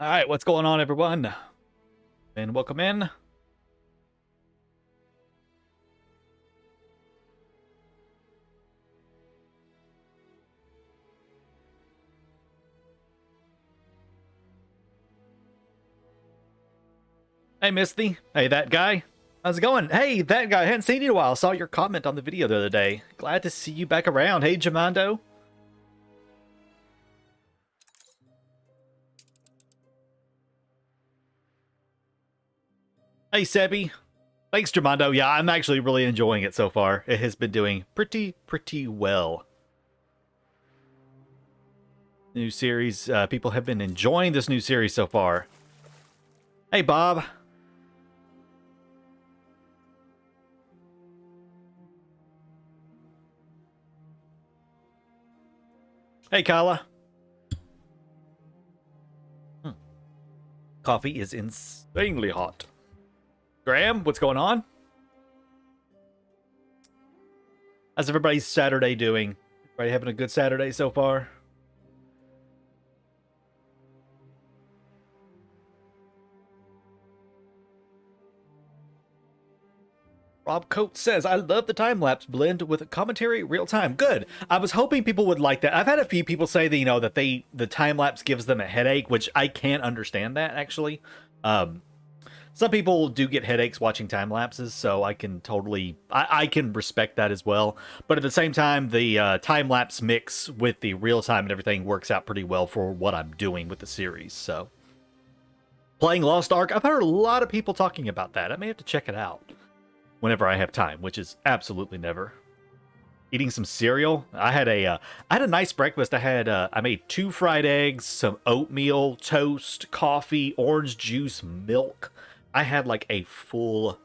All right, what's going on, everyone? And welcome in. Hey, Misty. Hey, that guy. How's it going? Hey, that guy. I hadn't seen you in a while. Saw your comment on the video the other day. Glad to see you back around. Hey, Jamando. Hey, Sebby. Thanks, Jamando. Yeah, I'm actually really enjoying it so far. It has been doing pretty well. New series. People have been enjoying this new series so far. Hey, Bob. Hey, Kala. Coffee is insanely hot. Graham, what's going on? How's everybody's Saturday doing? Everybody having a good Saturday so far? Rob Coates says, I love the time-lapse blend with commentary real time. Good. I was hoping people would like that. I've had a few people say that, that the time-lapse gives them a headache, which I can't understand that, actually. Some people do get headaches watching time-lapses, so I can totally... I can respect that as well. But at the same time, the time-lapse mix with the real-time and everything works out pretty well for what I'm doing with the series, so... Playing Lost Ark, I've heard a lot of people talking about that. I may have to check it out whenever I have time, which is absolutely never. Eating some cereal. I had a nice breakfast. I made 2 fried eggs, some oatmeal, toast, coffee, orange juice, milk. I had like a full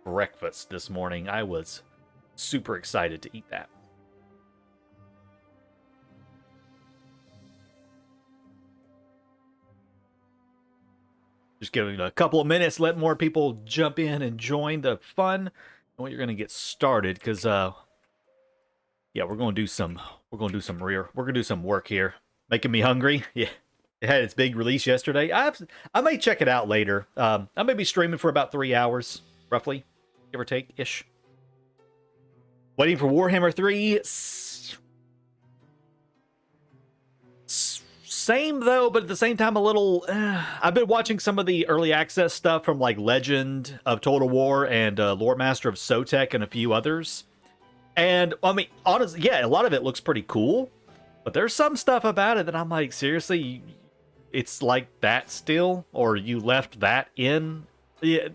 breakfast this morning. I was super excited to eat that. Just giving a couple of minutes, let more people jump in and join the fun. And you're gonna get started, because yeah, we're gonna do some work here. Making me hungry. Yeah. It had its big release yesterday. I may check it out later. I may be streaming for about 3 hours, roughly, give or take ish. Waiting for Warhammer 3. Same though, but at the same time a little... I've been watching some of the early access stuff from like Legend of Total War and Lore Master of Sotek and a few others. And I mean, honestly, yeah, a lot of it looks pretty cool. But there's some stuff about it that I'm like, seriously, it's like that still? Or you left that in? Yeah,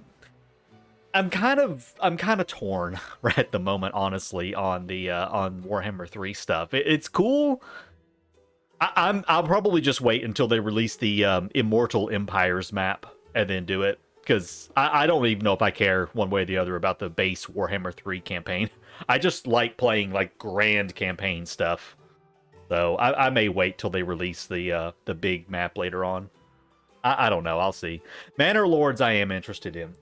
I'm kind of torn right at the moment, honestly, on the on Warhammer 3 stuff. It's cool. I'll probably just wait until they release the Immortal Empires map and then do it, because I don't even know if I care one way or the other about the base Warhammer 3 campaign. I just like playing like grand campaign stuff, so I may wait till they release the big map later on. I don't know. I'll see. Manor Lords I am interested in.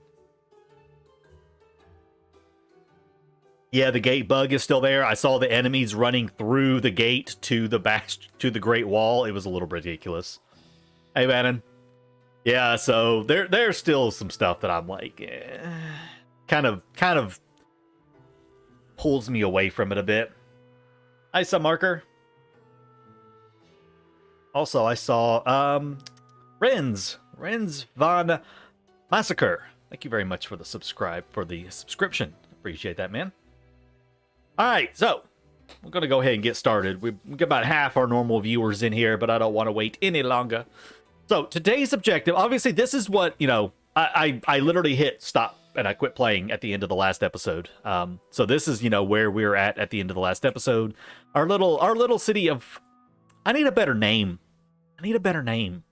Yeah, the gate bug is still there. I saw the enemies running through the gate to the Great Wall. It was a little ridiculous. Hey, Bannon. Yeah, so there's still some stuff that I'm like, kind of pulls me away from it a bit. Hi, Marker. Also, I saw Renz von Massacre. Thank you very much for the subscription. Appreciate that, man. All right, so we're going to go ahead and get started. We've got about half our normal viewers in here, but I don't want to wait any longer. So today's objective, obviously, this is what, I literally hit stop and I quit playing at the end of the last episode. So this is, where we're at the end of the last episode. Our little city of... I need a better name. I need a better name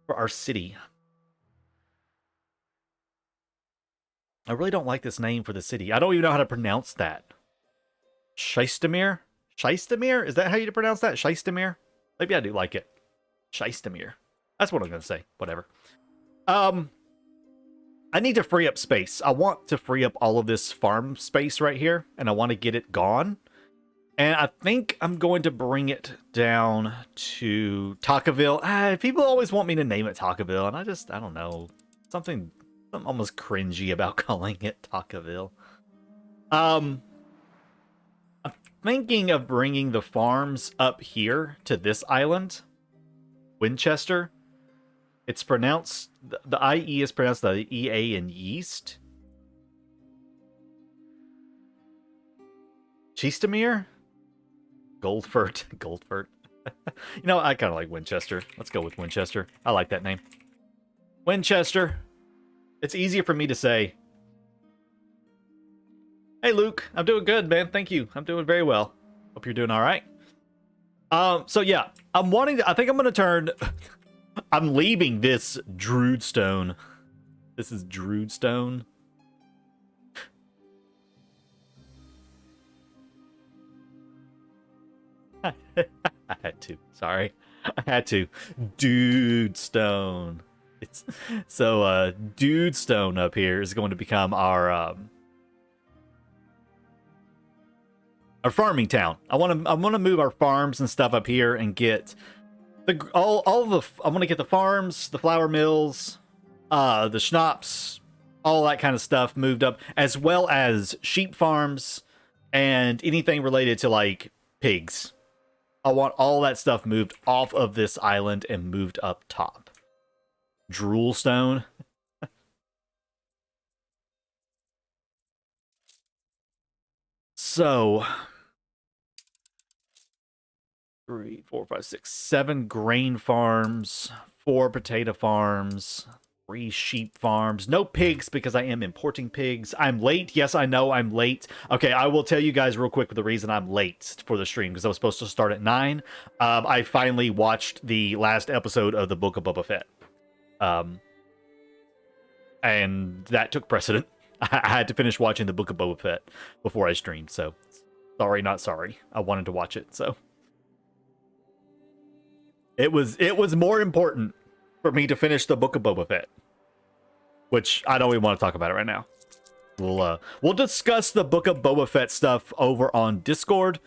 for our city. I really don't like this name for the city. I don't even know how to pronounce that. Scheistemir? Scheistemir? Is that how you pronounce that? Scheistemir? Maybe I do like it. Scheistemir. That's what I'm going to say. Whatever. I need to free up space. I want to free up all of this farm space right here, and I want to get it gone. And I think I'm going to bring it down to Tocqueville. People always want me to name it Tocqueville, and I don't know. Something almost cringy about calling it Tocqueville. I'm thinking of bringing the farms up here to this island, Winchester. It's pronounced, the IE is pronounced the EA in yeast. Cheestemere? Goldfurt. Goldfurt. You know, I kind of like Winchester. Let's go with Winchester. I like that name. Winchester. It's easier for me to say. Hey, Luke. I'm doing good, man. Thank you. I'm doing very well. Hope you're doing all right. So yeah, I think I'm going to turn... I'm leaving this Droodstone. This is Droodstone. I had to. Sorry. I had to. Dude Stone. It's so Dude Stone up here is going to become our farming town. I want to move our farms and stuff up here and get I want to get the farms, the flour mills, the schnapps, all that kind of stuff moved up, as well as sheep farms and anything related to like pigs. I want all that stuff moved off of this island and moved up top. Droolstone. So 3, 4, 5, 6, 7 grain farms, 4 potato farms, 3 sheep farms, no pigs because I am importing pigs. I'm late. Yes, I know I'm late. Okay, I will tell you guys real quick the reason I'm late for the stream, because I was supposed to start at 9. I finally watched the last episode of the Book of Boba Fett. And that took precedent. I had to finish watching the Book of Boba Fett before I streamed, so sorry, not sorry. I wanted to watch it, so it was more important for me to finish the Book of Boba Fett, which I don't even want to talk about it right now. We'll discuss the Book of Boba Fett stuff over on Discord.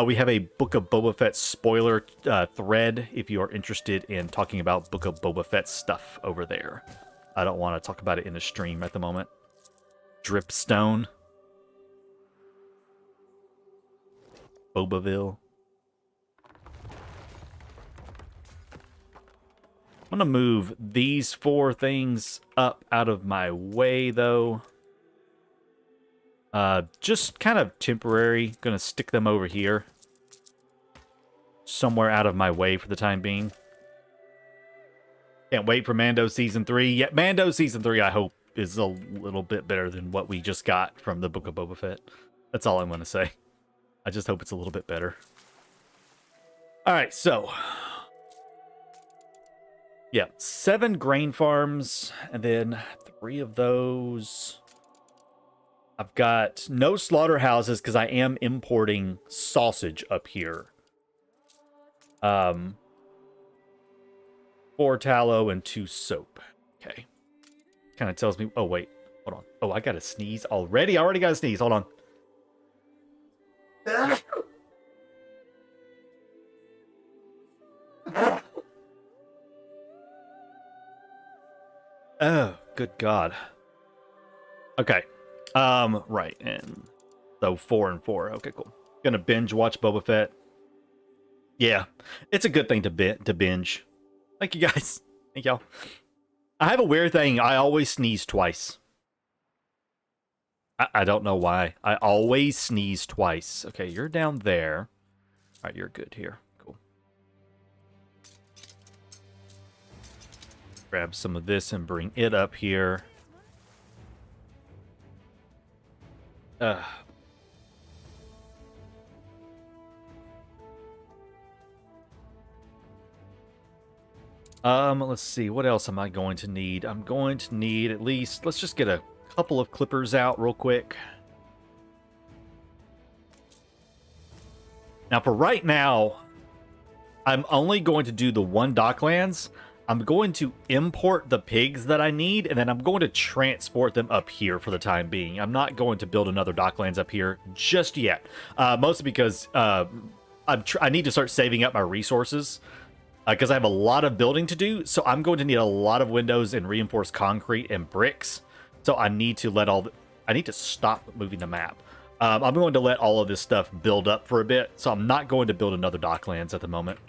We have a Book of Boba Fett spoiler thread if you are interested in talking about Book of Boba Fett stuff over there. I don't want to talk about it in the stream at the moment. Dripstone. Bobaville. I'm going to move these 4 things up out of my way, though. Just kind of temporary. Going to stick them over here. Somewhere out of my way for the time being. Can't wait for Mando Season 3. Yeah, Mando Season 3, I hope, is a little bit better than what we just got from the Book of Boba Fett. That's all I'm going to say. I just hope it's a little bit better. Alright, so... yeah, 7 grain farms, and then 3 of those. I've got no slaughterhouses because I am importing sausage up here. 4 tallow and 2 soap. Okay. Kind of tells me... oh, wait. Hold on. Oh, I got to sneeze already? I already got to sneeze. Hold on. Oh, good God. Okay. Right. And so 4 and 4. Okay, cool. Gonna binge watch Boba Fett. Yeah. It's a good thing to binge. Thank you guys. Thank y'all. I have a weird thing. I always sneeze twice. I don't know why. I always sneeze twice. Okay, you're down there. All right, you're good here. Cool. Grab some of this and bring it up here. Let's see. What else am I going to need? I'm going to need at least... let's just get a couple of clippers out real quick. Now, for right now, I'm only going to do the 1 Docklands. I'm going to import the pigs that I need, and then I'm going to transport them up here for the time being. I'm not going to build another docklands up here just yet, mostly because I need to start saving up my resources because I have a lot of building to do. So I'm going to need a lot of windows and reinforced concrete and bricks. So I need to I need to stop moving the map. I'm going to let all of this stuff build up for a bit. So I'm not going to build another docklands at the moment.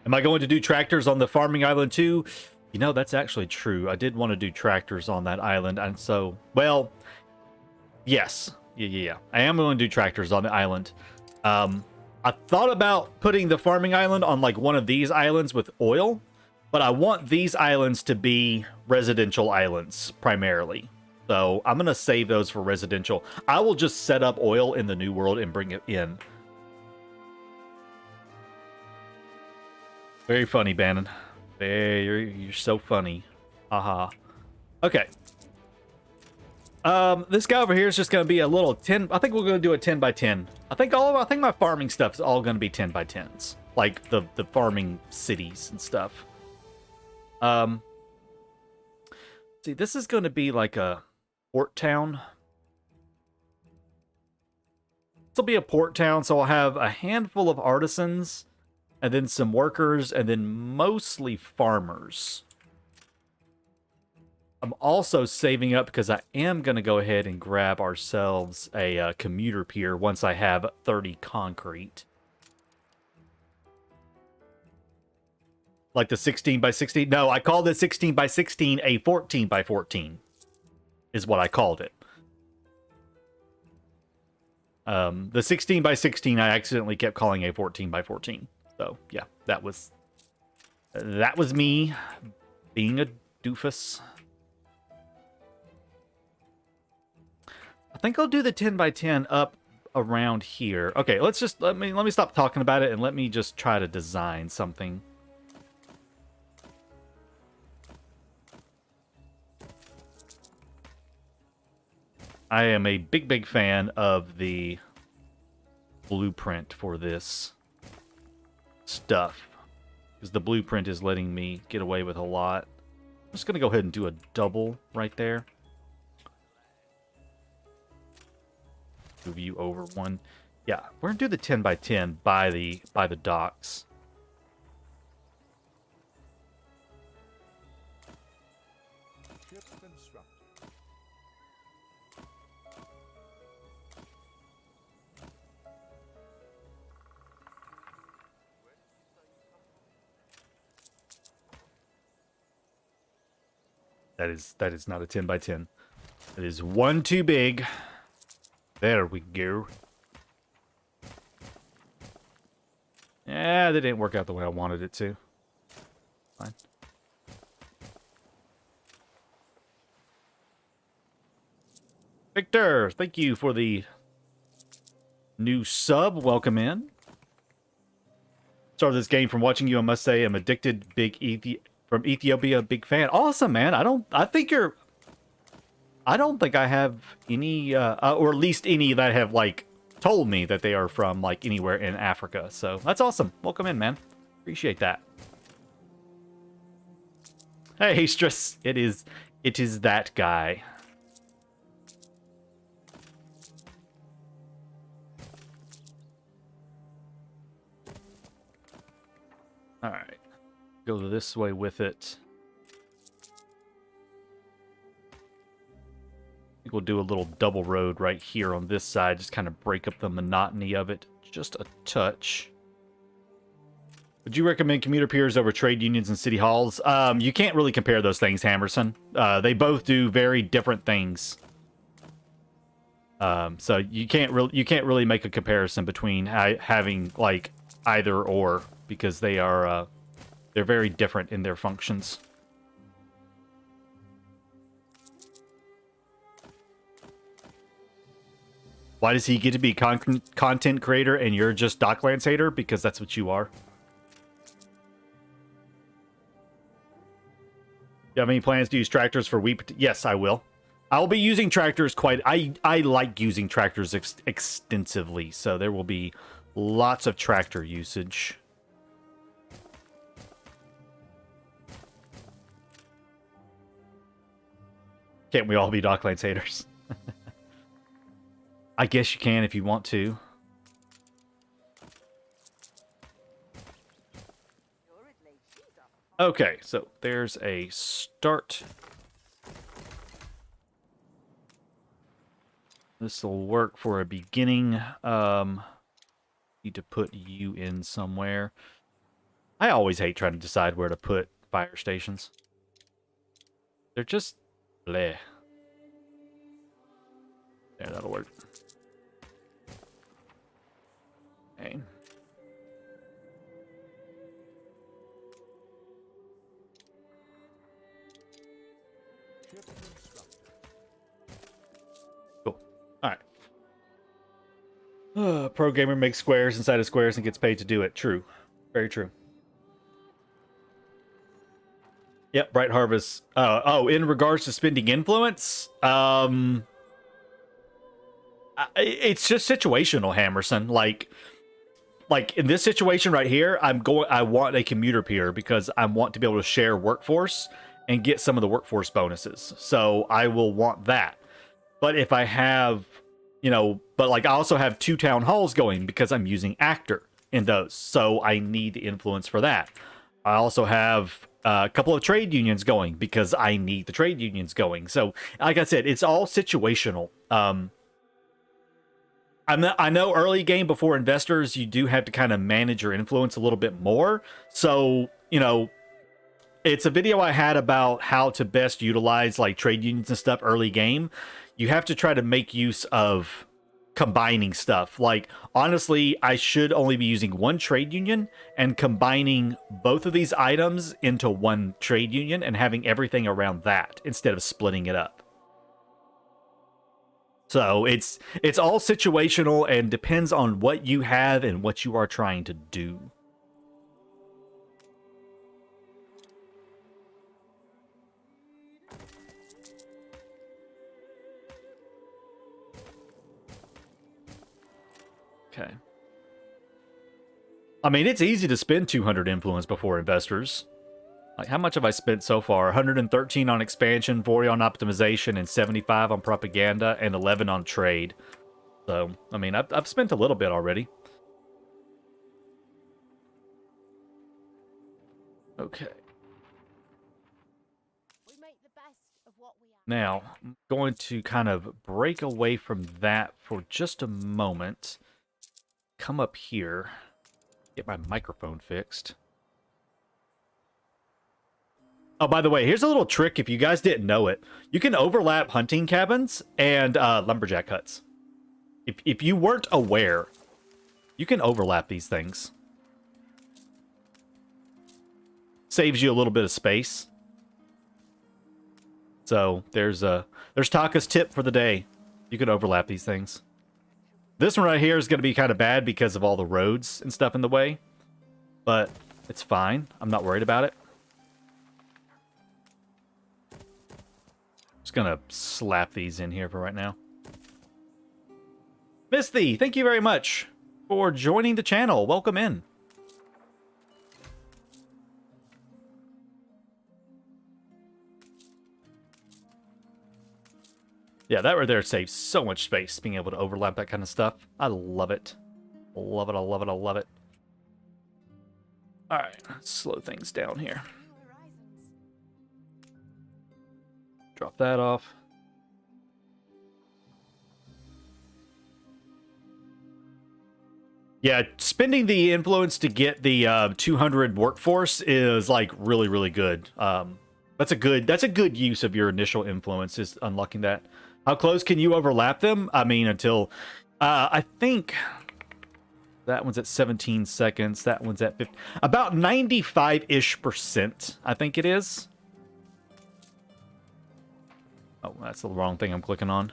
Am I going to do tractors on the farming island too? You know, that's actually true. I did want to do tractors on that island. And so, well, yes. Yeah. I am going to do tractors on the island. I thought about putting the farming island on like one of these islands with oil, but I want these islands to be residential islands primarily. So I'm going to save those for residential. I will just set up oil in the new world and bring it in. Very funny, Bannon. You're so funny. Haha. Okay. This guy over here is just going to be a little 10. I think we're going to do a 10 by 10. I think my farming stuff is all going to be 10 by 10s, like the farming cities and stuff. See, this is going to be like a port town. This will be a port town, so I'll have a handful of artisans, and then some workers, and then mostly farmers. I'm also saving up because I am going to go ahead and grab ourselves a commuter pier once I have 30 concrete. Like the 16 by 16? No, I called it 16 by 16 a 14 by 14 is what I called it. The 16 by 16 I accidentally kept calling a 14 by 14. So, yeah, that was me being a doofus. I think I'll do the 10 by 10 up around here. Okay, let me stop talking about it and let me just try to design something. I am a big fan of the blueprint for this stuff, because the blueprint is letting me get away with a lot. I'm just gonna go ahead and do a double right there. Move you over one. Yeah, we're gonna do the 10 by 10 by the docks. That is not a 10 by 10. It is one too big. There we go. Yeah, that didn't work out the way I wanted it to. Fine. Victor, thank you for the new sub. Welcome in. Started this game from watching you. I must say, I'm addicted. From Ethiopia, big fan. Awesome, man. I don't think I have any, or at least any that have, like, told me that they are from, like, anywhere in Africa. So, that's awesome. Welcome in, man. Appreciate that. Hey, Stress. It is that guy. Alright. Go this way with it. I think we'll do a little double road right here on this side, just kind of break up the monotony of it just a touch. Would you recommend commuter piers over trade unions and city halls? You can't really compare those things, Hammerson. They both do very different things. So you can't really make a comparison between having like either or, because they are they're very different in their functions. Why does he get to be content creator and you're just Docklands hater? Because that's what you are. You have any plans to use tractors for wheat? Yes, I will. I'll be using tractors quite... I like using tractors extensively, so there will be lots of tractor usage. Can't we all be Docklands haters? I guess you can if you want to. Okay, so there's a start. This will work for a beginning. Need to put you in somewhere. I always hate trying to decide where to put fire stations. They're just bleh. There, that'll work. Okay. Cool. All right. Pro gamer makes squares inside of squares and gets paid to do it. True. Very true. Yep, Bright Harvest. In regards to spending influence, it's just situational, Hammerson. Like in this situation right here, I want a commuter peer because I want to be able to share workforce and get some of the workforce bonuses. So I will want that. But if I have, but like I also have 2 town halls going because I'm using actor in those. So I need the influence for that. I also have a couple of trade unions going because I need the trade unions going. So like I said, it's all situational. I know early game before investors, you do have to kind of manage your influence a little bit more. So, it's a video I had about how to best utilize like trade unions and stuff early game. You have to try to make use of combining stuff. Like, honestly, I should only be using 1 trade union and combining both of these items into 1 trade union and having everything around that instead of splitting it up. So it's all situational and depends on what you have and what you are trying to do. Okay. I mean, it's easy to spend 200 influence before investors. Like, how much have I spent so far? 113 on expansion, 40 on optimization, and 75 on propaganda, and 11 on trade. So, I mean, I've spent a little bit already. Okay. Now, I'm going to kind of break away from that for just a moment. Come up here. Get my microphone fixed. Oh, by the way, here's a little trick if you guys didn't know it. You can overlap hunting cabins and lumberjack huts. If you weren't aware, you can overlap these things. Saves you a little bit of space. So there's Taka's tip for the day. You can overlap these things. This one right here is going to be kind of bad because of all the roads and stuff in the way. But it's fine. I'm not worried about it. Just gonna slap these in here for right now. Misty, thank you very much for joining the channel. Welcome in. Yeah, that right there saves so much space, being able to overlap that kind of stuff. I love it. Love it, I love it, I love it. Alright, let's slow things down here. Drop that off. Yeah, spending the influence to get the 200 workforce is like really, really good. That's a good use of your initial influence, is unlocking that. How close can you overlap them? I mean, until I think that one's at 17 seconds. That one's at 50, about 95-ish%. I think it is. Oh, that's the wrong thing I'm clicking on.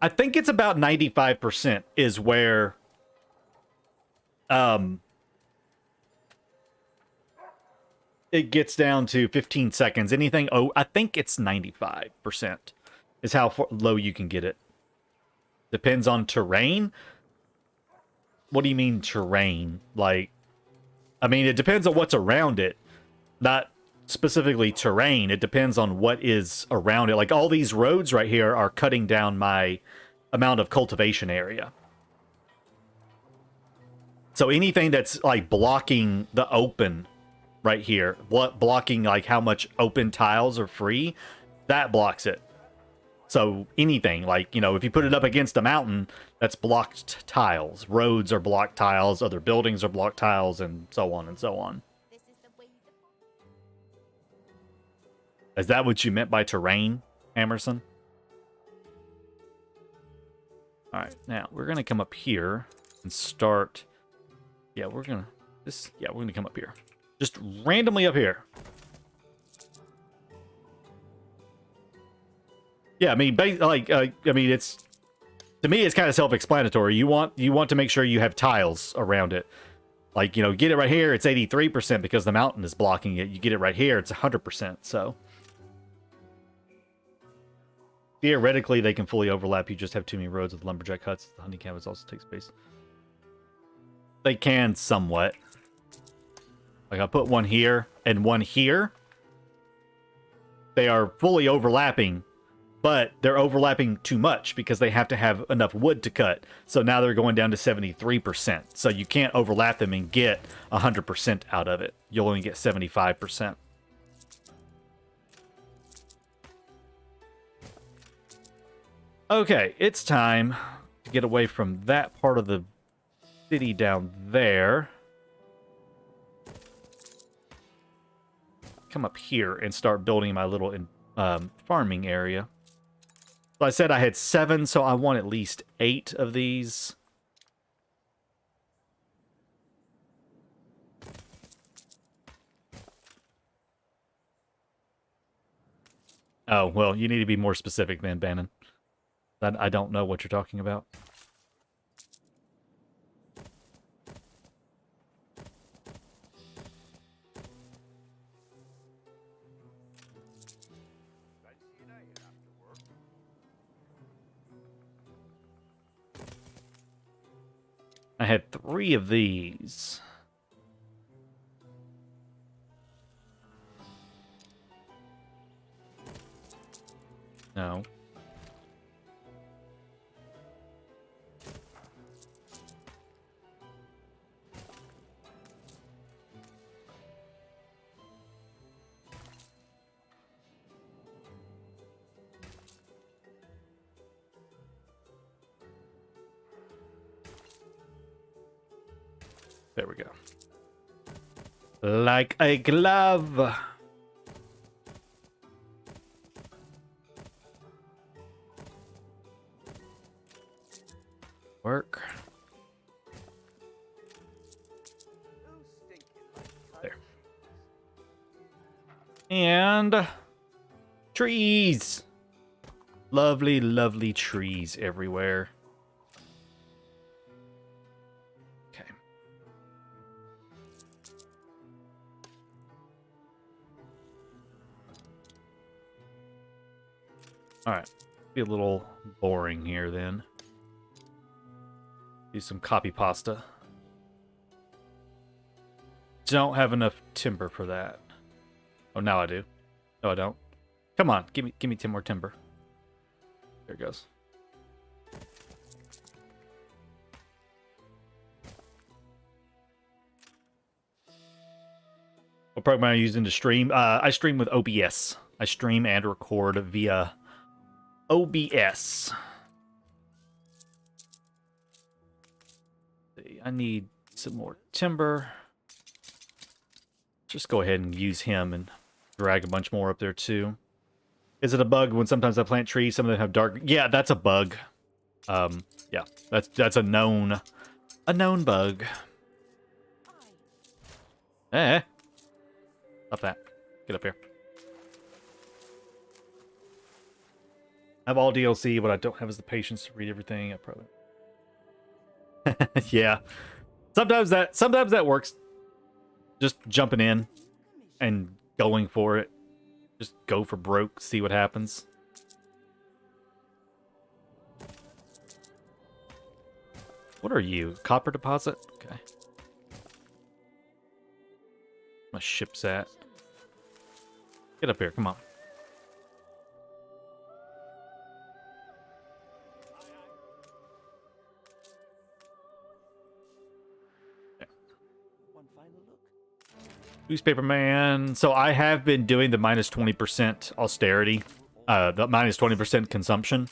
I think it's about 95% is where it gets down to 15 seconds. Anything, I think it's 95% is how low you can get it. Depends on terrain. What do you mean terrain? Like, I mean, it depends on what's around it. Not specifically terrain. It depends on what is around it. Like all these roads right here are cutting down my amount of cultivation area. So anything that's like blocking the open right here, blocking like how much open tiles are free, that blocks it. So anything like, you know, if you put it up against a mountain, that's blocked tiles. Roads are blocked tiles, other buildings are blocked tiles, and so on and so on. Is that what you meant by terrain, Emerson? All right, now we're gonna come up here and start. Yeah, we're gonna come up here, just randomly up here. Yeah, I mean, it's, to me, it's kind of self-explanatory. You want to make sure you have tiles around it. Like, you know, get it right here, it's 83% because the mountain is blocking it. You get it right here, it's 100%. So theoretically, they can fully overlap. You just have too many roads with lumberjack huts. The hunting cabins also take space. They can somewhat. Like, I put one here and one here. They are fully overlapping, but they're overlapping too much because they have to have enough wood to cut. So now they're going down to 73%. So you can't overlap them and get 100% out of it. You'll only get 75%. Okay, it's time to get away from that part of the city down there. Come up here and start building my little farming area. So I said I had 7, so I want at least 8 of these. Oh, well, you need to be more specific then, Bannon. I don't know what you're talking about. I had 3 of these. No. There we go. Like a glove. Work. There. And trees. Lovely, lovely trees everywhere. Alright, be a little boring here then. Do some copy pasta. Don't have enough timber for that. Oh, now I do. No, I don't. Come on, give me 10 more timber. There it goes. What program are you using to stream? I stream with OBS. I stream and record via OBS. I need some more timber. Just go ahead and use him and drag a bunch more up there too. Is it a bug when sometimes I plant trees, some of them have dark? Yeah, that's a bug. Yeah, that's a known bug. Eh. Stop that. Get up here. I have all DLC, but I don't have the patience to read everything. I probably. Yeah. Sometimes that works. Just jumping in and going for it. Just go for broke, see what happens. What are you? Copper deposit? Okay. My ship's at. Get up here, come on. Newspaper man. So I have been doing the minus 20% austerity, the minus 20% consumption.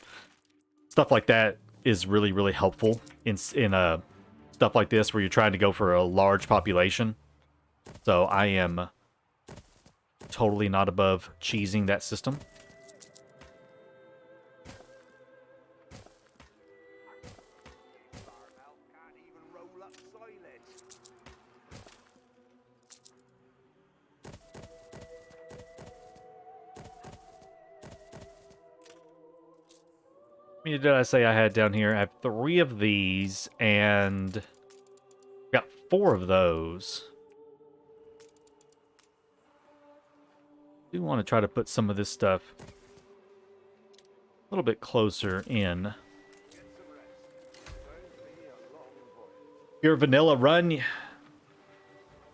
Stuff like that is really, really helpful in stuff like this where you're trying to go for a large population. So I am totally not above cheesing that system. How many did I say I had down here? I have 3 of these and got 4 of those. I do want to try to put some of this stuff a little bit closer in. Your vanilla run.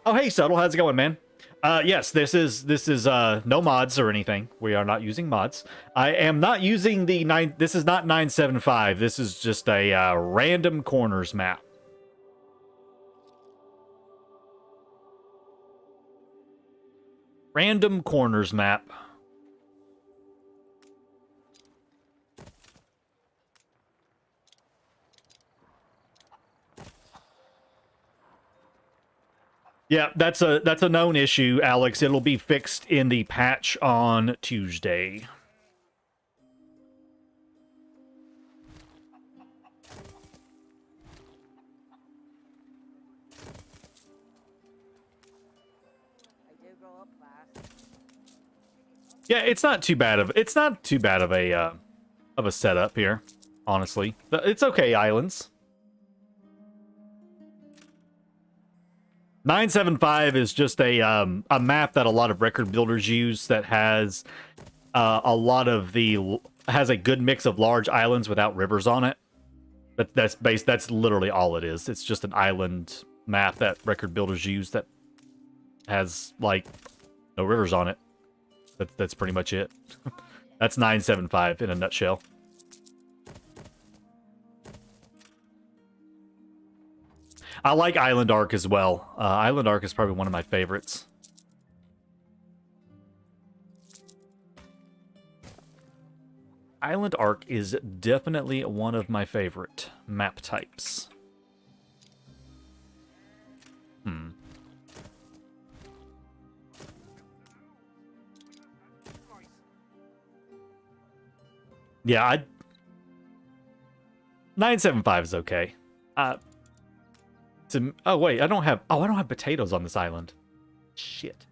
Oh, hey, Subtle. How's it going, man? Yes, this is no mods or anything. We are not using mods. I am not using the 9. This is not 975. This is just a random corners map. Random corners map. Yeah, that's a known issue, Alex. It'll be fixed in the patch on Tuesday. Yeah, it's not too bad of a setup here, honestly. It's okay, islands. 975 is just a map that a lot of record builders use that has has a good mix of large islands without rivers on it. That's literally all it is. It's just an island map that record builders use that has like no rivers on it. That's pretty much it. That's 975 in a nutshell. I like Island Arc as well. Island Arc is probably one of my favorites. Island Arc is definitely one of my favorite map types. Yeah, 975 is okay. Oh wait, I don't have potatoes on this island. Shit.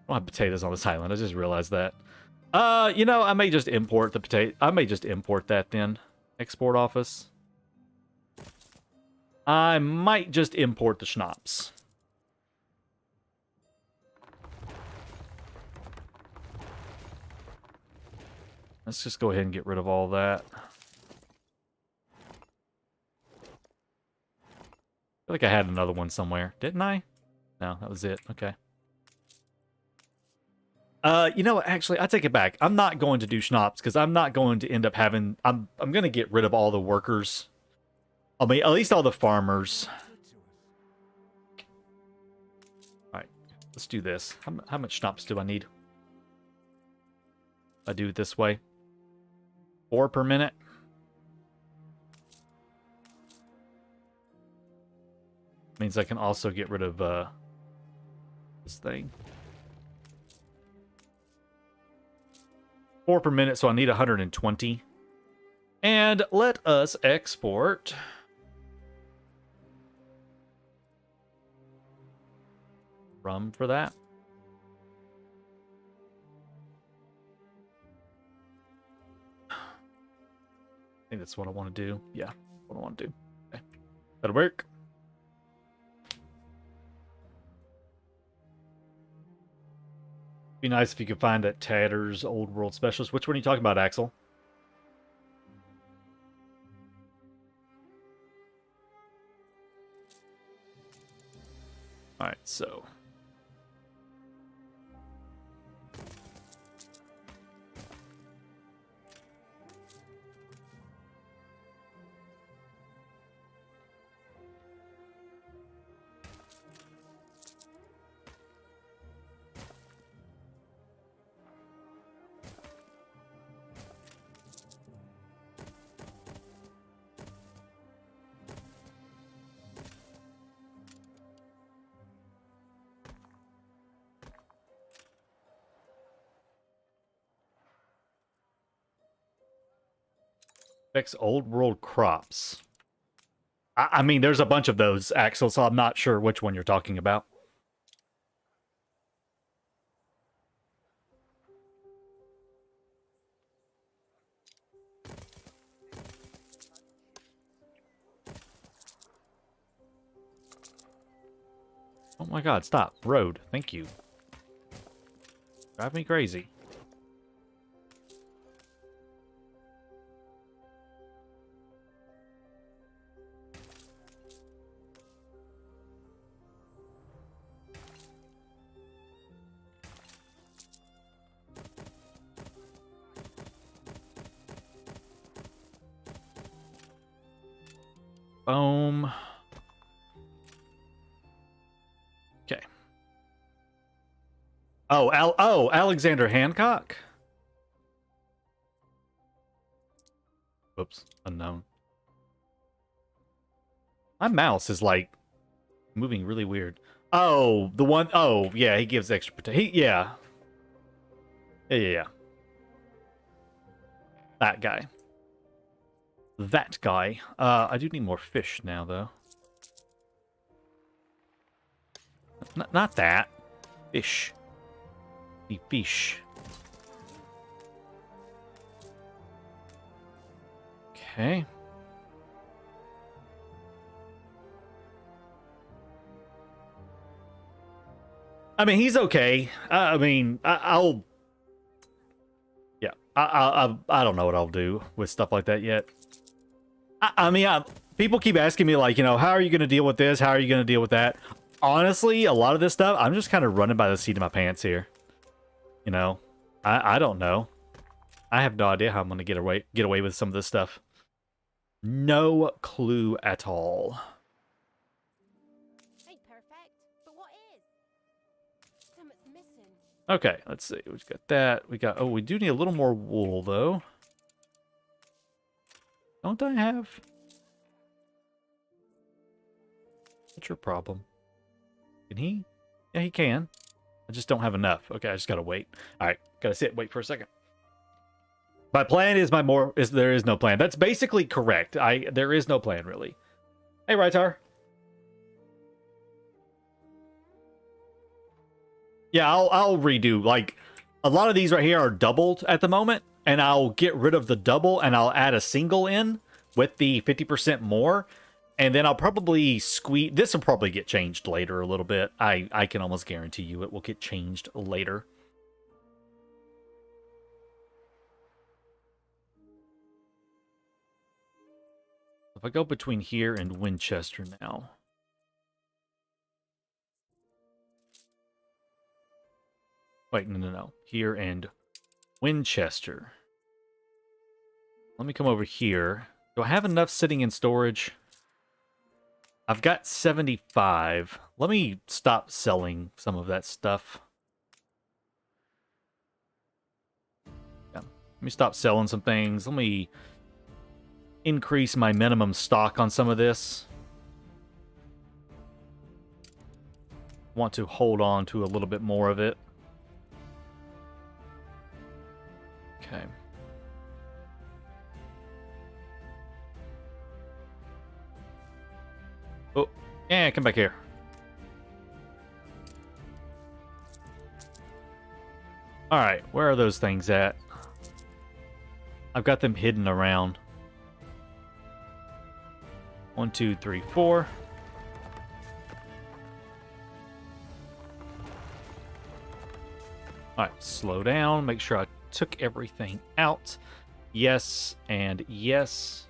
I don't have potatoes on this island. I just realized that. You know, I may just import the potato. I may just import that then. Export office. I might just import the schnapps. Let's just go ahead and get rid of all that. I feel like I had another one somewhere. Didn't I? No, that was it. Okay. You know what? Actually, I take it back. I'm not going to do schnapps because I'm not going to end up having... I'm going to get rid of all the workers. I mean, at least all the farmers. All right. Let's do this. How much schnapps do I need? I do it this way. 4 per minute. Means I can also get rid of this thing. 4 per minute, so I need 120. And let us export. Rum for that. I think that's what I want to do. Yeah, what I want to do. Okay. That'll work. Be nice if you could find that Tatter's Old World Specialist. Which one are you talking about, Axel? All right. Affects old world crops. I mean, there's a bunch of those, Axel, so I'm not sure which one you're talking about. Oh my god, stop. Road. Thank you. Drive me crazy. Boom. Okay. Oh, Alexander Hancock? Whoops, unknown. My mouse is like moving really weird. Oh, the one oh yeah, he gives extra protection. Yeah. Yeah. That guy. That guy. I do need more fish now, though. Not that. Fish. The fish. Okay. I mean, he's okay. I mean, I'll... Yeah. I don't know what I'll do with stuff like that yet. I mean, people keep asking me, like, you know, how are you going to deal with this? How are you going to deal with that? Honestly, a lot of this stuff, I'm just kind of running by the seat of my pants here. You know? I don't know. I have no idea how I'm going to get away with some of this stuff. No clue at all. Ain't perfect, but what is? Something's missing. Okay, let's see. We've got that. We got... Oh, we do need a little more wool, though. Don't I have... What's your problem? Can he? Yeah, he can. I just don't have enough. Okay, I just gotta wait. Alright, gotta sit, wait for a second. My plan is there is no plan. That's basically correct. There is no plan, really. Hey, Rytar. Yeah, I'll redo. Like, a lot of these right here are doubled at the moment, and I'll get rid of the double, and I'll add a single in with the 50% more, and then I'll probably squeeze... This will probably get changed later a little bit. I can almost guarantee you it will get changed later. If I go between here and Winchester now... Wait, no. Here and Winchester. Let me come over here. Do I have enough sitting in storage? I've got 75. Let me stop selling some of that stuff. Yeah. Let me stop selling some things. Let me increase my minimum stock on some of this. Want to hold on to a little bit more of it. Okay. Oh, yeah, come back here. Alright, where are those things at? I've got them hidden around. 1, 2, 3, 4. Alright, slow down. Make sure I took everything out. Yes, and yes.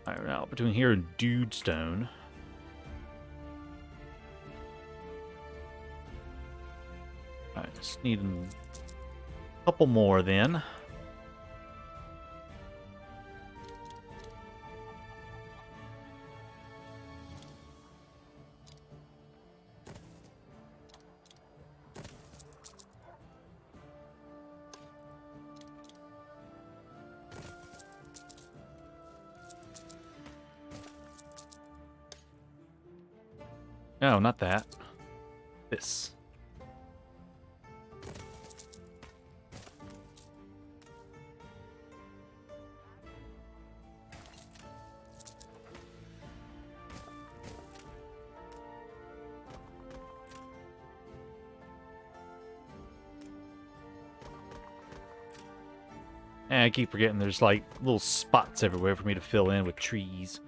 Alright, now between here and Dudestone. Alright, just need a couple more then. No, not that. This. And I keep forgetting there's like little spots everywhere for me to fill in with trees.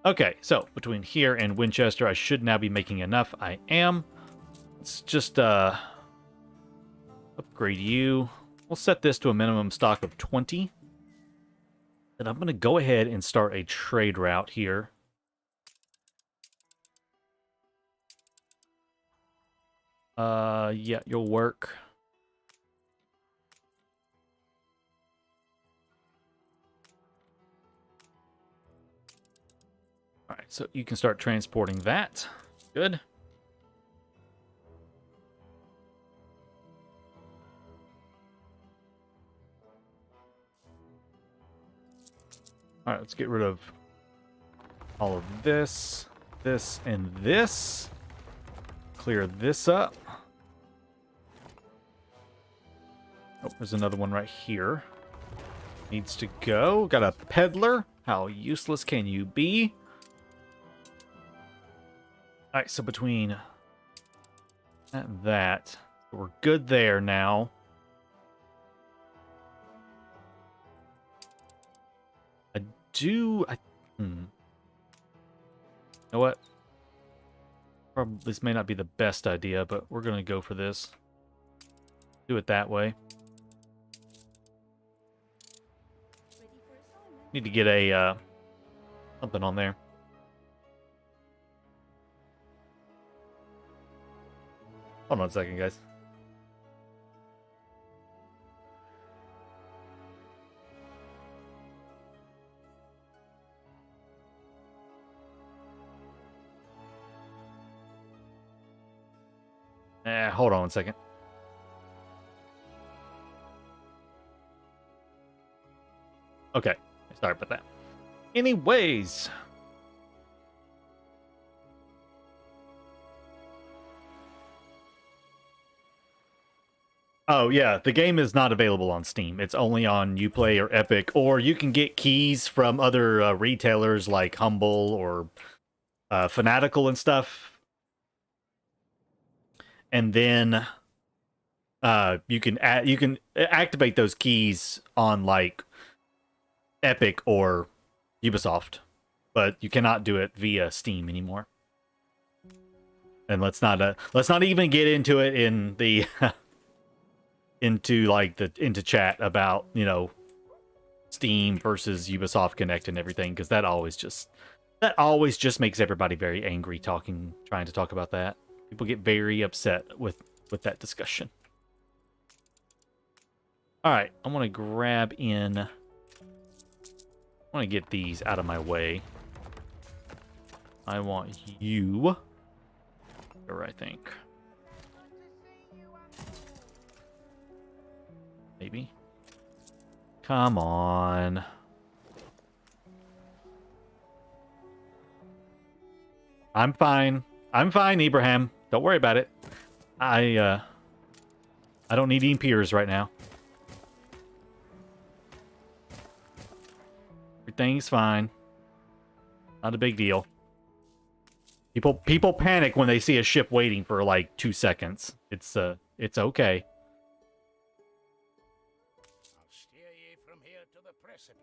Okay, so between here and Winchester, I should now be making enough. I am. Let's just upgrade you. We'll set this to a minimum stock of 20. And I'm going to go ahead and start a trade route here. Yeah, you'll work. All right, so you can start transporting that. Good. All right, let's get rid of all of this, this, and this. Clear this up. Oh, there's another one right here. Needs to go. Got a peddler. How useless can you be? All right, so between that and that, we're good there now. You know what? Probably this may not be the best idea, but we're going to go for this. Do it that way. Need to get a something on there. Hold on a second, guys. Hold on one second. Okay, sorry about that. Anyways. Oh, yeah, the game is not available on Steam. It's only on Uplay or Epic, or you can get keys from other retailers like Humble or Fanatical and stuff. And then you can activate those keys on like Epic or Ubisoft, but you cannot do it via Steam anymore. And let's not even get into it in the into chat about, you know, Steam versus Ubisoft Connect and everything, because that always just makes everybody very angry trying to talk about that. People get very upset with that discussion. All right, I want to grab in. I want to get these out of my way. I want you. Here, I think. Maybe. Come on. I'm fine. I'm fine, Ibrahim. Don't worry about it. I don't need any peers right now. Everything's fine. Not a big deal. People panic when they see a ship waiting for like 2 seconds. It's okay.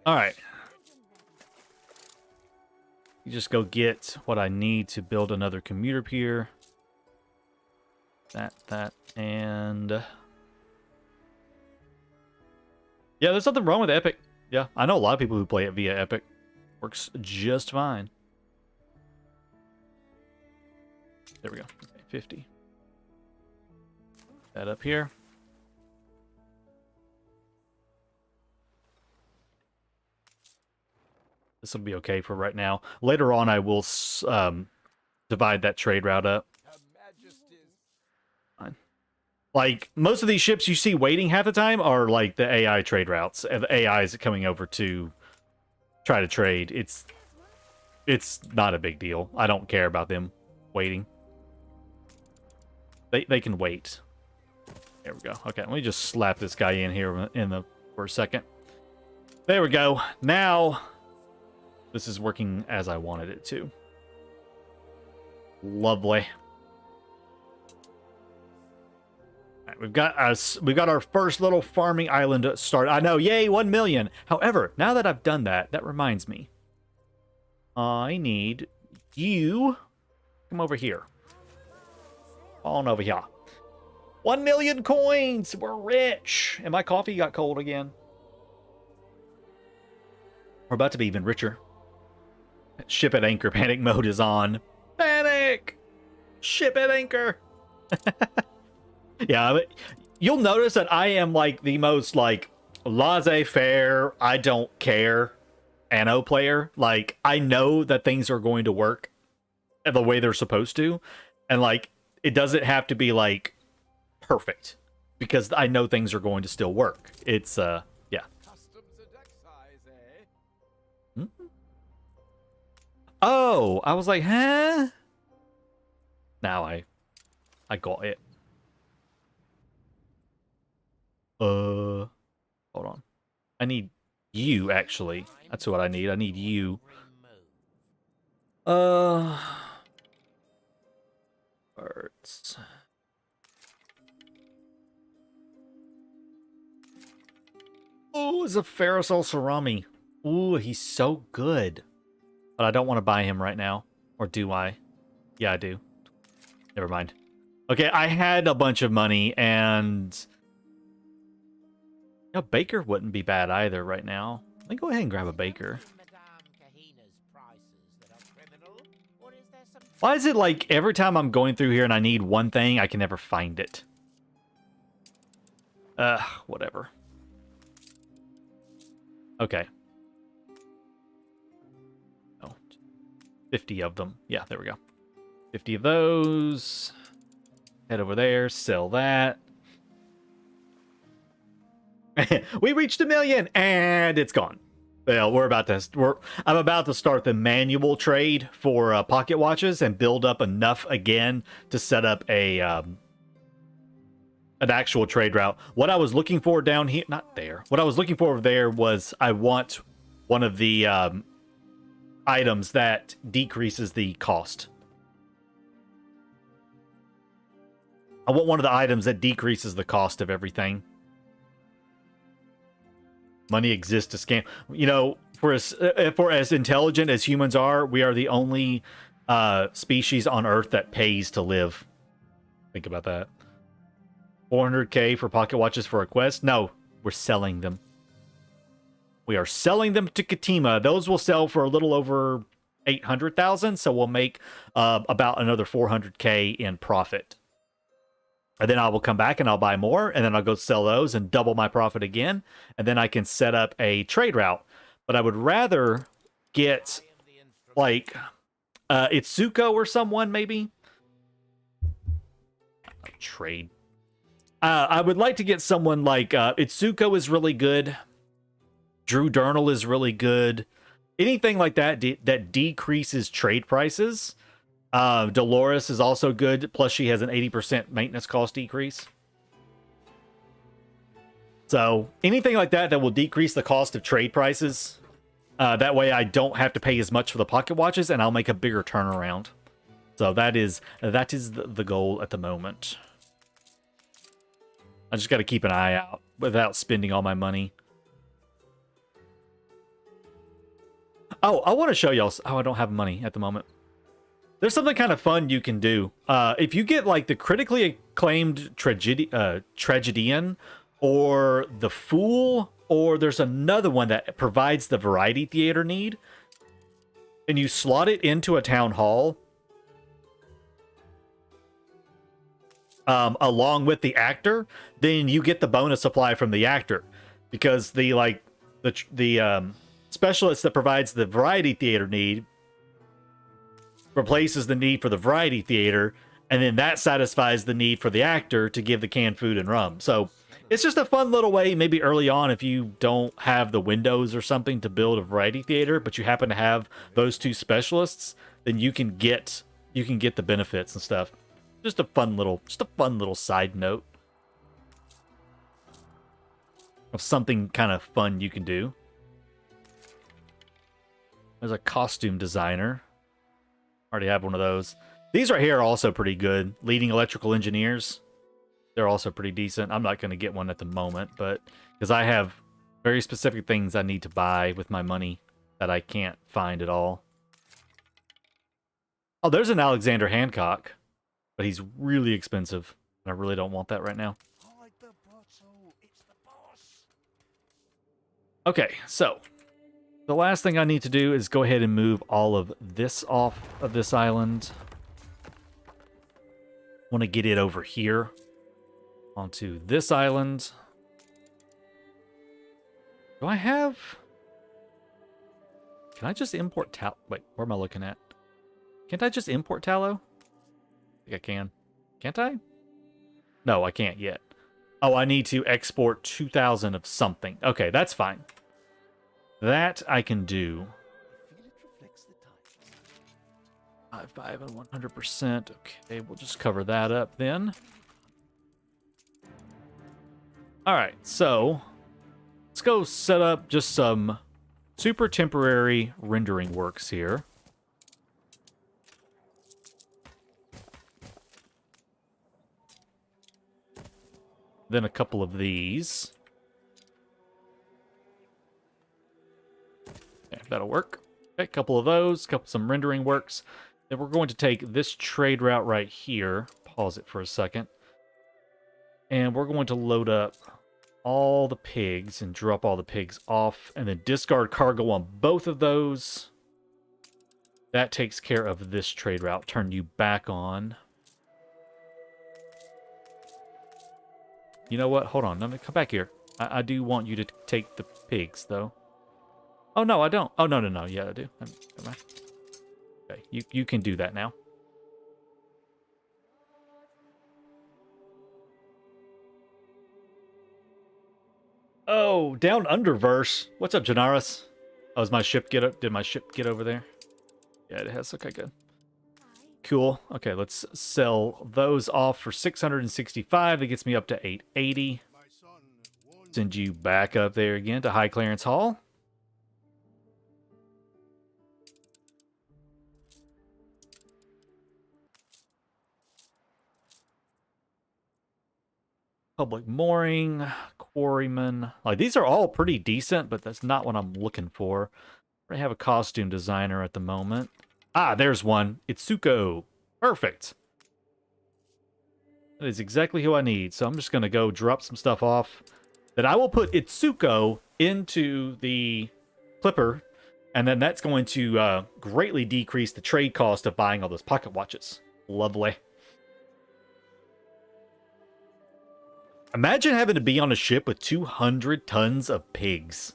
All right. You just go get what I need to build another commuter pier. That, and... Yeah, there's nothing wrong with Epic. Yeah, I know a lot of people who play it via Epic. Works just fine. There we go. Okay, 50. That up here. This will be okay for right now. Later on, I will divide that trade route up. Fine. Like, most of these ships you see waiting half the time are like the AI trade routes. And the AI is coming over to try to trade. It's not a big deal. I don't care about them waiting. They can wait. There we go. Okay, let me just slap this guy in here for a second. There we go. Now... this is working as I wanted it to. Lovely. Right, we've got our first little farming island started. I know, yay, 1 million. However, now that I've done that, that reminds me. I need you. Come over here. On over here. 1 million coins. We're rich. And my coffee got cold again. We're about to be even richer. Ship at anchor. Panic mode is on. Panic. Ship at anchor. Yeah, you'll notice that I am like the most like laissez-faire, I don't care Anno player. Like, I know that things are going to work the way they're supposed to. And like, it doesn't have to be like perfect because I know things are going to still work. It's yeah. Hmm? Oh, I was like, huh? Now I got it. Hold on. I need you, actually. That's what I need. I need you. Birds. Oh, it's a Ferrocell Cerami. Ooh, he's so good. But I don't want to buy him right now. Or do I? Yeah, I do. Never mind. Okay, I had a bunch of money, and... You know, Baker wouldn't be bad either right now. Let me go ahead and grab a Baker. Why is it like every time I'm going through here and I need one thing, I can never find it? Whatever. Okay. Oh, 50 of them. Yeah, there we go. 50 of those. Head over there, sell that. We reached 1 million and it's gone. Well, I'm about to start the manual trade for pocket watches and build up enough again to set up a an actual trade route. What I was looking for down here, not there. What I was looking for there was I want one of the items that decreases the cost. I want one of the items that decreases the cost of everything. Money exists to scam. You know, for as intelligent as humans are, we are the only species on Earth that pays to live. Think about that. 400k for pocket watches for a quest? No, we're selling them. We are selling them to Katima. Those will sell for a little over 800,000, so we'll make about another 400k in profit. And then I will come back and I'll buy more, and then I'll go sell those and double my profit again, and then I can set up a trade route. But I would rather get, like, Itsuko or someone, maybe? Trade. I would like to get someone like, Itsuko is really good. Drew Durnal is really good. Anything like that that decreases trade prices. Dolores is also good, plus she has an 80% maintenance cost decrease. So anything like that will decrease the cost of trade prices. That way I don't have to pay as much for the pocket watches, and I'll make a bigger turnaround. So that is the goal at the moment. I just got to keep an eye out without spending all my money. Oh, I want to show y'all. Oh, I don't have money at the moment. There's something kind of fun you can do. If you get like the critically acclaimed Tragedian or the Fool, or there's another one that provides the variety theater need, and you slot it into a town hall along with the actor, then you get the bonus supply from the actor, because the specialist that provides the variety theater need replaces the need for the variety theater, and then that satisfies the need for the actor to give the canned food and rum. So it's just a fun little way, maybe early on, if you don't have the windows or something to build a variety theater, but you happen to have those two specialists, then you can get the benefits and stuff. Just a fun little side note of something kind of fun you can do. There's a costume designer. Already have one of those. These right here are also pretty good. Leading electrical engineers. They're also pretty decent. I'm not going to get one at the moment, but because I have very specific things I need to buy with my money that I can't find at all. Oh, there's an Alexander Hancock, but he's really expensive. And I really don't want that right now. Okay, so the last thing I need to do is go ahead and move all of this off of this island. Want to get it over here onto this island. Do I have... Can I just import tallow? Wait, where am I looking at? Can't I just import tallow? I think I can. Can't I? No, I can't yet. Oh, I need to export 2,000 of something. Okay, that's fine. That I can do. 5 and 100%. Okay, we'll just cover that up then. All right, so let's go set up just some super temporary rendering works here. Then a couple of these. Okay, that'll work. Okay, a couple of those, some rendering works. Then we're going to take this trade route right here. Pause it for a second. And we're going to load up all the pigs and drop all the pigs off. And then discard cargo on both of those. That takes care of this trade route. Turn you back on. You know what? Hold on. Let me come back here. I do want you to take the pigs, though. Oh, no, I don't. Oh, no. Yeah, I do. Never mind. Okay, you can do that now. Oh, down underverse. What's up, Janaris? Oh, is my ship get up? Did my ship get over there? Yeah, it has. Okay, good. Cool. Okay, let's sell those off for 665. That gets me up to 880. Send you back up there again to High Clearance Hall. Public mooring, quarryman. Like, these are all pretty decent, but that's not what I'm looking for. I have a costume designer at the moment. Ah, there's one. Itsuko. Perfect. That is exactly who I need. So I'm just going to go drop some stuff off. Then I will put Itsuko into the clipper. And then that's going to greatly decrease the trade cost of buying all those pocket watches. Lovely. Imagine having to be on a ship with 200 tons of pigs.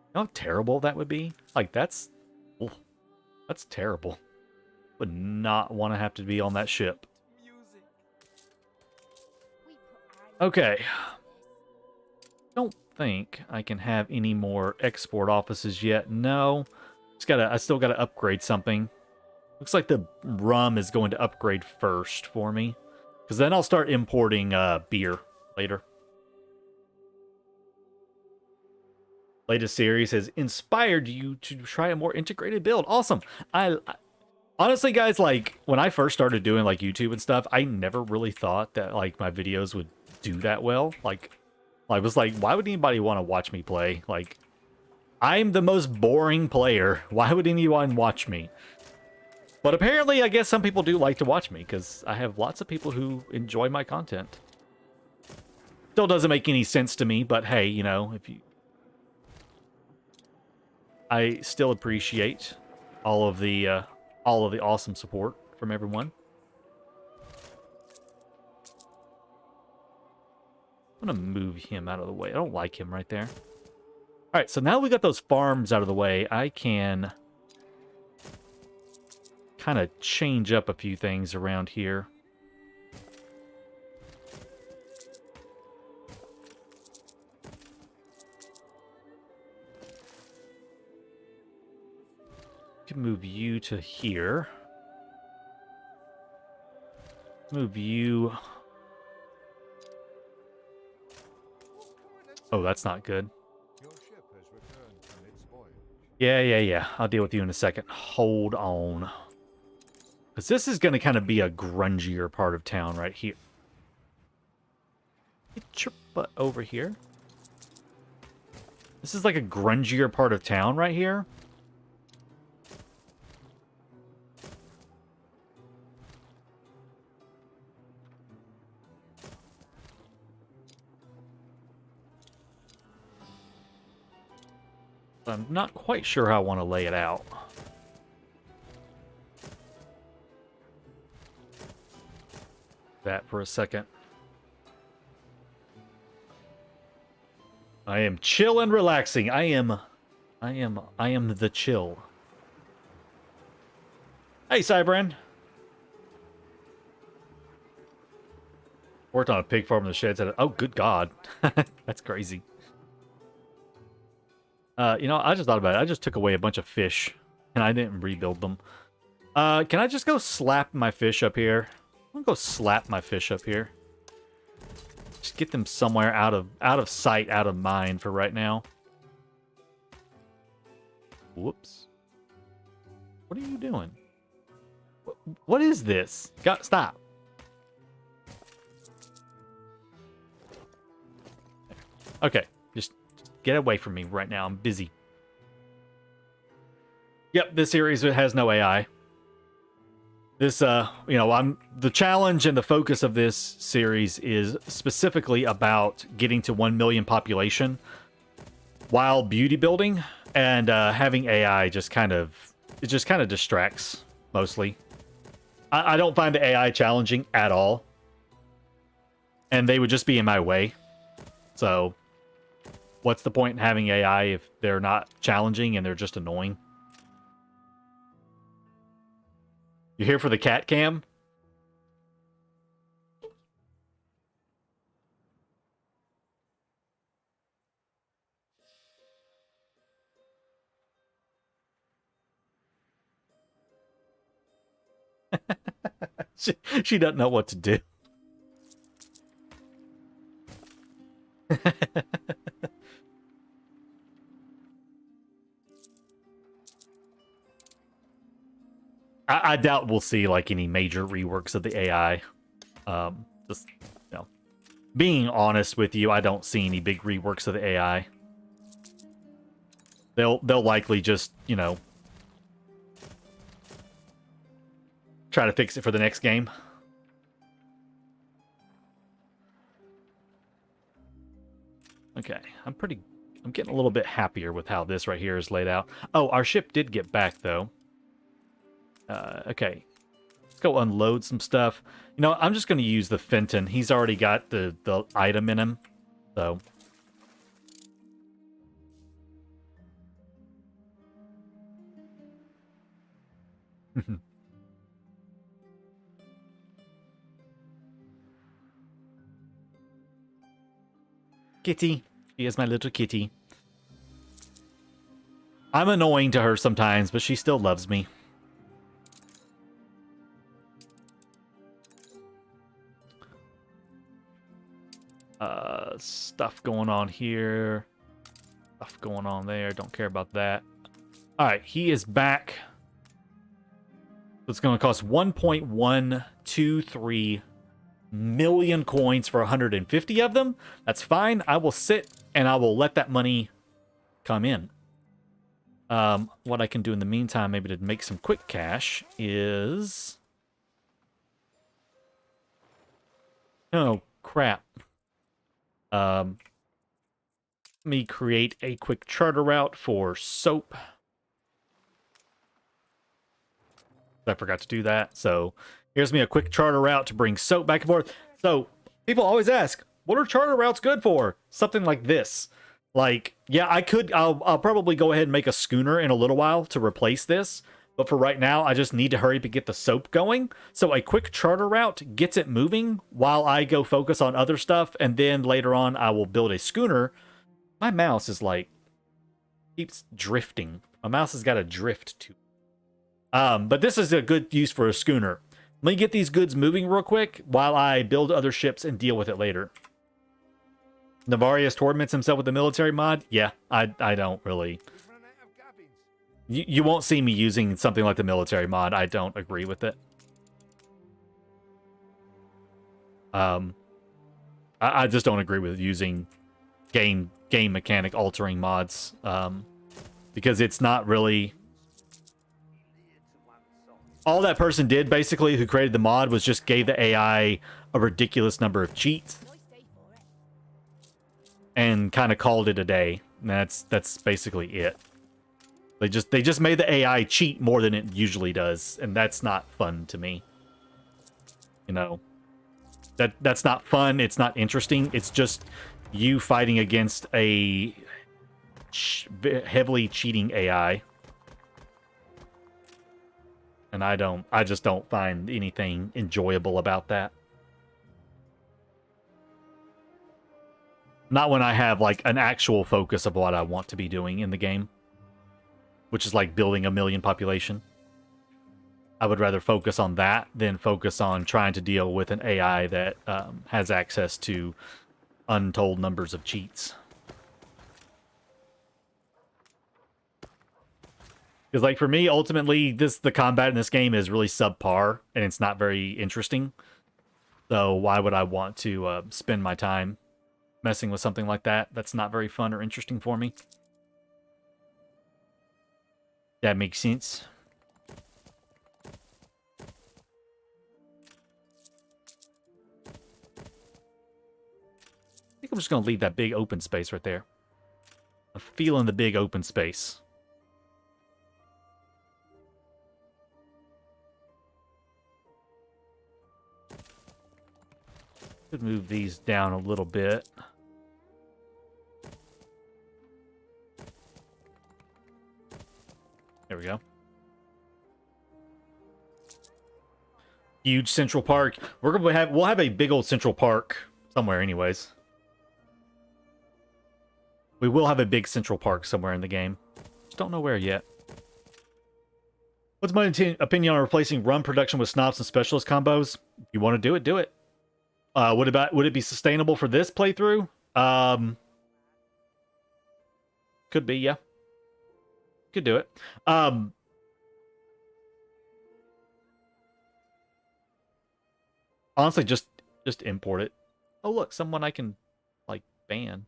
You know how terrible that would be? Like, that's terrible. Would not want to have to be on that ship. Okay. Don't think I can have any more export offices yet. No. I still gotta upgrade something. Looks like the rum is going to upgrade first for me. Because then I'll start importing beer later. Latest series has inspired you to try a more integrated build. Awesome. I honestly, guys, like, when I first started doing, like, YouTube and stuff, I never really thought that, like, my videos would do that well. Like, I was like, why would anybody want to watch me play? Like, I'm the most boring player. Why would anyone watch me? But apparently, I guess some people do like to watch me, because I have lots of people who enjoy my content. Still doesn't make any sense to me, but hey, you know, if you... I still appreciate all of the awesome support from everyone. I'm gonna move him out of the way. I don't like him right there. All right, so now we got those farms out of the way, I can kind of change up a few things around here. Can move you to here. Move you. Oh, that's not good. Yeah. I'll deal with you in a second. Hold on. Because this is going to kind of be a grungier part of town right here. Get your butt over here. This is like a grungier part of town right here. I'm not quite sure how I want to lay it out. That for a second. I am chill and relaxing. I am the chill. Hey, Cybran. Worked on a pig farm in the sheds. Oh, good God. That's crazy. You know, I just thought about it. I just took away a bunch of fish, and I didn't rebuild them. Can I just go slap my fish up here? I'm gonna go slap my fish up here. Just get them somewhere out of sight, out of mind for right now. Whoops. What are you doing? What is this? Stop. Okay, just get away from me right now. I'm busy. Yep, this series has no AI. This, you know, the challenge and the focus of this series is specifically about getting to 1 million population while beauty building, and having AI just kind of distracts mostly. I don't find the AI challenging at all, and they would just be in my way. So, what's the point in having AI if they're not challenging and they're just annoying? You here for the cat cam? She doesn't know what to do. I doubt we'll see like any major reworks of the AI. Just, you know, being honest with you, I don't see any big reworks of the AI. They'll likely just, you know, try to fix it for the next game. Okay, I'm getting a little bit happier with how this right here is laid out. Oh, our ship did get back though. Okay, let's go unload some stuff. You know, I'm just going to use the Fenton. He's already got the item in him, so. Kitty. She is my little kitty. I'm annoying to her sometimes, but she still loves me. Stuff going on here. Stuff going on there. Don't care about that. Alright, he is back. It's going to cost 1.123 million coins for 150 of them. That's fine. I will sit and I will let that money come in. What I can do in the meantime, maybe to make some quick cash, is... Oh, crap. Let me create a quick charter route for soap. I forgot to do that. So here's me a quick charter route to bring soap back and forth. So people always ask, what are charter routes good for? Something like this. Like, yeah, I'll probably go ahead and make a schooner in a little while to replace this. But for right now, I just need to hurry up and get the soap going. So a quick charter route gets it moving while I go focus on other stuff. And then later on, I will build a schooner. My mouse is like, keeps drifting. My mouse has got a drift to it. But this is a good use for a schooner. Let me get these goods moving real quick while I build other ships and deal with it later. Navarius torments himself with the military mod? Yeah, I don't really... You won't see me using something like the military mod. I don't agree with it. I just don't agree with using game mechanic altering mods, because it's not really. All that person did, basically, who created the mod, was just gave the AI a ridiculous number of cheats Nice day for it. and kind of called it a day. And that's basically it. They just made the AI cheat more than it usually does, and that's not fun to me. You know, that's not fun. It's not interesting. It's just you fighting against a heavily cheating AI. And I just don't find anything enjoyable about that. Not when I have like an actual focus of what I want to be doing in the game, which is like building a million population. I would rather focus on that than focus on trying to deal with an AI that has access to untold numbers of cheats. Because, like, for me, ultimately, the combat in this game is really subpar, and it's not very interesting. So why would I want to spend my time messing with something like that? That's not very fun or interesting for me. That makes sense. I think I'm just going to leave that big open space right there. I'm feeling the big open space. Could move these down a little bit. There we go. Huge Central Park. We'll have a big old Central Park somewhere anyways. We will have a big Central Park somewhere in the game. Just don't know where yet. What's my opinion on replacing run production with snobs and specialist combos? If you want to do it, do it. Would it be sustainable for this playthrough? Could be, yeah. Could do it. Honestly, just import it. Oh, look, someone I can like ban.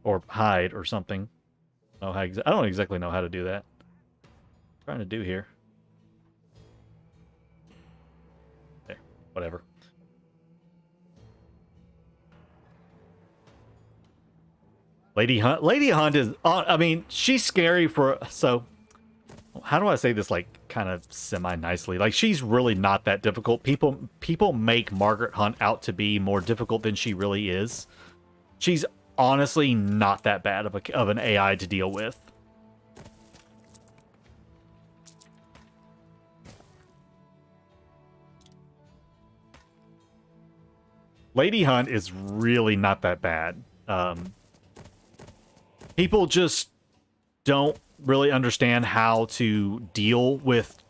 Or hide or something. I don't exactly know how to do that. Trying to do here. There, whatever. Lady Hunt is, I mean, she's scary for, so, how do I say this, like, kind of semi-nicely? Like, she's really not that difficult. People make Margaret Hunt out to be more difficult than she really is. She's honestly not that bad of an AI to deal with. Lady Hunt is really not that bad. People just don't really understand how to deal with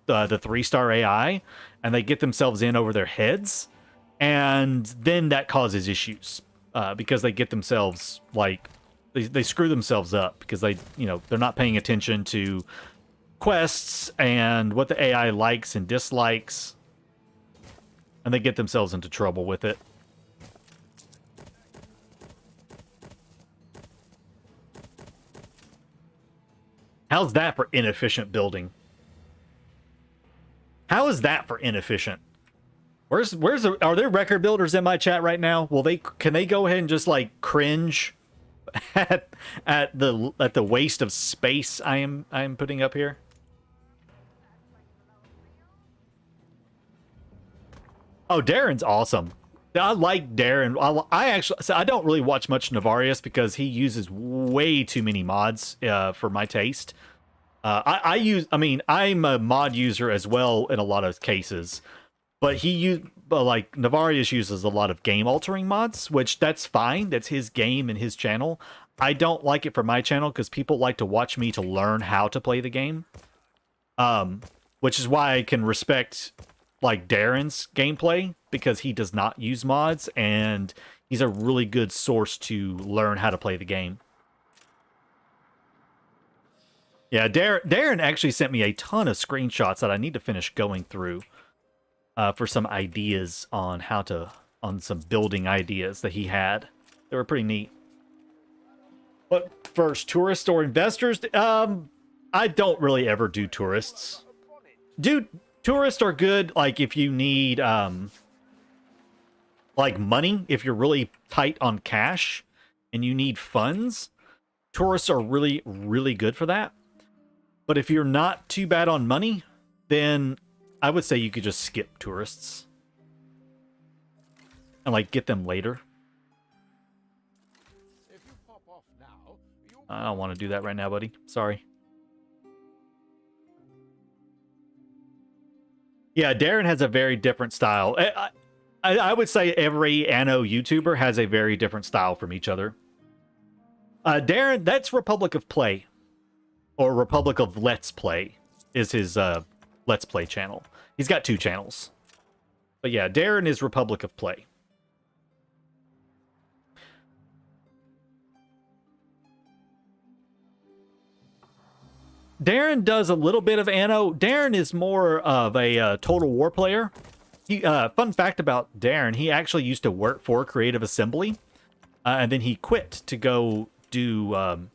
the 3-star AI, and they get themselves in over their heads, and then that causes issues because they get themselves, like, they screw themselves up because they're not paying attention to quests and what the AI likes and dislikes, and they get themselves into trouble with it. How's that for inefficient building? How is that for inefficient? Are there record builders in my chat right now? Can they go ahead and just like cringe at the waste of space I am putting up here? Oh, Darren's awesome. I like Darren. I don't really watch much Navarius because he uses way too many mods for my taste. I'm a mod user as well in a lot of cases, but Navarius uses a lot of game altering mods, which that's fine. That's his game and his channel. I don't like it for my channel because people like to watch me to learn how to play the game. Which is why I can respect like Darren's gameplay, because he does not use mods and he's a really good source to learn how to play the game. Yeah, Darren actually sent me a ton of screenshots that I need to finish going through for some ideas on on some building ideas that he had. They were pretty neat. But first, tourists or investors? I don't really ever do tourists. Tourists are good, like, if you need, like, money, if you're really tight on cash and you need funds. Tourists are really, really good for that. But if you're not too bad on money, then I would say you could just skip tourists. And, like, get them later. I don't want to do that right now, buddy. Sorry. Yeah, Darren has a very different style. I would say every Anno YouTuber has a very different style from each other. Darren, that's Republic of Play. Or Republic of Let's Play is his Let's Play channel. He's got 2 channels. But yeah, Darren is Republic of Play. Darren does a little bit of Anno. Darren is more of a Total War player. Fun fact about Darren, he actually used to work for Creative Assembly. And then he quit to go do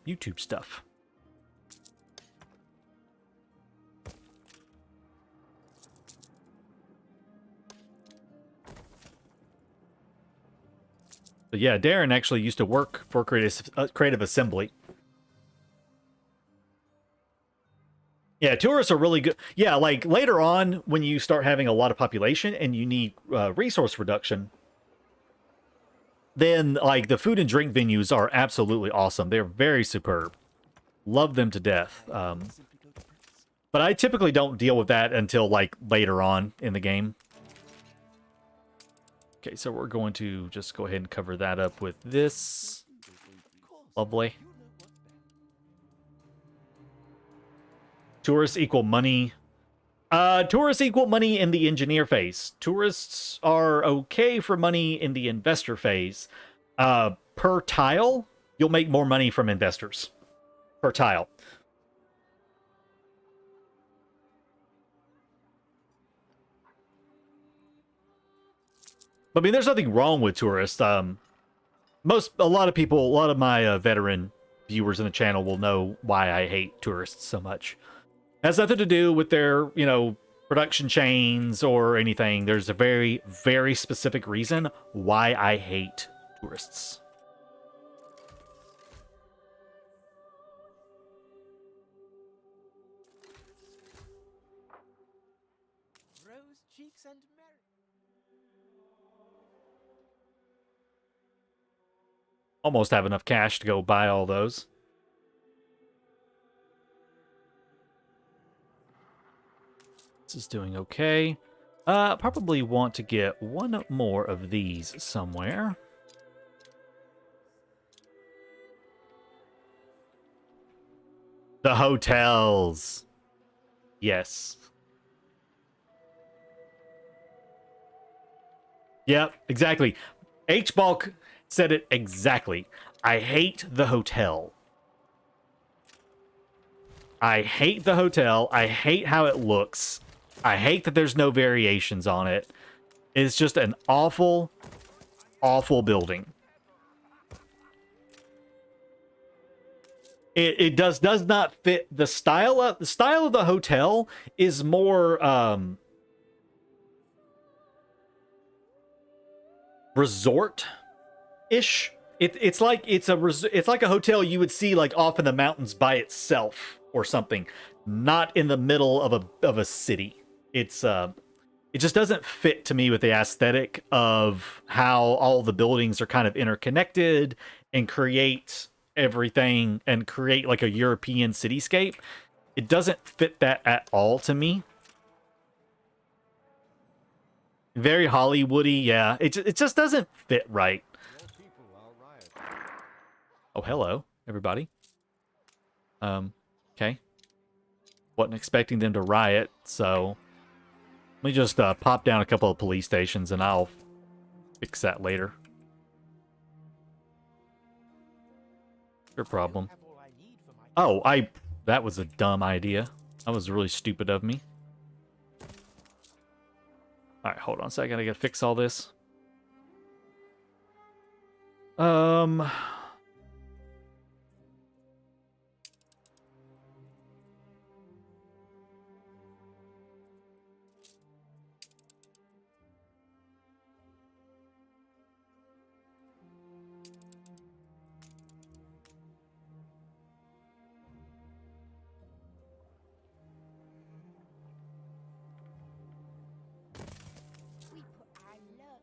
YouTube stuff. But yeah, Darren actually used to work for Creative Assembly. Yeah, tourists are really good. Yeah, like later on when you start having a lot of population and you need resource reduction, then like the food and drink venues are absolutely awesome. They're very superb. Love them to death. But I typically don't deal with that until like later on in the game. Okay, so we're going to just go ahead and cover that up with this. Lovely. Tourists equal money. Tourists equal money in the engineer phase. Tourists are okay for money in the investor phase. Per tile, you'll make more money from investors. Per tile. I mean, there's nothing wrong with tourists. A lot of my veteran viewers in the channel will know why I hate tourists so much. It has nothing to do with their, production chains or anything. There's a very, very specific reason why I hate tourists. Rose cheeks and merry. Almost have enough cash to go buy all those. This is doing okay. Probably want to get one more of these somewhere. The hotels. Yes. Yep, exactly. H-Bulk said it exactly. I hate the hotel. I hate the hotel. I hate how it looks. I hate that there's no variations on it. It's just an awful, awful building. It does not fit the style of the hotel is more resort-ish. It's like a hotel you would see like off in the mountains by itself or something, not in the middle of a city. It just doesn't fit to me with the aesthetic of how all the buildings are kind of interconnected and create everything and create like a European cityscape. It doesn't fit that at all to me. Very Hollywoody, yeah. It just doesn't fit right. Oh, hello, everybody. Okay. Wasn't expecting them to riot, so let me just pop down a couple of police stations and I'll fix that later. Your problem. Oh, That was a dumb idea. That was really stupid of me. Alright, hold on a second. I gotta fix all this. We put our love.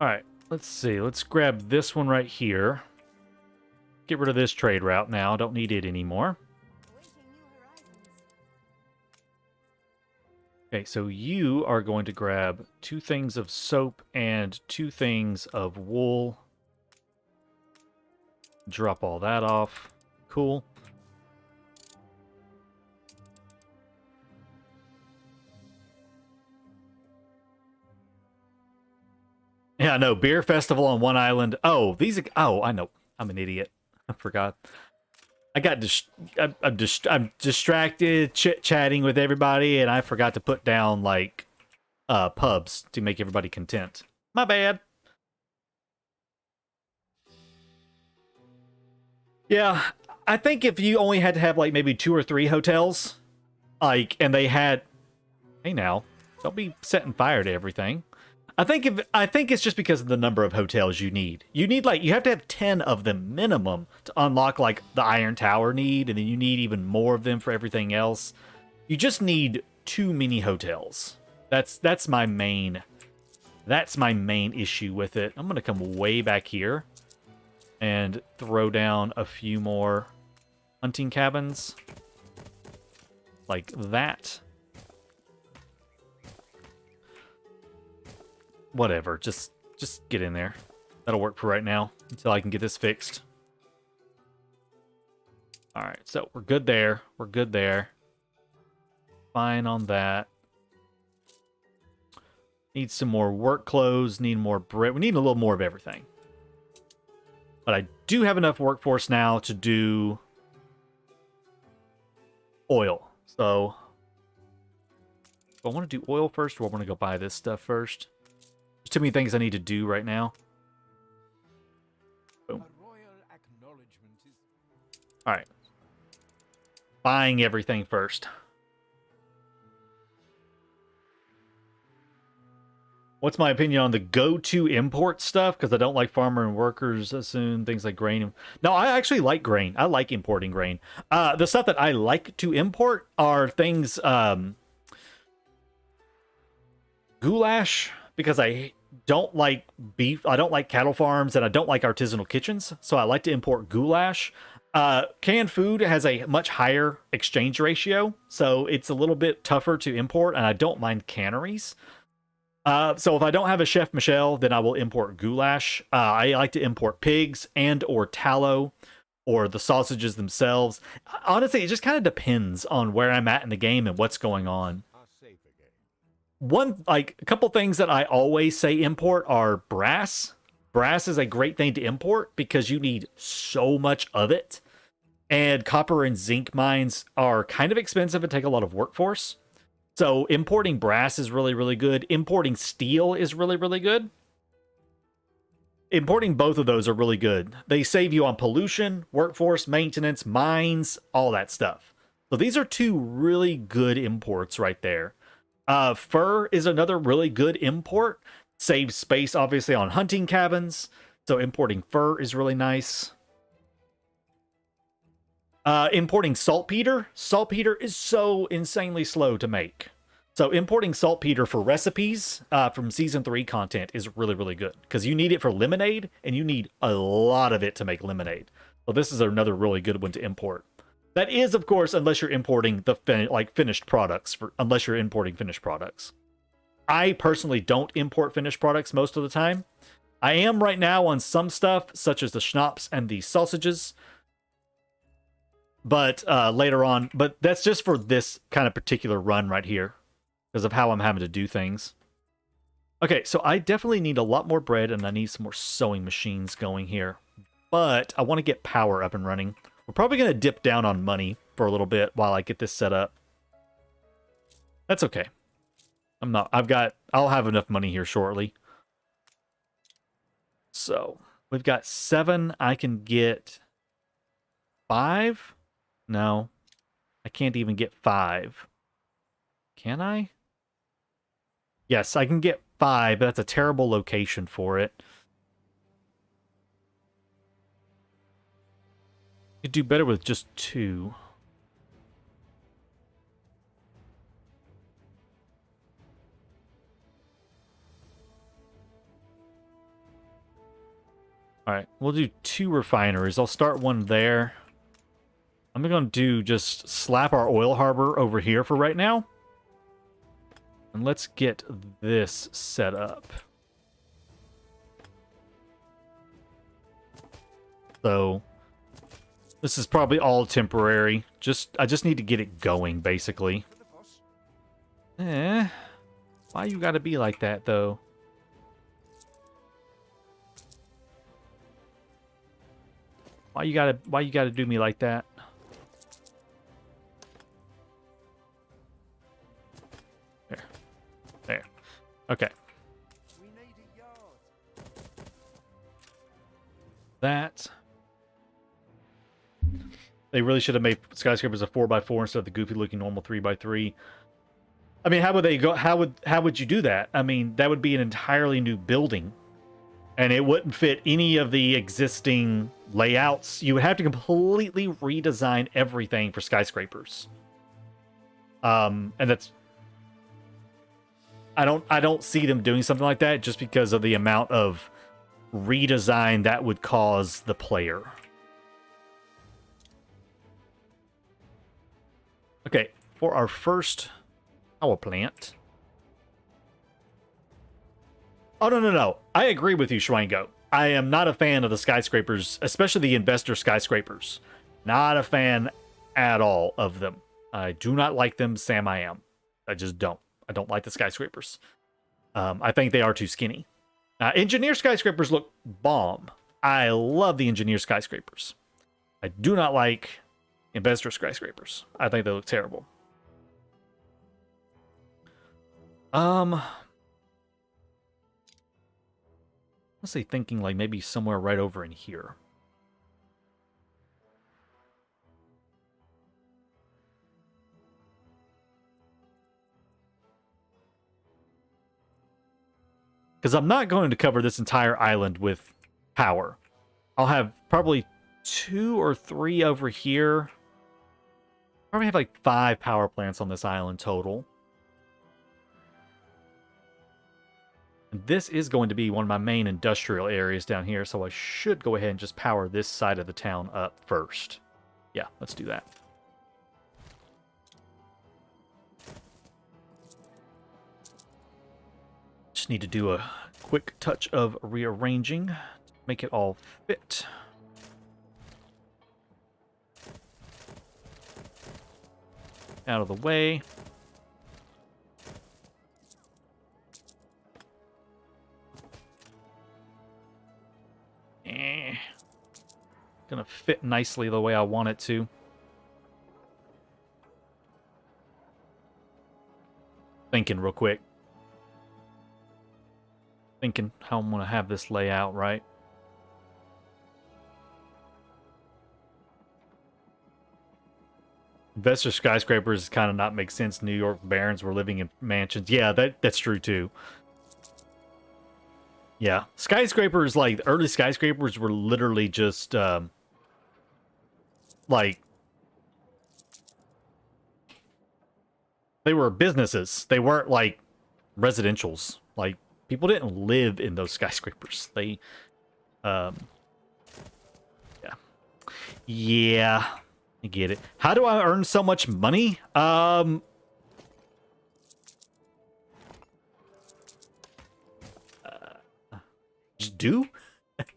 Alright, let's see. Let's grab this one right here. Get rid of this trade route now. Don't need it anymore. Awaiting new horizons. Okay, so you are going to grab 2 things of soap and 2 things of wool. Drop all that off. Cool. Yeah, no, beer festival on one island. Oh, these. Oh, I know. I'm an idiot. I forgot. I got I'm distracted chit-chatting with everybody, and I forgot to put down like pubs to make everybody content. My bad. Yeah, I think if you only had to have like maybe 2 or 3 hotels, like, and they had, hey now, don't be setting fire to everything. I think it's just because of the number of hotels you need. You need like you have to have 10 of them minimum to unlock like the Iron Tower need, and then you need even more of them for everything else. You just need too many hotels. That's my main issue with it. I'm gonna come way back here and throw down a few more hunting cabins like that. Whatever, just get in there. That'll work for right now until I can get this fixed. All right, so we're good there. We're good there. Fine on that. Need some more work clothes. Need more bread. We need a little more of everything. But I do have enough workforce now to do oil. So, do I want to do oil first, or I want to go buy this stuff first? There's too many things I need to do right now. Boom. All right. Buying everything first. What's my opinion on the go-to import stuff? Because I don't like farmer and workers soon, things like grain. No, I actually like grain. I like importing grain. The stuff that I like to import are things... goulash, because I don't like beef. I don't like cattle farms, and I don't like artisanal kitchens. So I like to import goulash. Canned food has a much higher exchange ratio, so it's a little bit tougher to import, and I don't mind canneries. So if I don't have a Chef Michel, then I will import goulash. I like to import pigs and or tallow or the sausages themselves. Honestly, it just kind of depends on where I'm at in the game and what's going on. A couple things that I always say import are brass. Brass is a great thing to import because you need so much of it. And copper and zinc mines are kind of expensive and take a lot of workforce. So importing brass is really, really good. Importing steel is really, really good. Importing both of those are really good. They save you on pollution, workforce, maintenance, mines, all that stuff. So these are 2 really good imports right there. Fur is another really good import. Saves space, obviously, on hunting cabins. So importing fur is really nice. Importing saltpeter. Saltpeter is so insanely slow to make. So importing saltpeter for recipes from Season 3 content is really, really good. Because you need it for lemonade, and you need a lot of it to make lemonade. So this is another really good one to import. That is, of course, unless you're importing the finished products. Unless you're importing finished products. I personally don't import finished products most of the time. I am right now on some stuff, such as the schnapps and the sausages. But later on, but that's just for this kind of particular run right here, because of how I'm having to do things. Okay, so I definitely need a lot more bread, and I need some more sewing machines going here. But I want to get power up and running. We're probably going to dip down on money for a little bit while I get this set up. That's okay. I'll have enough money here shortly. So, we've got 7. I can get 5? No. I can't even get 5. Can I? Yes, I can get 5, but that's a terrible location for it. Could do better with just 2. Alright, we'll do 2 refineries. I'll start one there. I'm going to do just slap our oil harbor over here for right now. And let's get this set up. So, this is probably all temporary. I just need to get it going, basically. Why you gotta be like that, though? Why you gotta do me like that? There. Okay. We need a yard. That. They really should have made skyscrapers a 4x4 instead of the goofy-looking normal 3x3. I mean, how would they go? How would you do that? I mean, that would be an entirely new building, and it wouldn't fit any of the existing layouts. You would have to completely redesign everything for skyscrapers. And that's I don't see them doing something like that just because of the amount of redesign that would cause the player. Okay, for our first power plant. Oh, no. I agree with you, Schwango. I am not a fan of the skyscrapers, especially the investor skyscrapers. Not a fan at all of them. I do not like them, Sam, I am. I just don't. I don't like the skyscrapers. I think they are too skinny. Engineer skyscrapers look bomb. I love the engineer skyscrapers. I do not like investor skyscrapers. I think they look terrible. Let's say thinking like maybe somewhere right over in here. Because I'm not going to cover this entire island with power. I'll have probably 2 or 3 over here. Probably have like 5 power plants on this island total. And this is going to be one of my main industrial areas down here, so I should go ahead and just power this side of the town up first. Yeah, let's do that. Just need to do a quick touch of rearranging to make it all fit. Out of the way. Gonna fit nicely the way I want it to. Thinking real quick. Thinking how I'm gonna have this layout, right? Investor skyscrapers kind of not make sense. New York barons were living in mansions. Yeah, that's true too. Yeah, skyscrapers, like the early skyscrapers were literally just like they were businesses. They weren't like residentials. Like people didn't live in those skyscrapers. They yeah, I get it. How do I earn so much money? Just do?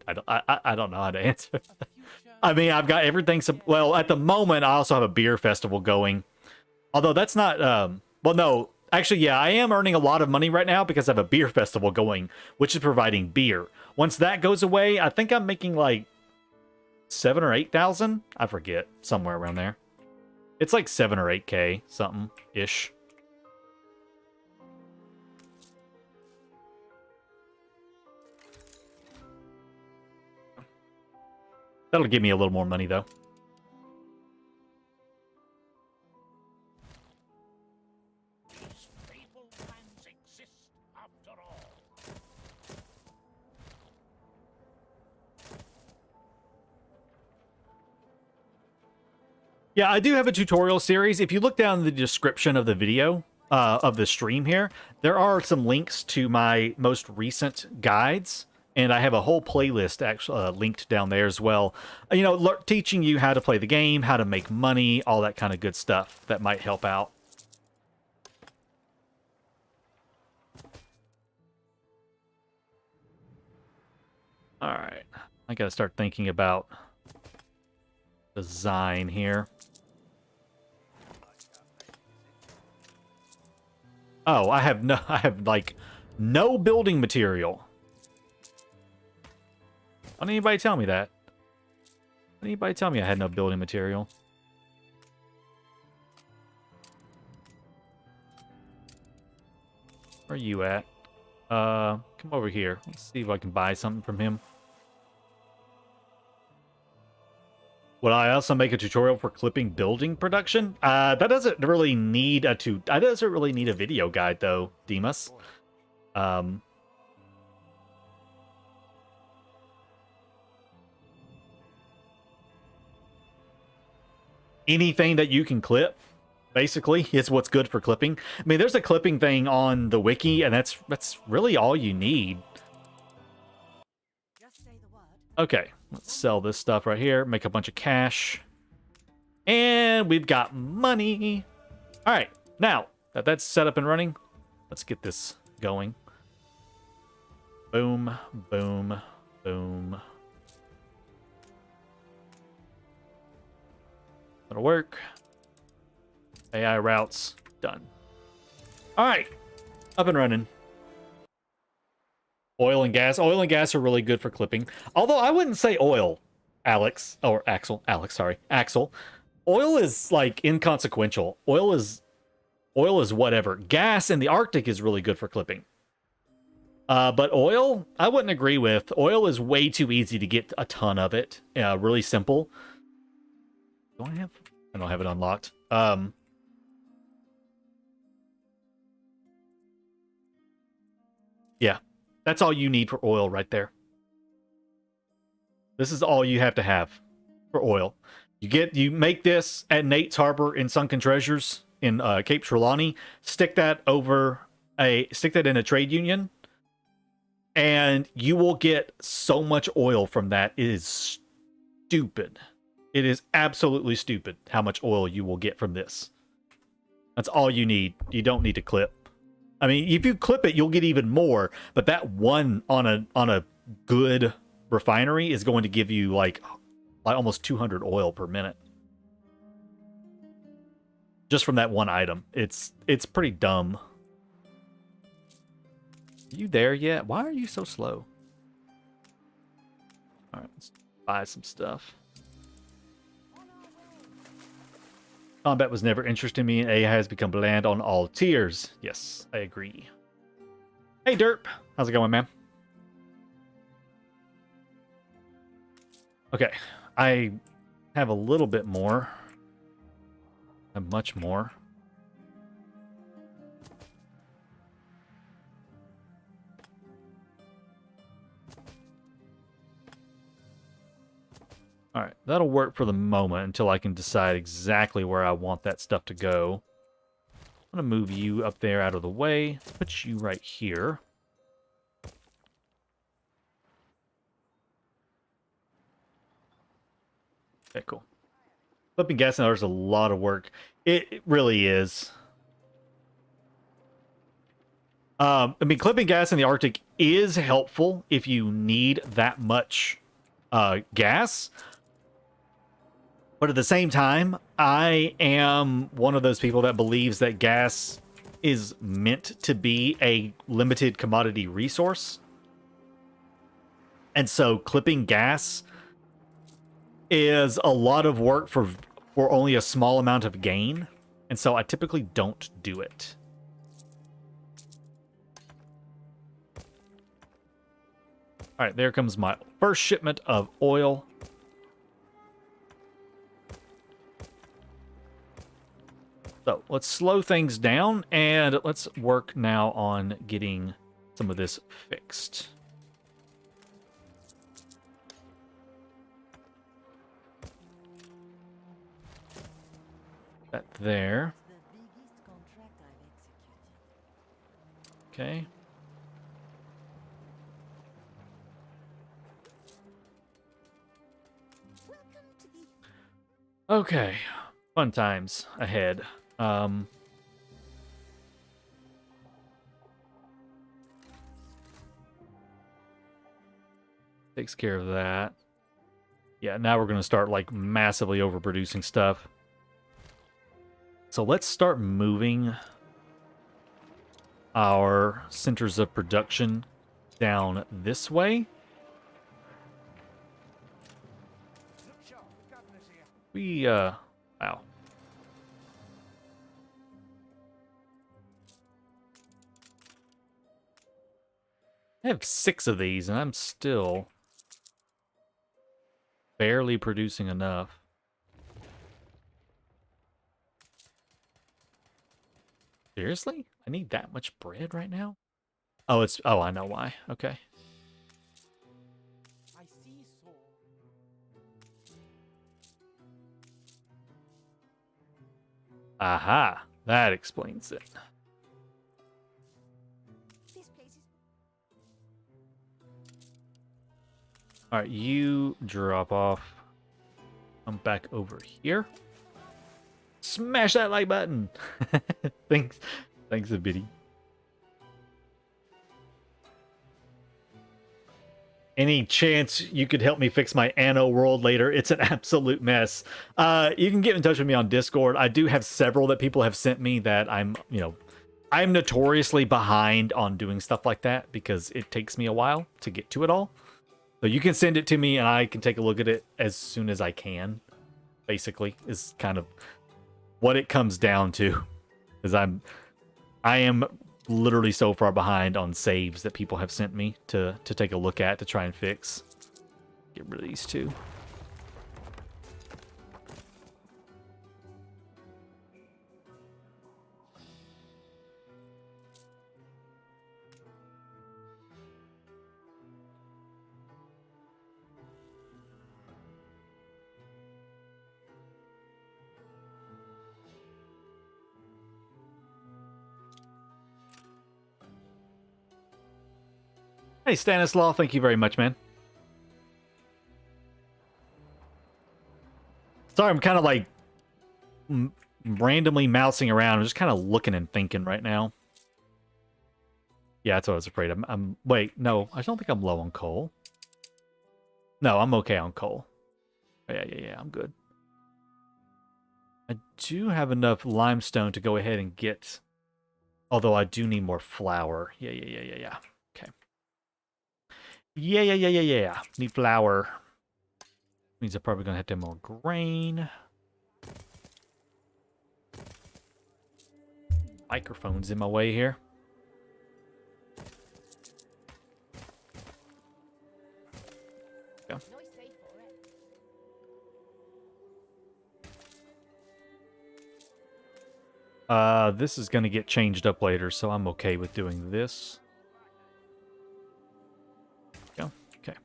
I don't know how to answer. I mean, I've got everything. Well, at the moment, I also have a beer festival going. Although that's not. Well, no, Actually, yeah, I am earning a lot of money right now because I have a beer festival going, which is providing beer. Once that goes away, I think I'm making like 7 or 8,000. I forget, somewhere around there. It's like 7 or 8K, something ish. That'll give me a little more money though. Yeah, I do have a tutorial series. If you look down in the description of the video, of the stream here, there are some links to my most recent guides, and I have a whole playlist actually linked down there as well. You know, teaching you how to play the game, how to make money, all that kind of good stuff that might help out. All right, I gotta start thinking about design here. Oh, I have like no building material. Why didn't anybody tell me that? Why didn't anybody tell me I had no building material? Where are you at? Come over here. Let's see if I can buy something from him. Would I also make a tutorial for clipping building production? That doesn't really need a that doesn't really need a video guide though, Demas. Anything that you can clip, basically, is what's good for clipping. I mean, there's a clipping thing on the wiki, and that's really all you need. Just say the word. Okay, let's sell this stuff right here, make a bunch of cash. And we've got money. All right, now that that's set up and running, let's get this going. Boom, boom, boom. That'll work. AI routes, done. All right, up and running. Oil and gas. Oil and gas are really good for clipping. Although I wouldn't say oil, Alex, or Axel. Alex, sorry. Axel. Oil is like inconsequential. Oil is whatever. Gas in the Arctic is really good for clipping. But oil, I wouldn't agree with. Oil is way too easy to get a ton of it. Really simple. Do I have? I don't have it unlocked. Yeah. That's all you need for oil right there. This is all you have to have for oil. You make this at Nate's Harbor in Sunken Treasures in Cape Trelawney. Stick that in a trade union, and you will get so much oil from that. It is stupid. It is absolutely stupid how much oil you will get from this. That's all you need. You don't need to clip. I mean, if you clip it, you'll get even more. But that one on a good refinery is going to give you like almost 200 oil per minute, just from that one item. It's pretty dumb. Are you there yet? Why are you so slow? All right, let's buy some stuff. Combat was never interesting me, and AI has become bland on all tiers. Yes, I agree. Hey, Derp. How's it going, man? Okay, I have a little bit more. And much more. All right, that'll work for the moment until I can decide exactly where I want that stuff to go. I'm going to move you up there out of the way. Put you right here. Okay, cool. Flipping gas and there's a lot of work. It really is. I mean, clipping gas in the Arctic is helpful if you need that much gas. But at the same time, I am one of those people that believes that gas is meant to be a limited commodity resource. And so clipping gas is a lot of work for only a small amount of gain. And so I typically don't do it. All right, there comes my first shipment of oil. So let's slow things down and let's work now on getting some of this fixed. That there. The biggest contract I've executed. Okay. Welcome to the Okay. Fun times ahead. Takes care of that. Yeah, now we're going to start like massively overproducing stuff. So let's start moving our centers of production down this way. Look sharp, the governor's here. We, wow. I have 6 of these, and I'm still barely producing enough. Seriously? I need that much bread right now? Oh, I know why. Okay. I see sword. Aha. That explains it. this place is Alright, you drop off. I'm back over here. Smash that like button! Thanks, Abidi. Any chance you could help me fix my Anno world later? It's an absolute mess. You can get in touch with me on Discord. I do have several that people have sent me that I'm notoriously behind on doing stuff like that because it takes me a while to get to it all. So you can send it to me and I can take a look at it as soon as I can. Basically, is kind of what it comes down to. Because I am literally so far behind on saves that people have sent me to take a look at to try and fix. Get rid of these two. Hey, Stanislaw, thank you very much, man. Sorry, I'm kind of like randomly mousing around. I'm just kind of looking and thinking right now. Yeah, that's what I was afraid of. Wait, no, I don't think I'm low on coal. No, I'm okay on coal. Yeah, I'm good. I do have enough limestone to go ahead and get, although I do need more flour. Yeah. Okay. Yeah. Need flour. Means I'm probably gonna have to have more grain. Microphone's in my way here. no safe for it. This is gonna get changed up later, so I'm okay with doing this. Okay.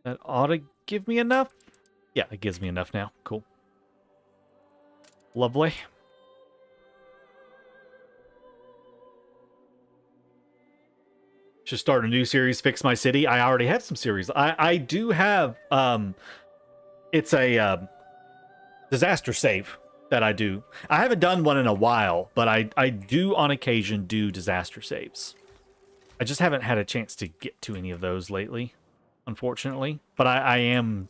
That ought to give me enough. Yeah, it gives me enough now. Cool. Lovely. Should start a new series, Fix My City. I already have some series. I do have it's a disaster save that I do. I haven't done one in a while, but I do on occasion do disaster saves. I just haven't had a chance to get to any of those lately, unfortunately. But I am...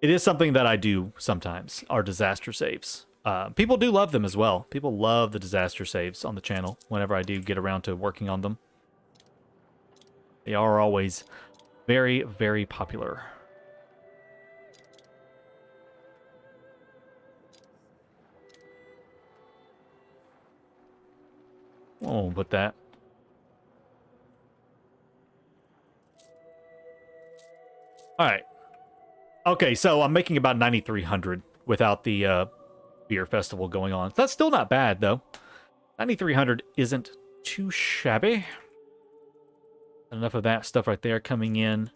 It is something that I do sometimes, are disaster saves. People do love them as well. People love the disaster saves on the channel whenever I do get around to working on them. They are always very, very popular. Oh, put that. All right. Okay, so I'm making about 9,300 without the beer festival going on. That's still not bad, though. 9,300 isn't too shabby. Enough of that stuff right there coming in.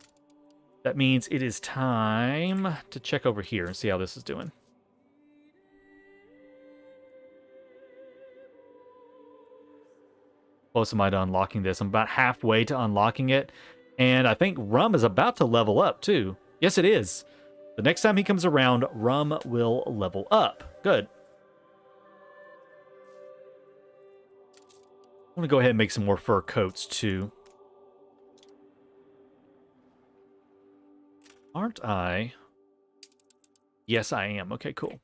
That means it is time to check over here and see how this is doing. Close am I to unlocking this? I'm about halfway to unlocking it. And I think Rum is about to level up, too. Yes, it is. The next time he comes around, Rum will level up. Good. I'm going to go ahead and make some more fur coats, too. Aren't I? Yes, I am. Okay, cool.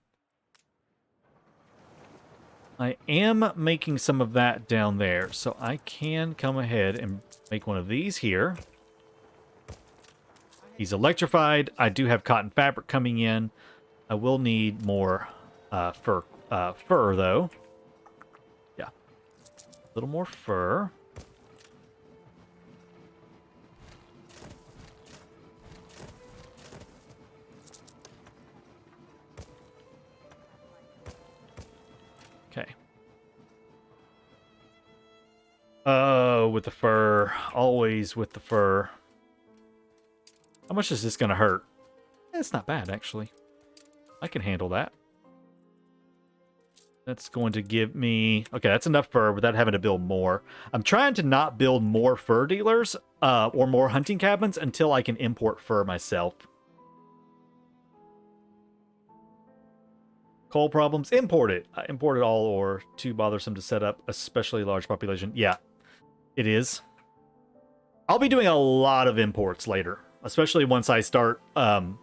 I am making some of that down there, so I can come ahead and make one of these here. He's electrified. I do have cotton fabric coming in. I will need more fur, though. Yeah. A little more fur. Okay. Oh, with the fur. Always with the fur. How much is this going to hurt? It's not bad, actually. I can handle that. That's going to give me... Okay, that's enough fur without having to build more. I'm trying to not build more fur dealers or more hunting cabins until I can import fur myself. Coal problems? Import it. I imported all ore. Too bothersome to set up, especially large population. Yeah, it is. I'll be doing a lot of imports later. Especially once I start, growing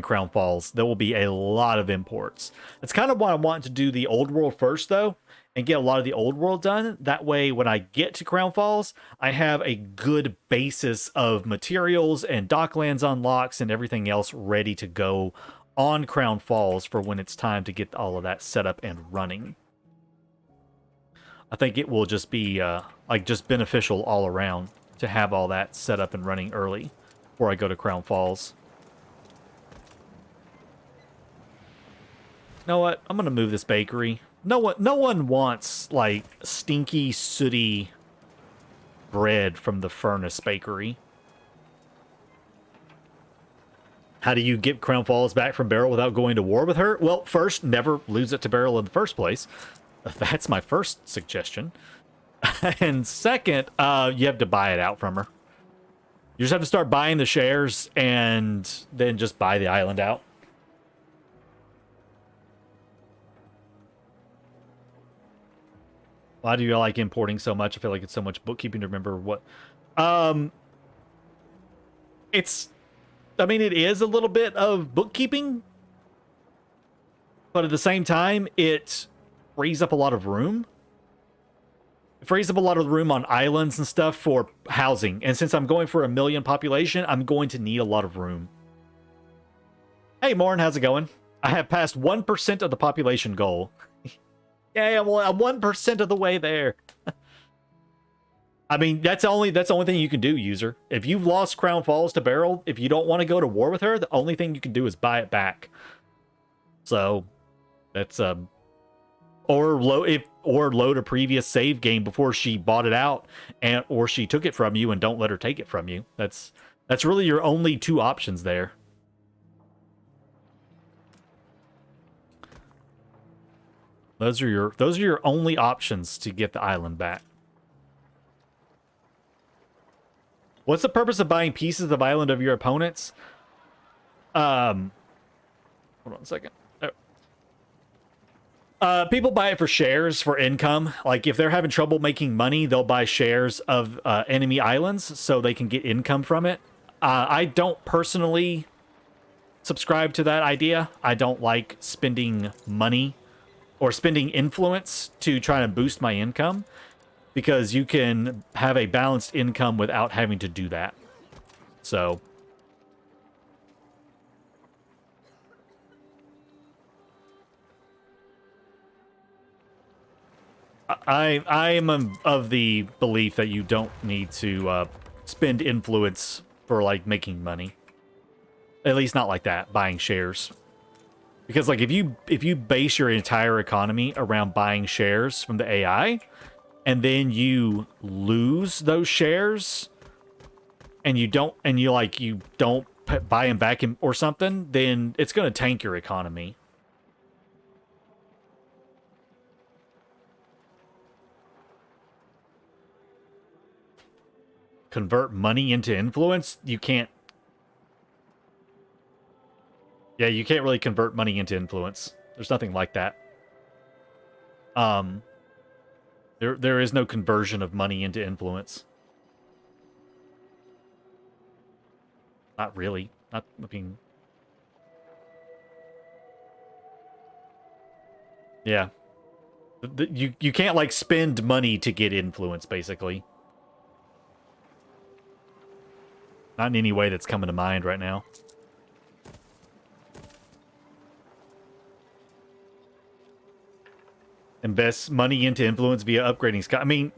Crown Falls, there will be a lot of imports. That's kind of why I want to do the old world first, though, and get a lot of the old world done. That way, when I get to Crown Falls, I have a good basis of materials and docklands unlocks and everything else ready to go on Crown Falls for when it's time to get all of that set up and running. I think it will just be just beneficial all around to have all that set up and running early before I go to Crown Falls. You know what? I'm gonna move this bakery. No one wants like stinky, sooty bread from the furnace bakery. How do you get Crown Falls back from Beryl without going to war with her? Well, first, never lose it to Beryl in the first place. That's my first suggestion. And second, you have to buy it out from her. You just have to start buying the shares and then just buy the island out. Why do you like importing so much? I feel like it's so much bookkeeping to remember what... it is a little bit of bookkeeping, but at the same time, it frees up a lot of room. It frees up a lot of room on islands and stuff for housing. And since I'm going for 1 million population, I'm going to need a lot of room. Hey, Morn, how's it going? I have passed 1% of the population goal. Yay, I'm 1% of the way there. I mean, that's the only thing you can do, user. If you've lost Crown Falls to Beryl, if you don't want to go to war with her, the only thing you can do is buy it back. So, that's or load a previous save game before she bought it out, or she took it from you and don't let her take it from you. That's really your only two options there. Those are your only options to get the island back. What's the purpose of buying pieces of island of your opponents? Hold on a second. People buy it for shares, for income. Like, if they're having trouble making money, they'll buy shares of enemy islands so they can get income from it. I don't personally subscribe to that idea. I don't like spending money or spending influence to try to boost my income, because you can have a balanced income without having to do that. So I am of the belief that you don't need to spend influence for like making money. At least not like that, buying shares. Because like if you base your entire economy around buying shares from the AI, and then you lose those shares, and you don't buy them back or something, then it's going to tank your economy. Convert money into influence? You can't. Yeah, you can't really convert money into influence. There's nothing like that. There is no conversion of money into influence. Not really. Not, I mean... Yeah. You can't, like, spend money to get influence, basically. Not in any way that's coming to mind right now. Invest money into influence via upgrading Sky. I mean,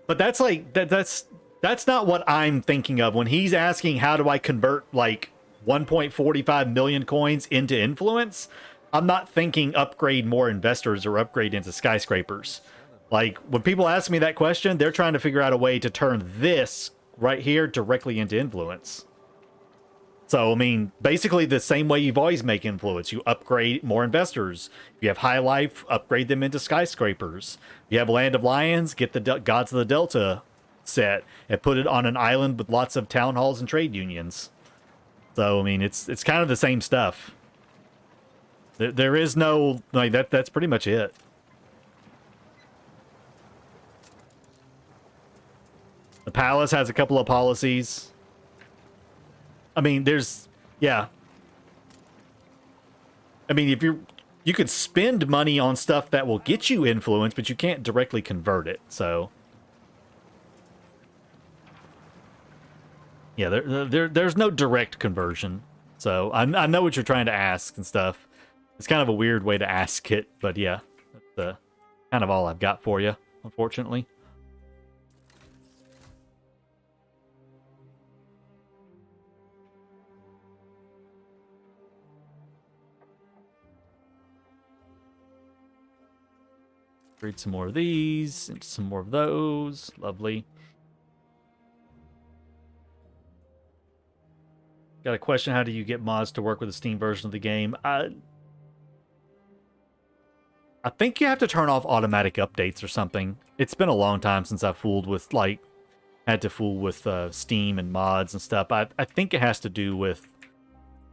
but that's like that's not what I'm thinking of when he's asking how do I convert like 1.45 million coins into influence. I'm not thinking upgrade more investors or upgrade into skyscrapers. Like when people ask me that question, they're trying to figure out a way to turn this right here directly into influence. So, I mean, basically the same way you've always make influence. You upgrade more investors. If you have High Life, upgrade them into skyscrapers. If you have Land of Lions, get the Gods of the Delta set and put it on an island with lots of town halls and trade unions. So, I mean, it's kind of the same stuff. There is no, like, that's pretty much it. The Palace has a couple of policies. I mean, there's, yeah. I mean, if you could spend money on stuff that will get you influence, but you can't directly convert it, so. Yeah, there's no direct conversion. So, I know what you're trying to ask and stuff. It's kind of a weird way to ask it, but yeah. That's kind of all I've got for you, unfortunately. Read some more of these, and some more of those. Lovely. Got a question, how do you get mods to work with the Steam version of the game? I think you have to turn off automatic updates or something. It's been a long time since I fooled with, like, had to fool with Steam and mods and stuff. I think it has to do with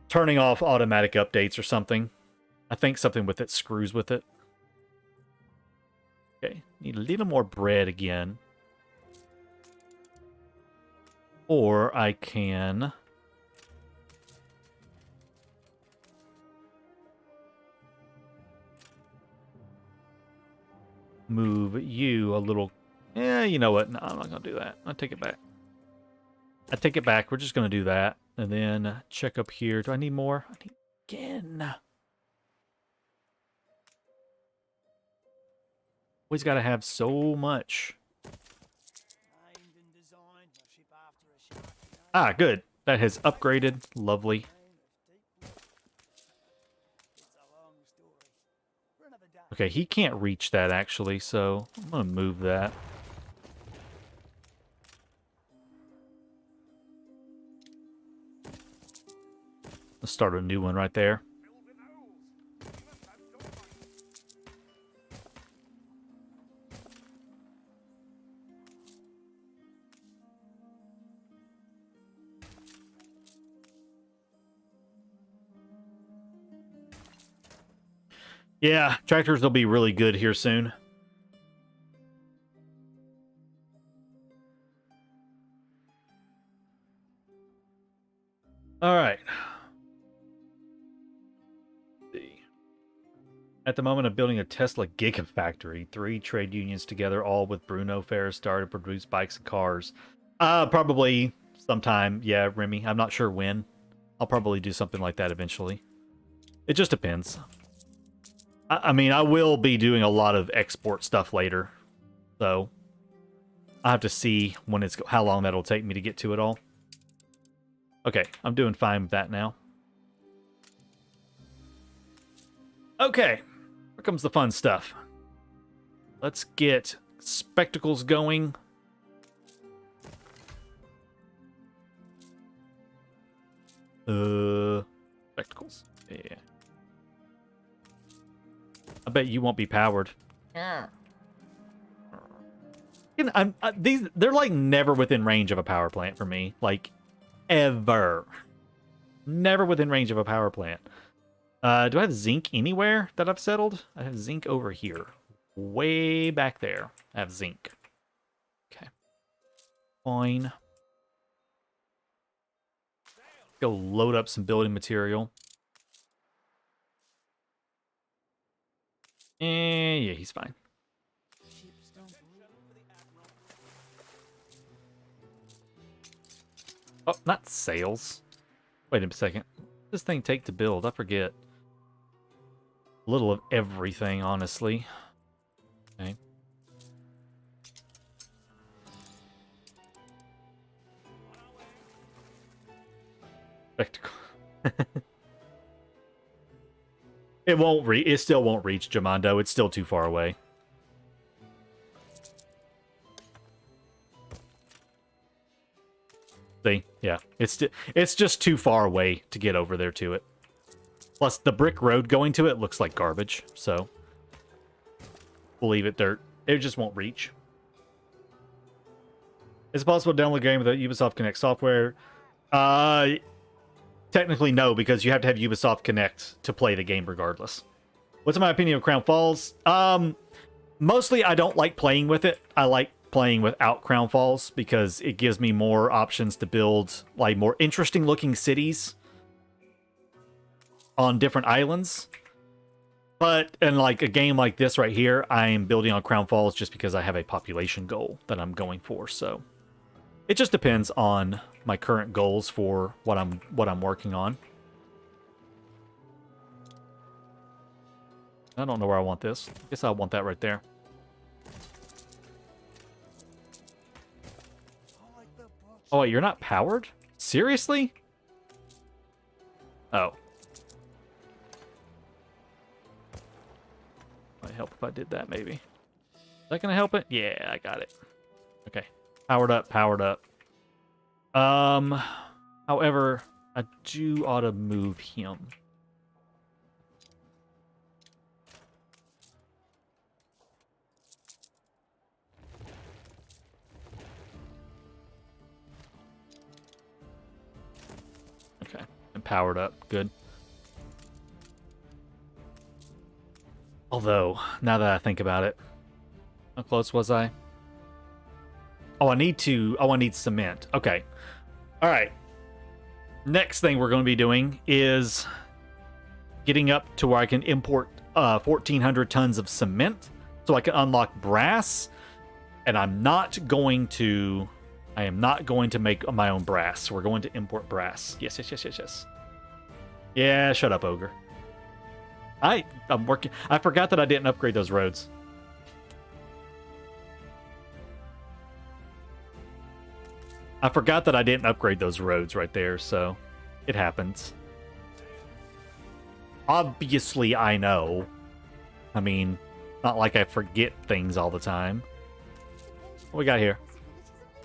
turning off automatic updates or something. I think something with it screws with it. Okay, need a little more bread again. Or I can move you a little. Yeah, you know what? No, I'm not going to do that. I'll take it back. I take it back. We're just going to do that. And then check up here. Do I need more? I need again. Always got to have so much. Ah, good. That has upgraded. Lovely. Okay, he can't reach that actually, so I'm going to move that. Let's start a new one right there. Yeah, tractors will be really good here soon. All right. At the moment, I'm building a Tesla Gigafactory. 3 trade unions together, all with Bruno Ferris Star to produce bikes and cars. Probably sometime. Yeah, Remy. I'm not sure when. I'll probably do something like that eventually. It just depends. I mean, I will be doing a lot of export stuff later. So, I have to see when it's how long that'll take me to get to it all. Okay, I'm doing fine with that now. Okay, here comes the fun stuff. Let's get spectacles going. Spectacles. Yeah. I bet you won't be powered. Yeah. They're like never within range of a power plant for me. Like, ever. Never within range of a power plant. Do I have zinc anywhere that I've settled? I have zinc over here. Way back there. I have zinc. Okay. Fine. Go load up some building material. Yeah, he's fine. Oh, not sales. Wait a second. What does this thing take to build? I forget. A little of everything, honestly. Okay. Spectacle. It won't reach. It still won't reach Jamando. It's still too far away. See? Yeah. It's just too far away to get over there to it. Plus, the brick road going to it looks like garbage, so we'll leave it dirt. It just won't reach. Is it possible to download a game without Ubisoft Connect software? Technically, no, because you have to have Ubisoft Connect to play the game regardless. What's my opinion of Crown Falls? Mostly, I don't like playing with it. I like playing without Crown Falls because it gives me more options to build like more interesting looking cities on different islands. But in like a game like this right here, I am building on Crown Falls just because I have a population goal that I'm going for. So it just depends on my current goals for what I'm working on. I don't know where I want this. I guess I want that right there. Oh, wait, you're not powered? Seriously? Oh. Might help if I did that, maybe. Is that gonna help it? Yeah, I got it. Okay. Powered up, powered up. However, I do ought to move him. Okay, and powered up. Good. Although, now that I think about it, how close was I? Oh, I need cement. Okay. All right. Next thing we're going to be doing is getting up to where I can import 1,400 tons of cement so I can unlock brass. And I am not going to make my own brass. We're going to import brass. Yes. Yeah, shut up, Ogre. I'm working. I forgot that I didn't upgrade those roads. I forgot that I didn't upgrade those roads right there, so it happens. Obviously, I know. I mean, not like I forget things all the time. What we got here?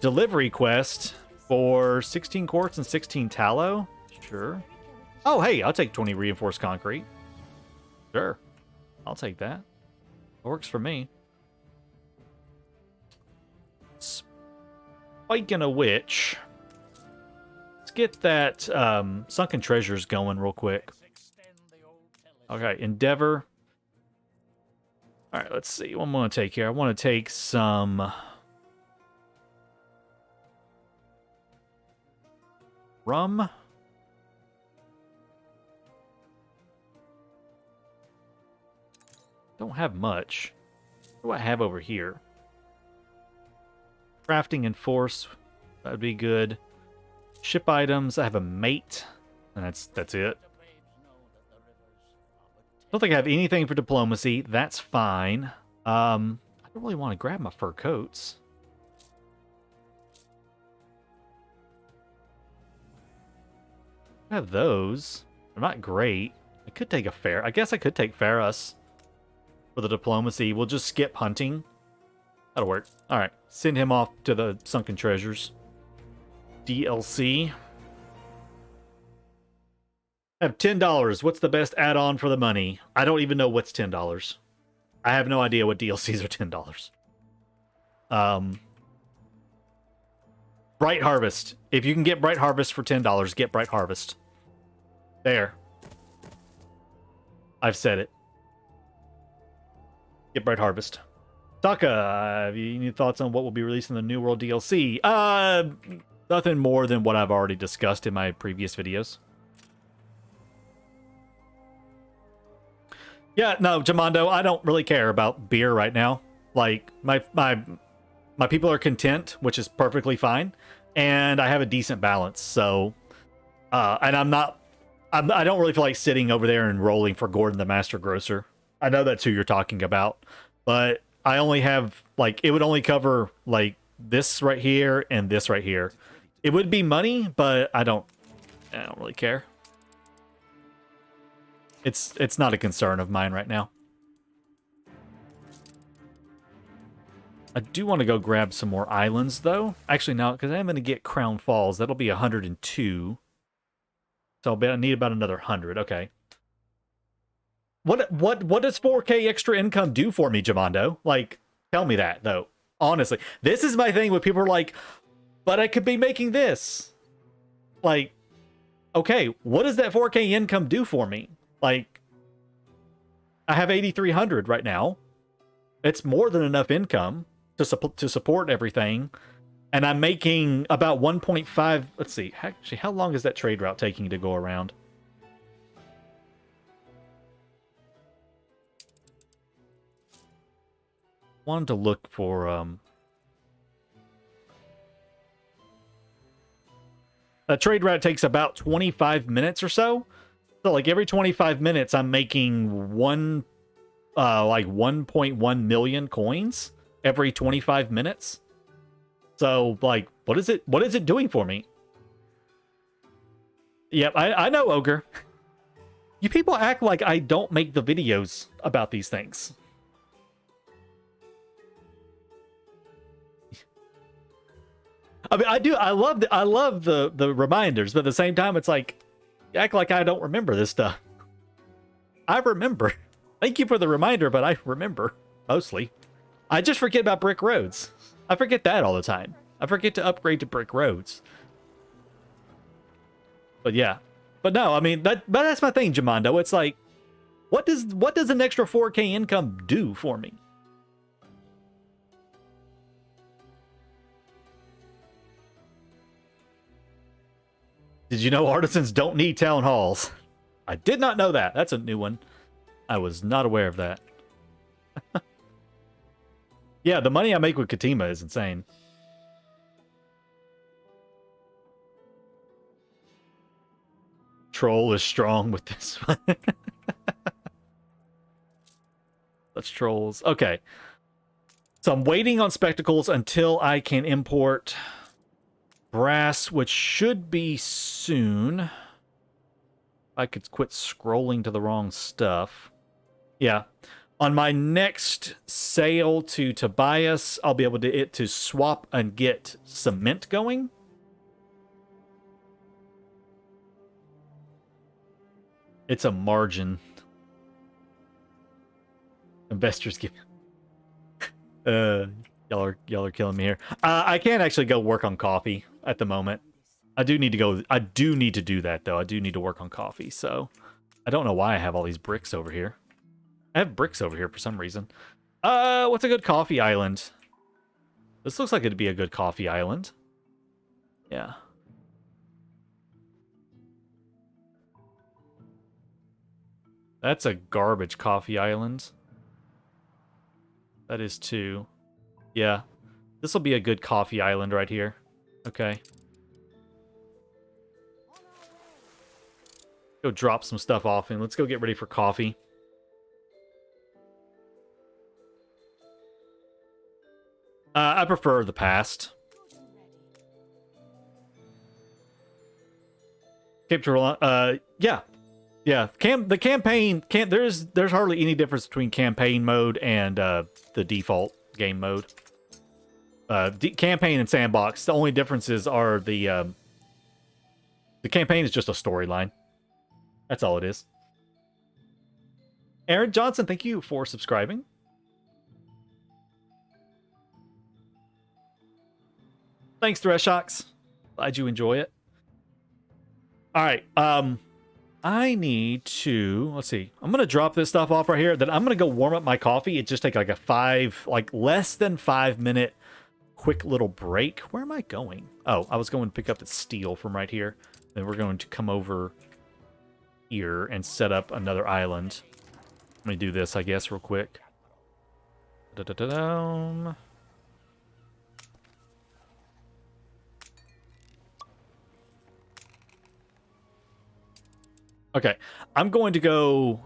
Delivery quest for 16 quartz and 16 tallow? Sure. Oh, hey, I'll take 20 reinforced concrete. Sure. I'll take that. It works for me. Speaking of which, let's get that sunken treasures going real quick. Okay, Endeavor. All right, let's see. What I'm going to take here. I want to take some rum. don't have much. What do I have over here? Crafting and force. That would be good. Ship items. I have a mate. And that's it. Don't think I have anything for diplomacy. That's fine. I don't really want to grab my fur coats. I have those. They're not great. I could take a fair. I guess I could take Ferris for the diplomacy. We'll just skip hunting. That'll work. All right. Send him off to the sunken treasures. DLC. I have $10. What's the best add-on for the money? I don't even know what's $10. I have no idea what DLCs are $10. Bright Harvest. If you can get Bright Harvest for $10, get Bright Harvest. There. I've said it. Get Bright Harvest. Taka, have you any thoughts on what will be released in the New World DLC? Nothing more than what I've already discussed in my previous videos. Yeah, no, Jamando, I don't really care about beer right now. Like, my people are content, which is perfectly fine, and I have a decent balance, so... and I don't really feel like sitting over there and rolling for Gordon the Master Grocer. I know that's who you're talking about, but I only have, like, it would only cover, like, this right here and this right here. It would be money, but I don't really care. It's not a concern of mine right now. I do want to go grab some more islands, though. Actually, no, because I'm going to get Crown Falls. That'll be 102. So I need about another 100. Okay. What does 4K extra income do for me, Jamando? Like, tell me that, though. Honestly. This is my thing when people are like, but I could be making this. Like, okay, what does that 4K income do for me? Like, I have 8,300 right now. It's more than enough income to support everything. And I'm making about 1.5. Let's see. Actually, how long is that trade route taking to go around? Wanted to look for a trade route takes about 25 minutes or so. So like every 25 minutes I'm making like 1.1 million coins every 25 minutes. So like what is it doing for me? Yep, I know, Ogre. You people act like I don't make the videos about these things. I mean, I do. I love the reminders, but at the same time, it's like, you act like I don't remember this stuff. I remember. Thank you for the reminder, but I remember mostly. I just forget about brick roads. I forget that all the time. I forget to upgrade to brick roads. But yeah, but no, I mean but that's my thing, Jamando. It's like, what does an extra 4K income do for me? Did you know artisans don't need town halls? I did not know that. That's a new one. I was not aware of that. Yeah, the money I make with Katima is insane. Troll is strong with this one. That's trolls. Okay. So I'm waiting on spectacles until I can import brass, which should be soon. I could quit scrolling to the wrong stuff. Yeah. On my next sale to Tobias, I'll be able to swap and get cement going. It's a margin. Investors give. Y'all are killing me here. I can't actually go work on coffee at the moment. I do need to go. I do need to do that though. I do need to work on coffee. So I don't know why I have all these bricks over here. I have bricks over here for some reason. What's a good coffee island? This looks like it'd be a good coffee island. Yeah. That's a garbage coffee island. That is 2. Yeah. This will be a good coffee island right here. Okay. Go drop some stuff off and let's go get ready for coffee. I prefer the past. Cape Toronto, yeah. Yeah, the campaign there's hardly any difference between campaign mode and the default game mode. Campaign and sandbox, the only differences are the campaign is just a storyline. That's all it is. Aaron Johnson, thank you for subscribing. Thanks, Threshox. Glad you enjoy it. All right. I need to, let's see. I'm going to drop this stuff off right here. Then I'm going to go warm up my coffee. It just take like a less than 5 minute quick little break. Where am I going? Oh, I was going to pick up the steel from right here. Then we're going to come over here and set up another island. Let me do this, I guess, real quick. Da-da-da-da. Okay, I'm going to go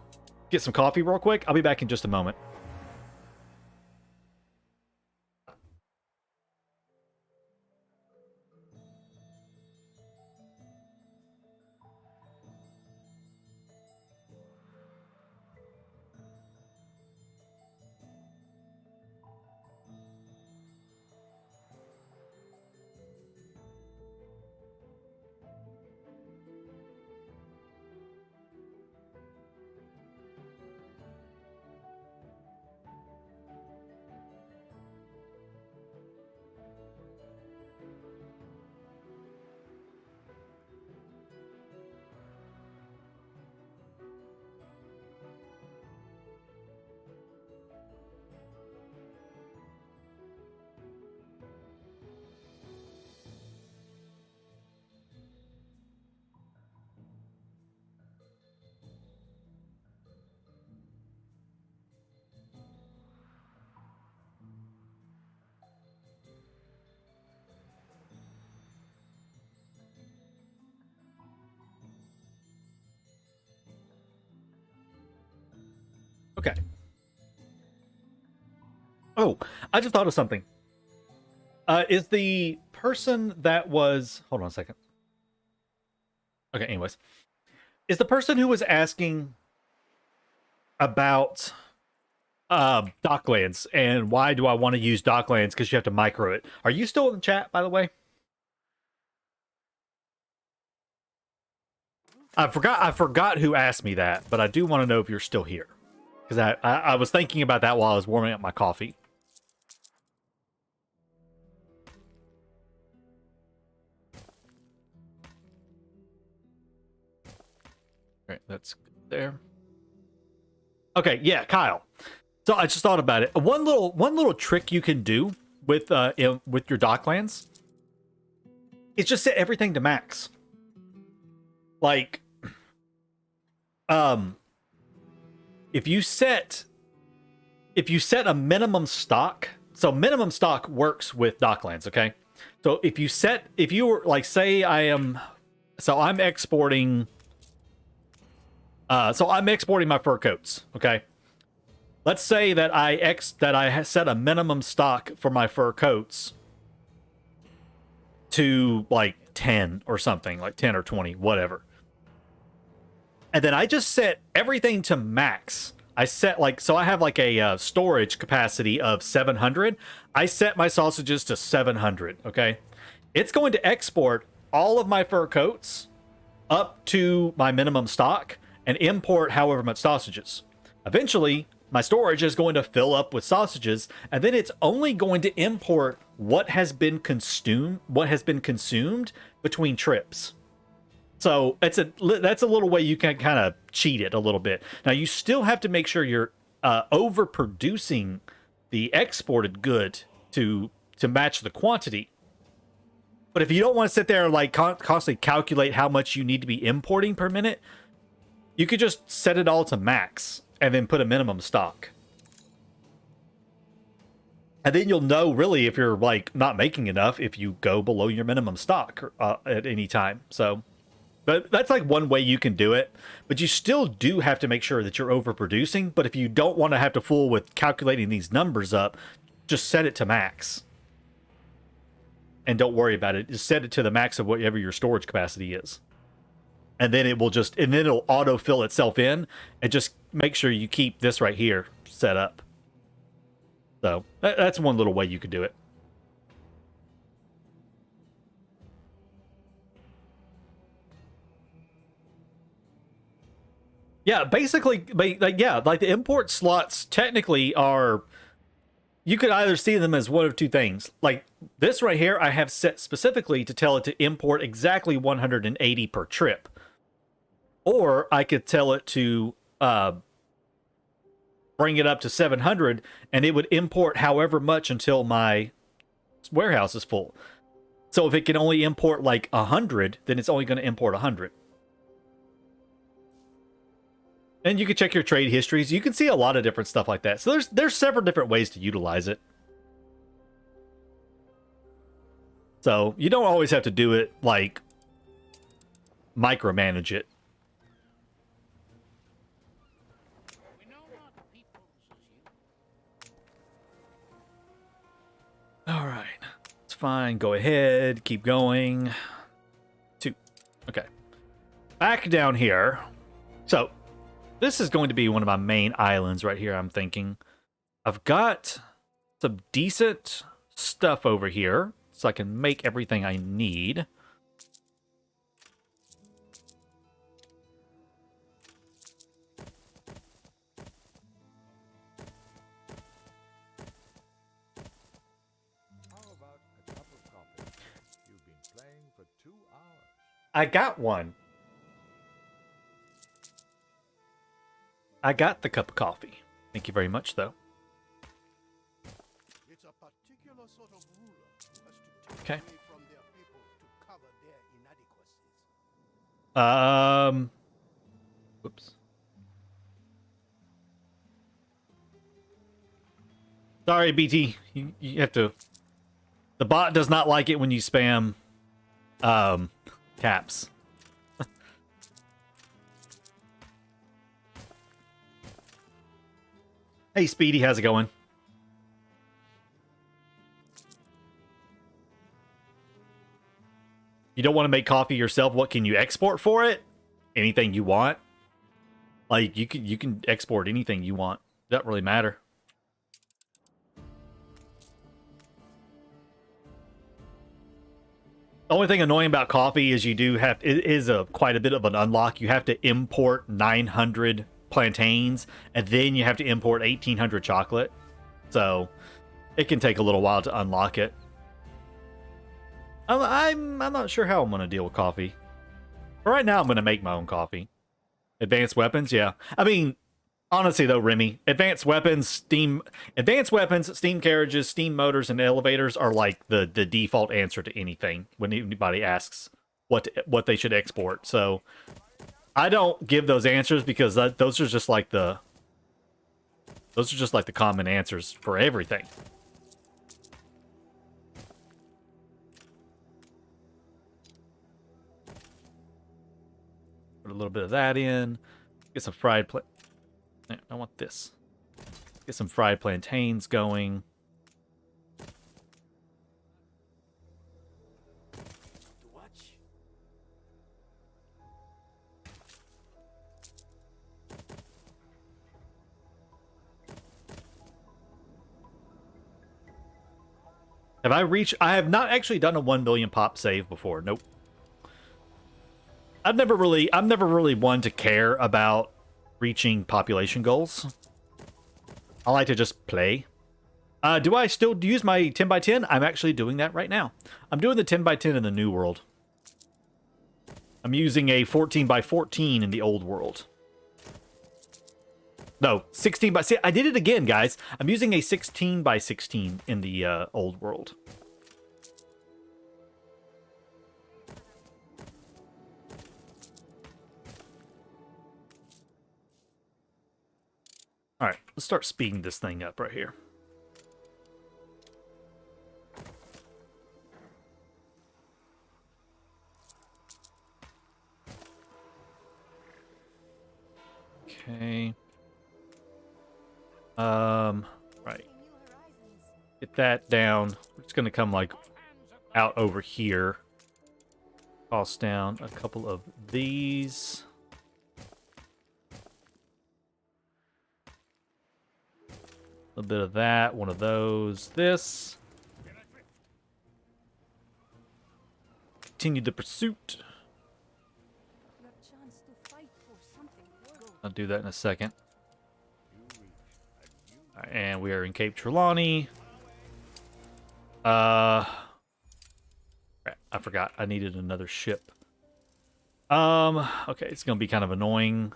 get some coffee real quick. I'll be back in just a moment. Okay. Oh, I just thought of something. Is the person that was... Hold on a second. Okay, anyways. Is the person who was asking about Docklands and why do I want to use Docklands because you have to micro it. Are you still in the chat, by the way? I forgot who asked me that, but I do want to know if you're still here. Because I was thinking about that while I was warming up my coffee. All right, that's there. Okay, yeah, Kyle. So I just thought about it. One little trick you can do with your Docklands is just set everything to max. Like, if you set a minimum stock, so minimum stock works with Docklands, okay? So if you were like, say I'm exporting my fur coats, okay? Let's say that I set a minimum stock for my fur coats to like 10 or something, like 10 or 20, whatever. And then I just set everything to max. I set so I have like a storage capacity of 700. I set my sausages to 700, okay? It's going to export all of my fur coats up to my minimum stock and import however much sausages. Eventually, my storage is going to fill up with sausages, and then it's only going to import what has been consumed between trips. So that's a little way you can kind of cheat it a little bit. Now you still have to make sure you're overproducing the exported good to match the quantity. But if you don't want to sit there and like constantly calculate how much you need to be importing per minute, you could just set it all to max and then put a minimum stock. And then you'll know really if you're like not making enough if you go below your minimum stock at any time. So, but that's like one way you can do it. But you still do have to make sure that you're overproducing. But if you don't want to have to fool with calculating these numbers up, just set it to max. And don't worry about it. Just set it to the max of whatever your storage capacity is. And then it will just, and then it'll autofill itself in. And just make sure you keep this right here set up. So that's one little way you could do it. Yeah, basically, like the import slots technically are, you could either see them as one of two things. Like this right here, I have set specifically to tell it to import exactly 180 per trip. Or I could tell it to bring it up to 700, and it would import however much until my warehouse is full. So if it can only import like 100, then it's only going to import 100. And you can check your trade histories. You can see a lot of different stuff like that. So there's several different ways to utilize it. So you don't always have to do it like micromanage it. All right, it's fine. Go ahead, keep going. 2. Okay, back down here. So this is going to be one of my main islands right here, I'm thinking. I've got some decent stuff over here, so I can make everything I need. How about a cup of coffee? You've been playing for 2 hours. I got one. I got the cup of coffee. Thank you very much, though. It's a particular sort of ruler who has to take Okay. away from their people to cover their inadequacies. Whoops. Sorry, BT. You have to. The bot does not like it when you spam caps. Hey, Speedy, how's it going? You don't want to make coffee yourself. What can you export for it? Anything you want. Like you can export anything you want. Doesn't really matter. The only thing annoying about coffee is you do have, it is quite a bit of an unlock. You have to import 900 plantains, and then you have to import 1800 chocolate. So it can take a little while to unlock it. I'm not sure how I'm going to deal with coffee. But right now, I'm going to make my own coffee. Advanced weapons, yeah. I mean, honestly though, Remy, advanced weapons, steam carriages, steam motors, and elevators are like the default answer to anything when anybody asks what they should export. So I don't give those answers because those are just like the common answers for everything. Put a little bit of that in. Get some fried I want this. Get some fried plantains going. I have not actually done a 1 million pop save before. Nope. I'm never really one to care about reaching population goals. I like to just play. Do I still use my 10x10? I'm actually doing that right now. I'm doing the 10x10 in the new world. I'm using a 14x14 in the old world. No, 16 by... See, I did it again, guys. I'm using a 16x16 in the old world. All right, let's start speeding this thing up right here. Okay. Right. Get that down. We're just gonna come like out over here. Toss down a couple of these. A little bit of that, one of those, this. Continue the pursuit. I'll do that in a second. All right, and we are in Cape Trelawney. Crap, I forgot. I needed another ship. Okay, it's gonna be kind of annoying.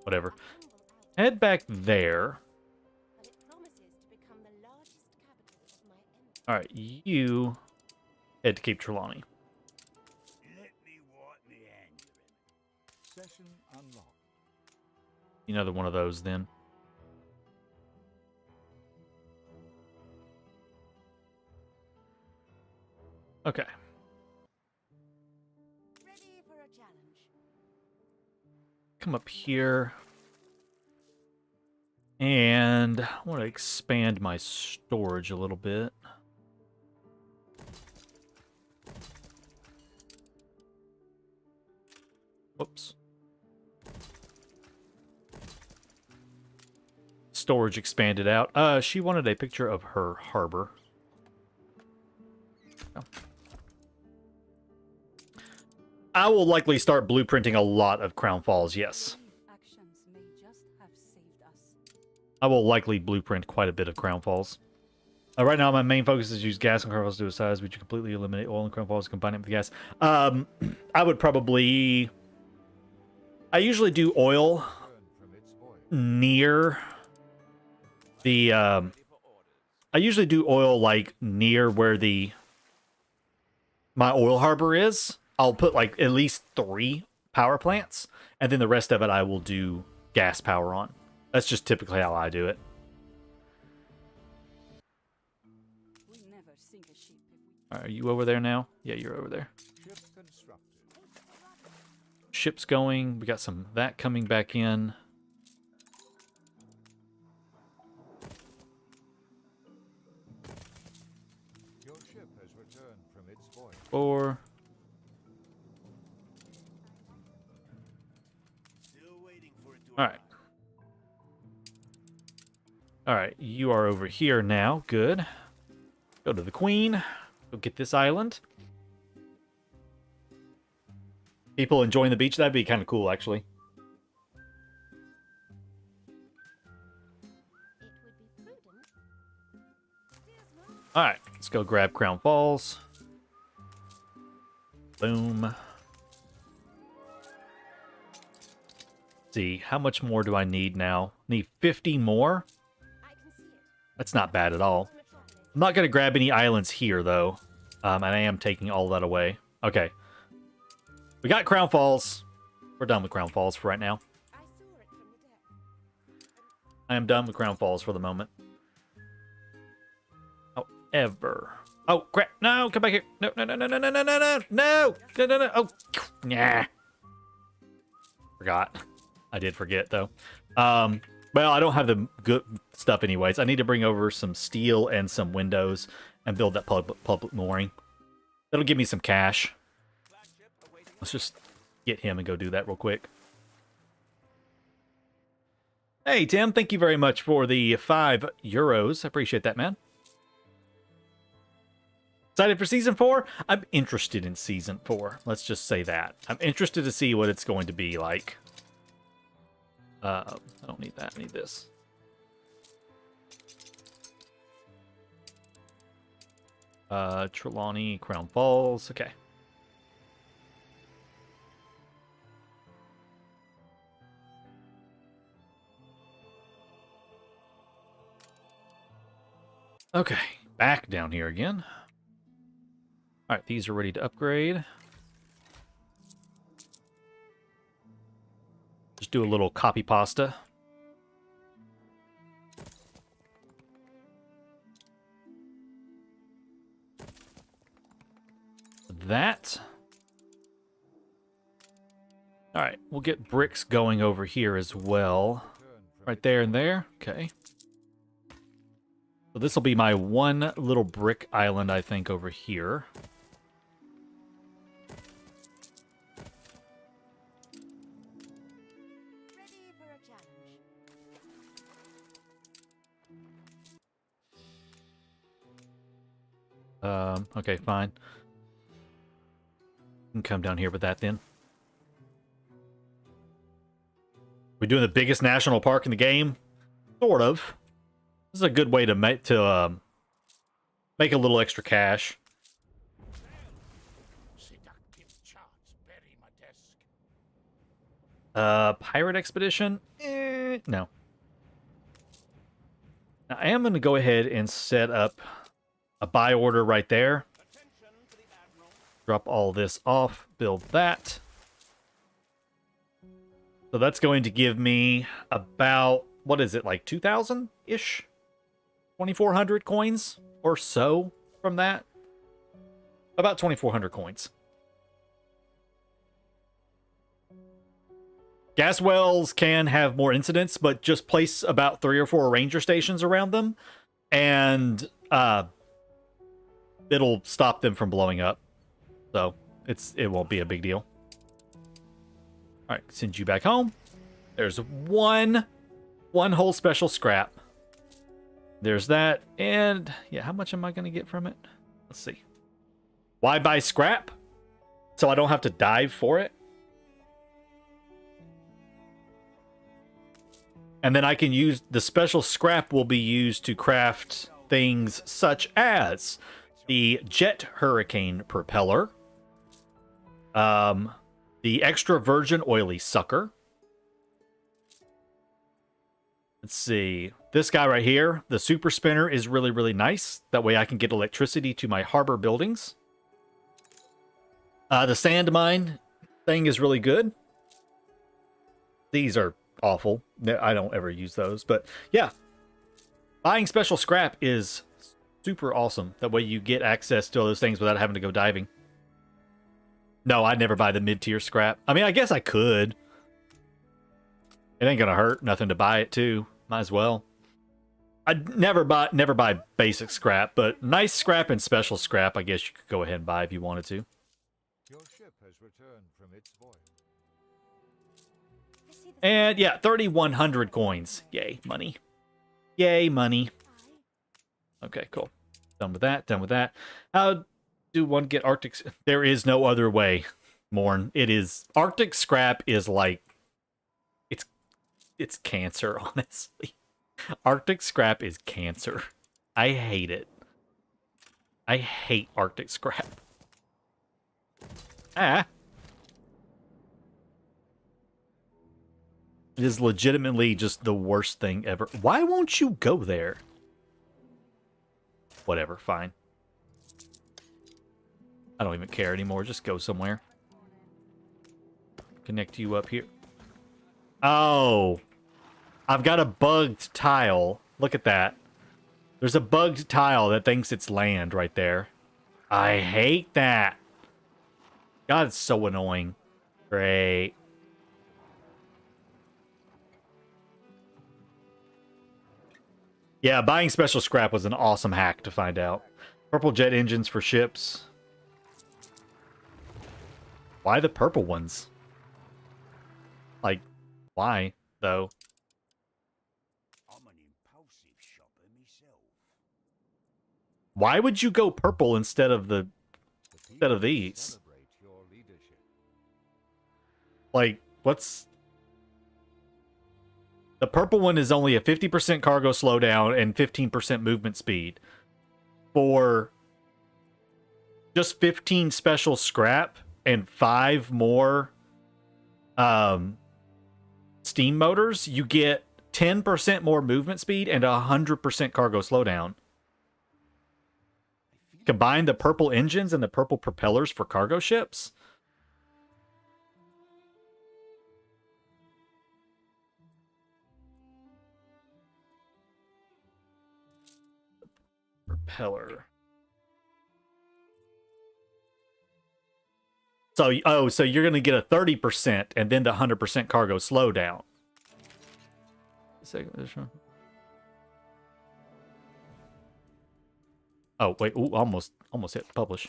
Whatever. Head back there. All right, you head to Cape Trelawney. Let me wipe me hand. Session unlocked. Another one of those then. Okay. Ready for a challenge. Come up here. And I want to expand my storage a little bit. Whoops. Storage expanded out. She wanted a picture of her harbor. Oh. I will likely start blueprinting a lot of Crown Falls, yes. Actions may just have saved us. I will likely blueprint quite a bit of Crown Falls. Right now, my main focus is use gas and Crown Falls to a size, which you completely eliminate oil and Crown Falls, combine it with gas. I would probably... I usually do oil near the... I usually do oil, like, near where my oil harbor is. I'll put, like, at least 3 power plants, and then the rest of it I will do gas power on. That's just typically how I do it. We never sink a ship if we... Are you over there now? Yeah, you're over there. Ship constructed. Ship's going. We got some of that coming back in. Your ship has returned from its voyage. 4. Still waiting for it to All right. All right, you are over here now. Good. Go to the Queen. Go get this island. People enjoying the beach. That'd be kind of cool, actually. It would be prudent. All right, let's go grab Crown Falls. Boom. See, how much more do I need now? Need 50 more? I can see it. That's not bad at all. Metropolis. I'm not going to grab any islands here, though. And I am taking all that away. Okay. We got Crown Falls. We're done with Crown Falls for right now. I saw it from the deck. I am done with Crown Falls for the moment. However... Oh, crap. No, come back here. No, no, no, no, no, no, no, no, no, no, no, no, no. Oh, nah. Forgot. I did forget, though. Well, I don't have the good stuff anyways. I need to bring over some steel and some windows and build that public mooring. That'll give me some cash. Let's just get him and go do that real quick. Hey, Tim, thank you very much for the €5. I appreciate that, man. Excited for Season 4? I'm interested in Season 4. Let's just say that. I'm interested to see what it's going to be like. I don't need that. I need this. Trelawney, Crown Falls. Okay. Okay, back down here again. All right, these are ready to upgrade. Just do a little copy pasta. That. All right, we'll get bricks going over here as well. Right there and there. Okay. So this will be my one little brick island, I think, over here. Ready for a challenge. Okay, fine. You can come down here with that then. We're doing the biggest national park in the game, sort of. This is a good way to make a little extra cash. Seductive charts bury my desk. Pirate expedition? No. Now, I am going to go ahead and set up a buy order right there. Drop all this off, build that. So that's going to give me about, what is it, like 2,000-ish? 2,400 coins or so from that. About 2,400 coins. Gas wells can have more incidents, but just place about 3 or 4 ranger stations around them, and it'll stop them from blowing up. So it won't be a big deal. All right, send you back home. There's one whole special scrap. There's that, and yeah, how much am I going to get from it? Let's see. Why buy scrap? So I don't have to dive for it. And then I can use the special scrap will be used to craft things such as the jet hurricane propeller, the extra virgin oily sucker. Let's see. This guy right here, the super spinner, is really, really nice. That way I can get electricity to my harbor buildings. The sand mine thing is really good. These are awful. I don't ever use those. But yeah, buying special scrap is super awesome. That way you get access to all those things without having to go diving. No, I'd never buy the mid-tier scrap. I mean, I guess I could. It ain't gonna hurt nothing to buy it too. Might as well. I'd never buy basic scrap, but nice scrap and special scrap, I guess you could go ahead and buy if you wanted to. Your ship has returned from its voyage. I see the And yeah, 3,100 coins. Yay, money. Yay, money. Okay, cool. Done with that, done with that. How do one get Arctic? There is no other way, Morn. It is Arctic scrap is like it's cancer, honestly. Arctic scrap is cancer. I hate it. I hate Arctic scrap. Ah. It is legitimately just the worst thing ever. Why won't you go there? Whatever, fine. I don't even care anymore. Just go somewhere. Connect you up here. Oh. I've got a bugged tile. Look at that. There's a bugged tile that thinks it's land right there. I hate that. God, it's so annoying. Great. Yeah, buying special scrap was an awesome hack to find out. Purple jet engines for ships. Why the purple ones? Like, why, though? I'm an impulsive shopper myself. Why would you go purple instead of The these? celebrate your leadership. Like, what's... The purple one is only a 50% cargo slowdown and 15% movement speed. For just 15 special scrap and 5 more steam motors, you get 10% more movement speed and 100% cargo slowdown. Combine the purple engines and the purple propellers for cargo ships. Propeller. So, oh, so you're going to get a 30% and then the 100% cargo slowdown. Oh, wait. Ooh, almost hit publish.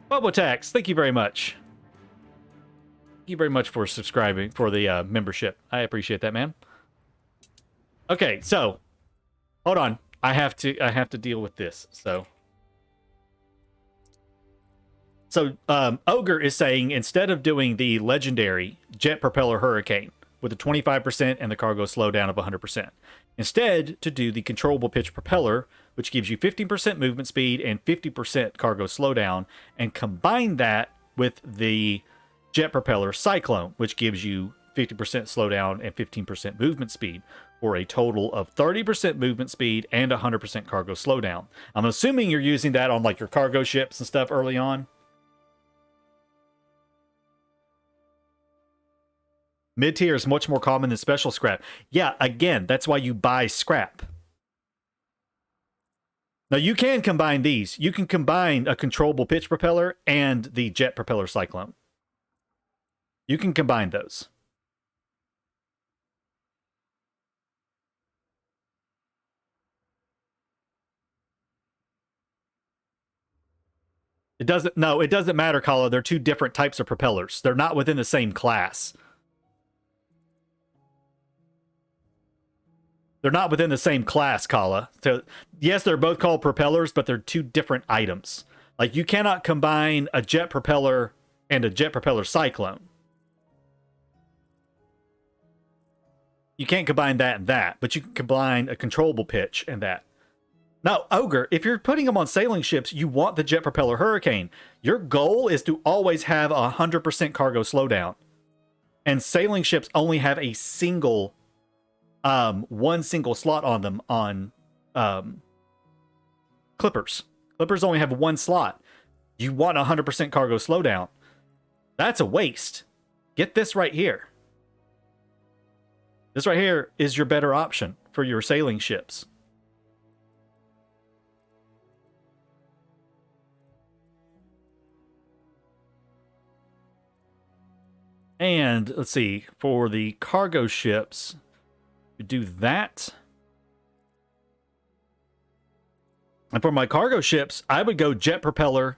Bubble Tax, thank you very much. Thank you very much for subscribing, for the membership. I appreciate that, man. Okay, so hold on. I have to deal with this. So Ogre is saying instead of doing the legendary jet propeller hurricane with a 25% and the cargo slowdown of 100%, instead to do the controllable pitch propeller, which gives you 15% movement speed and 50% cargo slowdown, and combine that with the jet propeller cyclone, which gives you 50% slowdown and 15% movement speed, for a total of 30% movement speed and 100% cargo slowdown. I'm assuming you're using that on like your cargo ships and stuff early on. Mid-tier is much more common than special scrap. Yeah, again, that's why you buy scrap. Now, you can combine these. You can combine a controllable pitch propeller and the jet propeller cyclone. You can combine those. It doesn't matter, Kala. They're two different types of propellers. They're not within the same class. They're not within the same class, Kala. So, yes, they're both called propellers, but they're two different items. Like, you cannot combine a jet propeller and a jet propeller cyclone. You can't combine that and that, but you can combine a controllable pitch and that. Now, Ogre, if you're putting them on sailing ships, you want the jet propeller hurricane. Your goal is to always have 100% cargo slowdown. And sailing ships only have a single... one single slot on them on clippers. Clippers only have one slot. You want 100% cargo slowdown. That's a waste. Get this right here. This right here is your better option for your sailing ships. And let's see, for the cargo ships, do that. And for my cargo ships, I would go jet propeller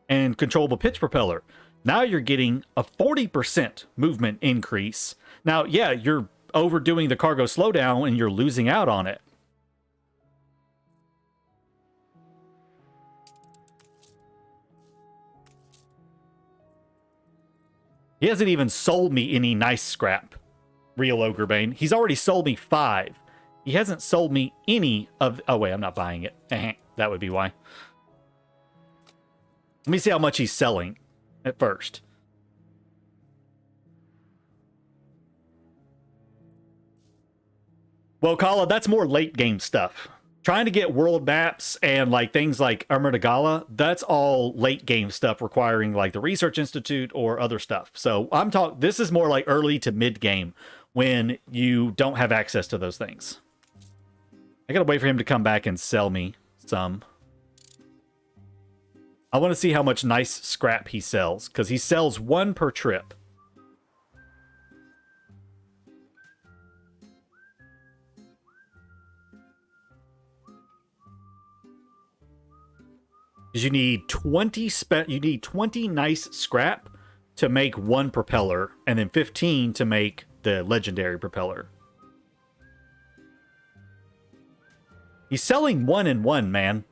and controllable pitch propeller. Now you're getting a 40% movement increase. Now, yeah, you're overdoing the cargo slowdown and you're losing out on it. He hasn't even sold me any nice scrap. Real Ogrebane. He's already sold me 5. He hasn't sold me any of... Oh, wait, I'm not buying it. That would be why. Let me see how much he's selling at first. Well, Kala, that's more late game stuff. Trying to get world maps and like things like Gala, that's all late game stuff requiring like the Research Institute or other stuff. So I'm talking... This is more like early to mid game, when you don't have access to those things. I gotta wait for him to come back and sell me some. I want to see how much nice scrap he sells, because he sells 1 per trip. Because you need 20 nice scrap to make 1 propeller, and then 15 to make the legendary propeller. He's selling 1 and 1, man.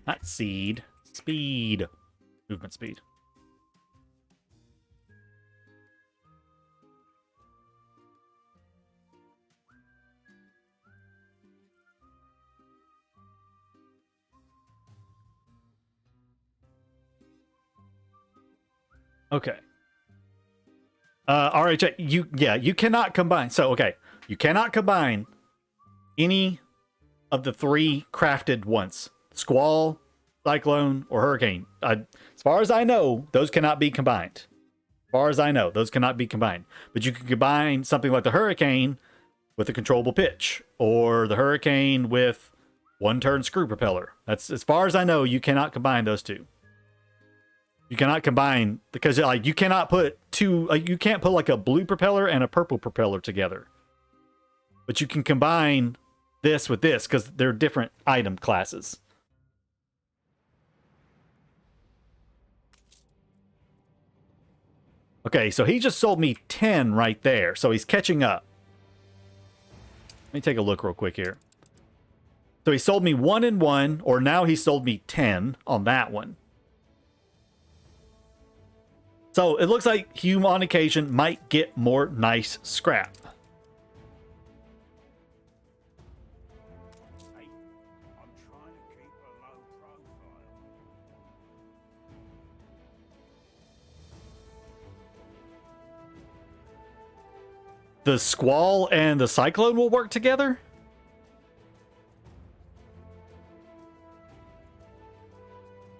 Not seed. Speed. Movement speed. Okay. RHA, you cannot combine. So, okay. You cannot combine any of the 3 crafted ones: squall, cyclone, or hurricane. As far as I know, those cannot be combined. As far as I know, those cannot be combined. But you can combine something like the hurricane with a controllable pitch, or the hurricane with 1-turn screw propeller. That's as far as I know. You cannot combine those two. You cannot combine, because like you cannot put two. You can't put like a blue propeller and a purple propeller together. But you can combine this with this because they're different item classes. Okay, so he just sold me 10 right there, so he's catching up. Let me take a look real quick here. So he sold me 1 and 1, or now he sold me 10 on that one. So it looks like Hume on occasion might get more nice scrap. Hey, I'm trying to keep a low profile. The squall and the cyclone will work together?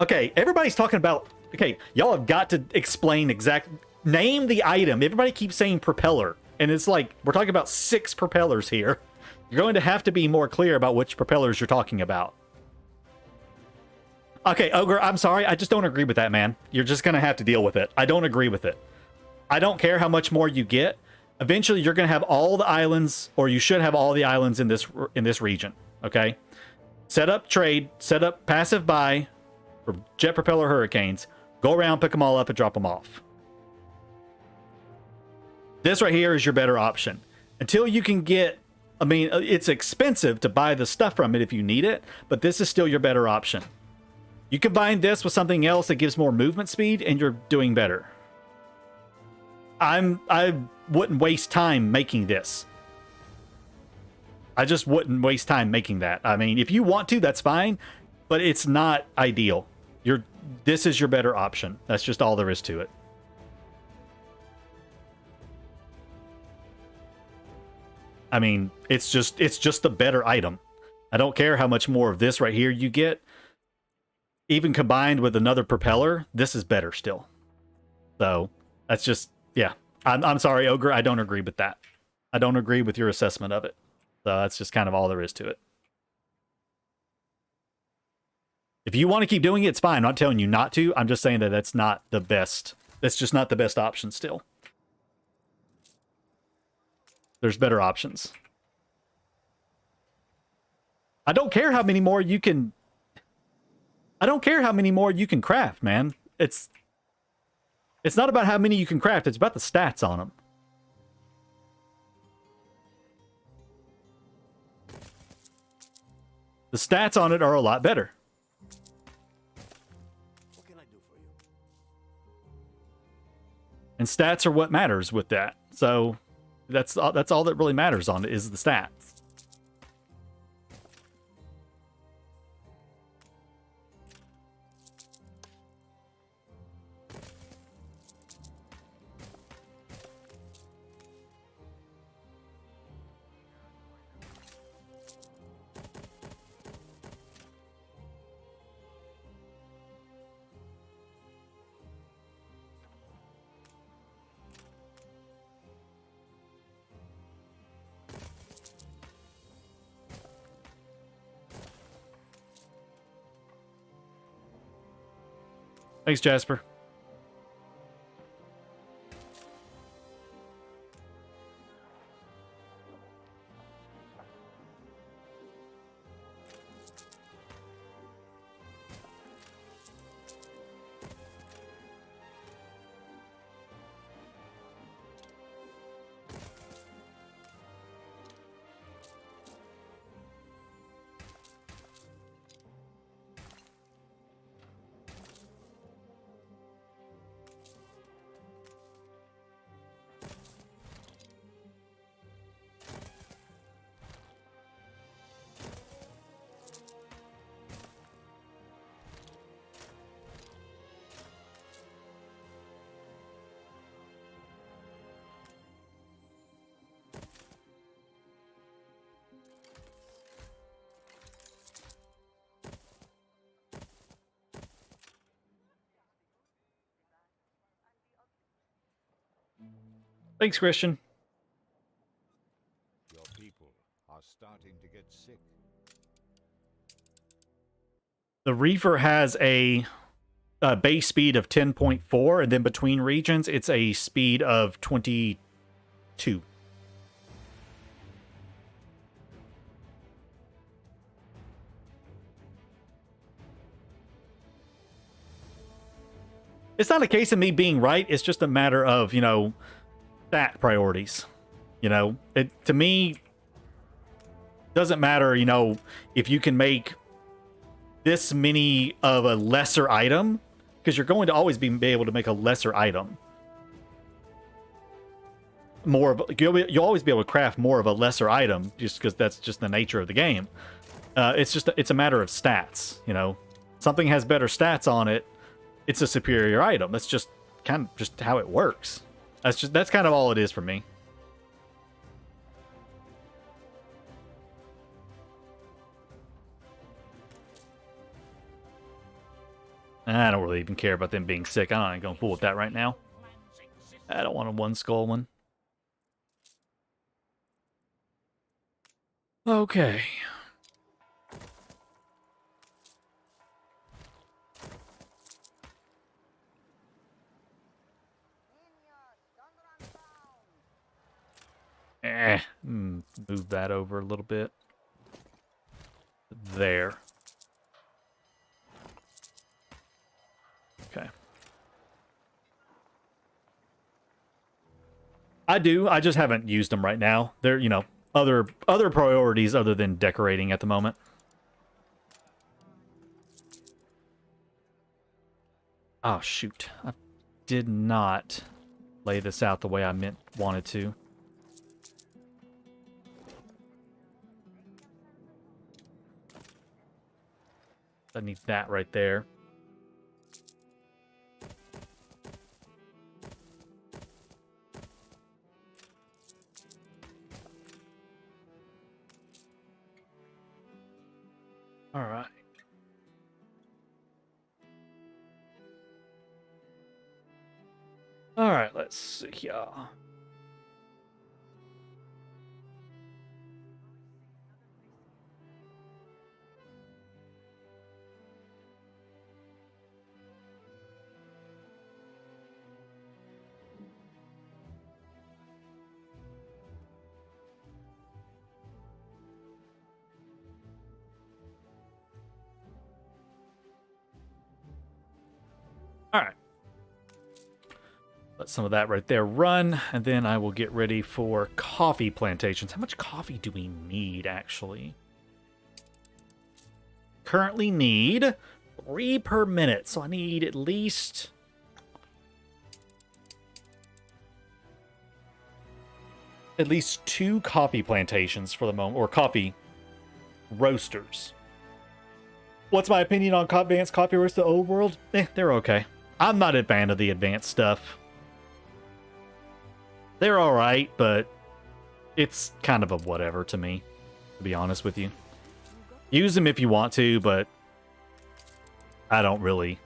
Okay, everybody's talking about... Okay, y'all have got to explain name the item. Everybody keeps saying propeller, and it's like, we're talking about 6 propellers here. You're going to have to be more clear about which propellers you're talking about. Okay, Ogre, I'm sorry. I just don't agree with that, man. You're just going to have to deal with it. I don't agree with it. I don't care how much more you get. Eventually, you're going to have all the islands, or you should have all the islands in this region, okay? Set up trade, set up passive buy for jet propeller hurricanes. Go around, pick them all up, and drop them off. This right here is your better option. Until you can get... I mean, it's expensive to buy the stuff from it if you need it, but this is still your better option. You combine this with something else that gives more movement speed, and you're doing better. I wouldn't waste time making this. I just wouldn't waste time making that. I mean, if you want to, that's fine, but it's not ideal. This is your better option. That's just all there is to it. I mean, it's just the better item. I don't care how much more of this right here you get. Even combined with another propeller, this is better still. So that's just, yeah. I'm sorry, Ogre. I don't agree with that. I don't agree with your assessment of it. So that's just kind of all there is to it. If you want to keep doing it, it's fine. I'm not telling you not to. I'm just saying that that's not the best. That's just not the best option still. There's better options. I don't care how many more you can... I don't care how many more you can craft, man. It's not about how many you can craft. It's about the stats on them. The stats on it are a lot better. What can I do for you? And stats are what matters with that. So that's all that really matters on it is the stats. Thanks, Jasper. Thanks, Christian. Your people are starting to get sick. The Reaver has a base speed of 10.4, and then between regions, it's a speed of 22. It's not a case of me being right. It's just a matter of, stat priorities. It to me doesn't matter, if you can make this many of a lesser item, because you're going to always be able to make a lesser item. You'll always be able to craft more of a lesser item, just because that's just the nature of the game. It's a matter of stats. Something has better stats on it, it's a superior item. That's just kind of just how it works. That's kind of all it is for me. I don't really even care about them being sick. I'm not going to fool with that right now. I don't want a one skull one. Okay. Move that over a little bit. There. Okay. I do. I just haven't used them right now. They're, other priorities other than decorating at the moment. Oh, shoot. I did not lay this out the way I wanted to. I need that right there. All right. All right, let's see here. All right. Let some of that right there run, and then I will get ready for coffee plantations. How much coffee do we need, actually? Currently need 3 per minute, so I need at least... at least 2 coffee plantations for the moment, or coffee roasters. What's my opinion on advanced coffee roasters in the old world? They're okay. I'm not a fan of the advanced stuff. They're alright, but it's kind of a whatever to me, to be honest with you. Use them if you want to, but I don't really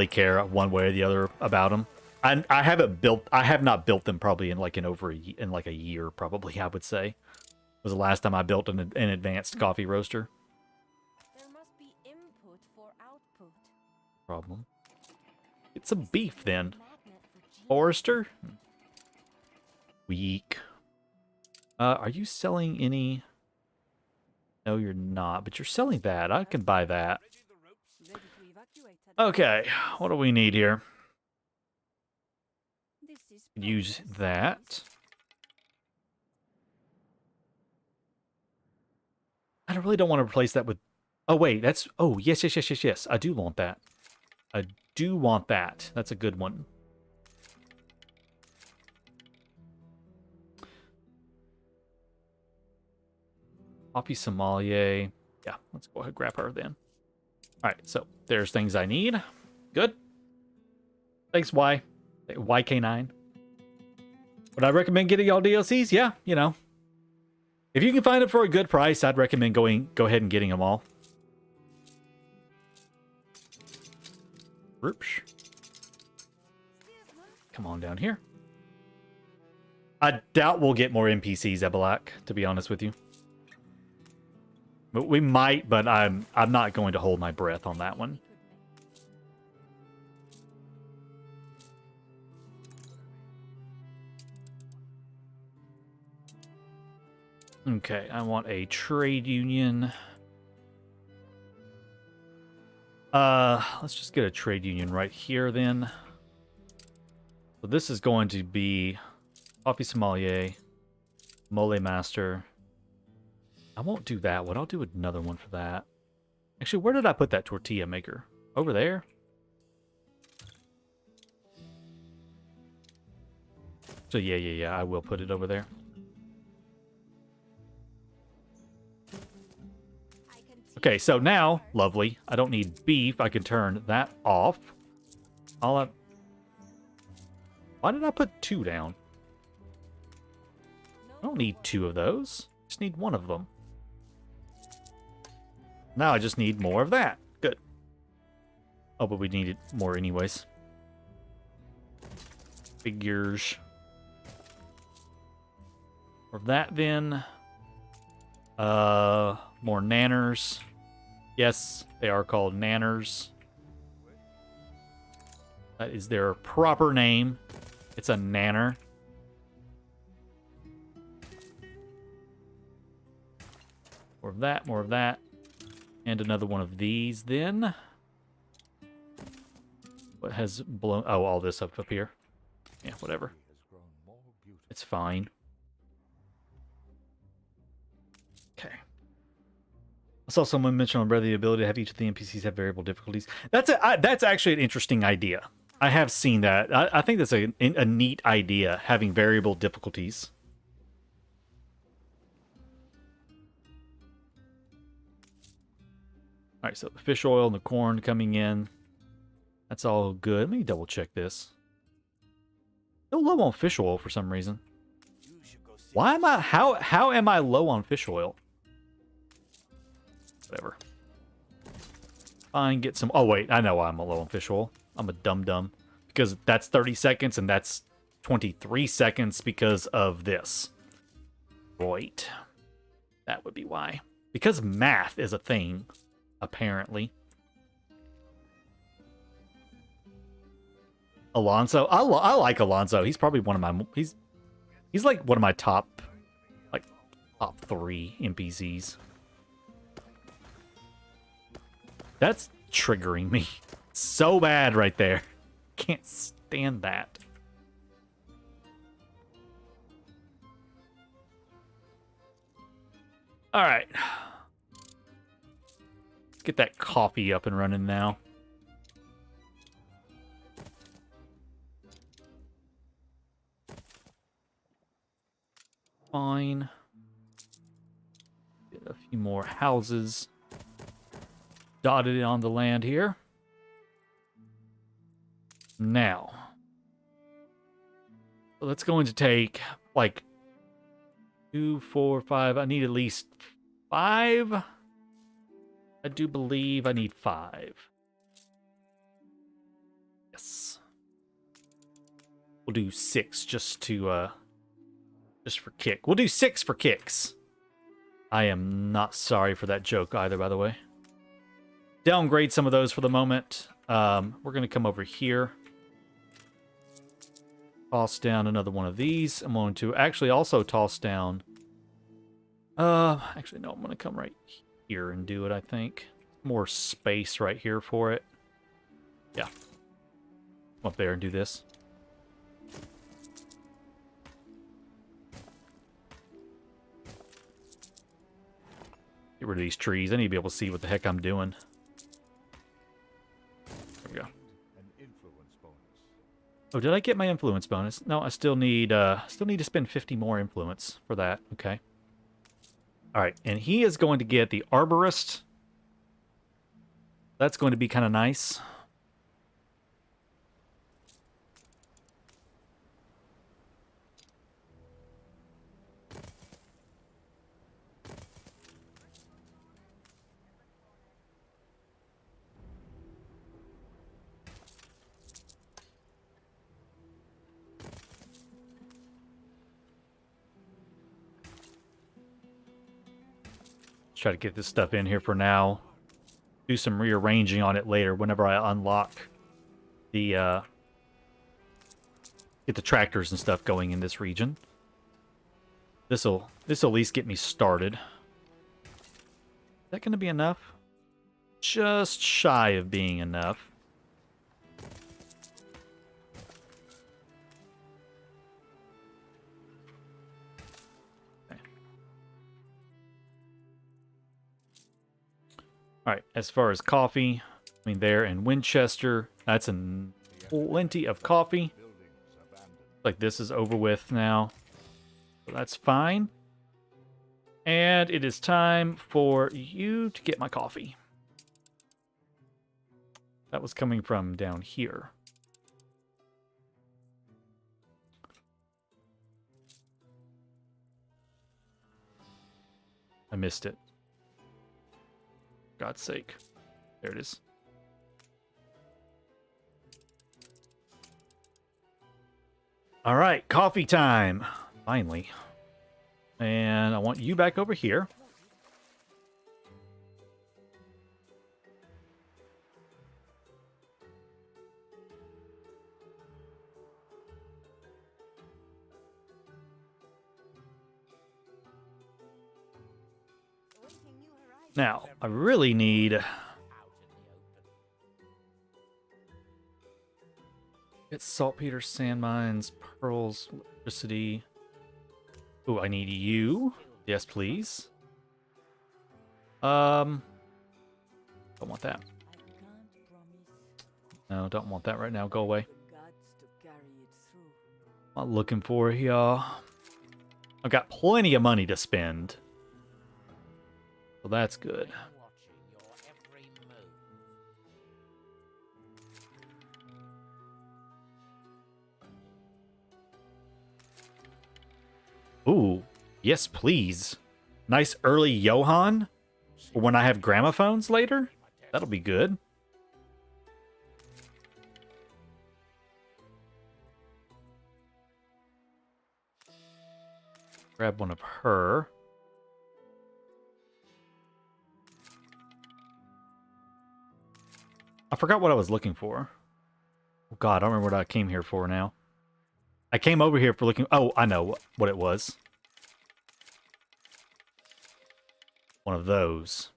care one way or the other about them. I have not built them probably in like a year, probably, I would say. Was the last time I built an advanced coffee roaster. There must be input for output. Problem. Get some beef then. Forester? Weak. Are you selling any? No, you're not, but you're selling that. I can buy that. Ready to evacuate. Okay, what do we need here? This is Use that. I really don't want to replace that with... Oh, wait, that's... Oh, yes. I do want that. I do want that. That's a good one. Coffee sommelier. Yeah, let's go ahead and grab her then. All right, so there's things I need. Good. Thanks, YK9. Would I recommend getting y'all DLCs? Yeah, if you can find it for a good price, I'd recommend go ahead and getting them all. Oops. Come on down here. I doubt we'll get more NPCs, Ebelak, to be honest with you. But we might, but I'm not going to hold my breath on that one. Okay, I want a trade union. Let's just get a trade union right here then. So this is going to be Coffee Sommelier, Mole Master. I won't do that one. I'll do another one for that. Actually, where did I put that tortilla maker? Over there? So yeah, I will put it over there. Okay, so now, lovely. I don't need beef. I can turn that off. Why did I put 2 down? I don't need 2 of those. I just need 1 of them. Now I just need more of that. Good. Oh, but we needed more anyways. Figures. More of that then. More nanners. Yes, they are called nanners. That is their proper name. It's a nanner. More of that, more of that. And another one of these then. What has blown... Oh, all this up here. Yeah, whatever. It's fine. Okay. I saw someone mention on Breath the ability to have each of the NPCs have variable difficulties. That's actually an interesting idea. I have seen that. I think that's a neat idea, having variable difficulties. All right, so the fish oil and the corn coming in. That's all good. Let me double check this. Still low on fish oil for some reason. Why am I... How am I low on fish oil? Whatever. Fine, get some... Oh, wait. I know why I'm low on fish oil. I'm a dum-dum. Because that's 30 seconds, and that's 23 seconds because of this. Right. That would be why. Because math is a thing, apparently. Alonso. I like Alonso. He's probably one of my... He's like one of my top 3 NPCs. That's triggering me so bad right there. Can't stand that. All right. Let's get that coffee up and running now. Fine. Get a few more houses dotted on the land here. Now, that's going to take like 2, 4, 5. I need at least 5. I do believe I need 5. Yes. We'll do 6 just for kick. We'll do 6 for kicks. I am not sorry for that joke either, by the way. Downgrade some of those for the moment. We're going to come over here. Toss down another one of these. I'm going to actually also toss down... actually, no, I'm going to come right here and do it, I think. More space right here for it. Yeah. Come up there and do this. Get rid of these trees. I need to be able to see what the heck I'm doing. There we go. Oh, did I get my influence bonus? No, I still need to spend 50 more influence for that. Okay. All right, and he is going to get the arborist. That's going to be kind of nice. Let's try to get this stuff in here for now. Do some rearranging on it later whenever I unlock the get the tractors and stuff going in this region. This'll at least get me started. Is that going to be enough? Just shy of being enough. Okay. All right, as far as coffee, I mean there in Winchester, that's plenty of coffee. Like this is over with now. So that's fine. And it is time for you to get my coffee. That was coming from down here. I missed it. God's sake. There it is. All right, coffee time. Finally. And I want you back over here. Now, I really need... Get saltpeter, sand mines, pearls, electricity. Ooh, I need you. Yes, please. Don't want that. No, don't want that right now. Go away. Not looking for it, y'all. I've got plenty of money to spend. So that's good. Ooh, yes, please. Nice early Johann for when I have gramophones later. That'll be good. Grab one of her. I forgot what I was looking for. Oh God, I don't remember what I came here for now. I came over here for looking... Oh, I know what it was. One of those.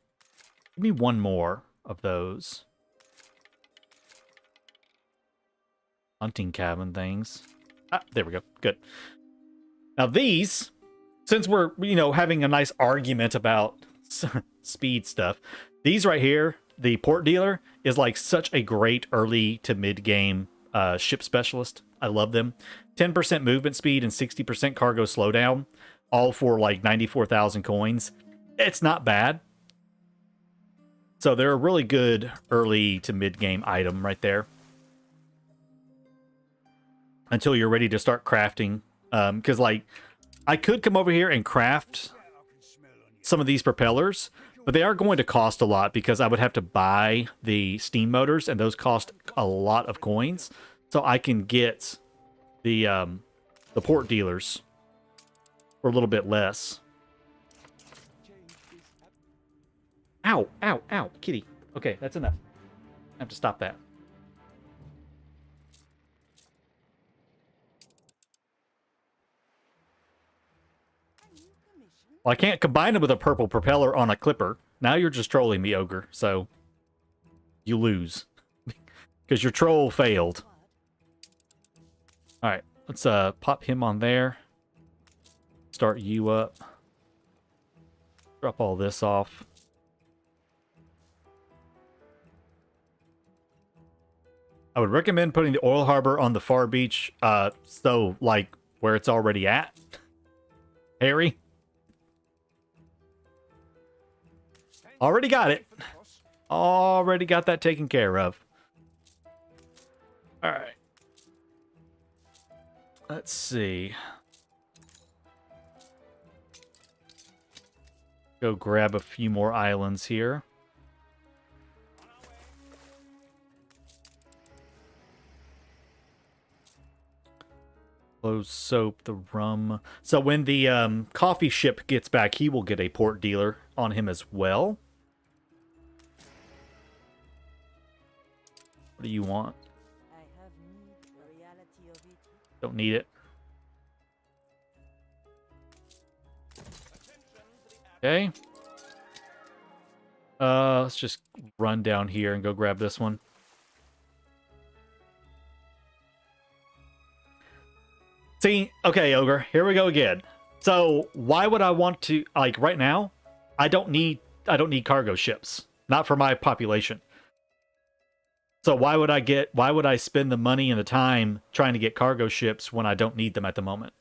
Give me one more of those. Hunting cabin things. Ah, there we go. Good. Now these, since we're, having a nice argument about speed stuff, these right here, the port dealer, is like such a great early to mid-game ship specialist. I love them. 10% movement speed and 60% cargo slowdown, all for like 94,000 coins. It's not bad. So they're a really good early to mid-game item right there. Until you're ready to start crafting. Because like, I could come over here and craft some of these propellers, but they are going to cost a lot because I would have to buy the steam motors, and those cost a lot of coins. So I can get the port dealers for a little bit less. Ow, ow, ow, kitty. Okay, that's enough. I have to stop that. Well, I can't combine it with a purple propeller on a clipper. Now you're just trolling me, Ogre, so you lose. Because your troll failed. Alright, let's pop him on there. Start you up. Drop all this off. I would recommend putting the oil harbor on the far beach, so, like, where it's already at. Harry? Already got it. Already got that taken care of. Alright. Let's see. Go grab a few more islands here. Soap, the rum. So when the coffee ship gets back, he will get a port dealer. on him as well. What do you want? I have need the reality of it. Don't need it. Okay. Let's just run down here and go grab this one. See, okay, Ogre, here we go again. So why would I want to, like, right now, I don't need cargo ships. Not for my population. So why would I spend the money and the time trying to get cargo ships when I don't need them at the moment?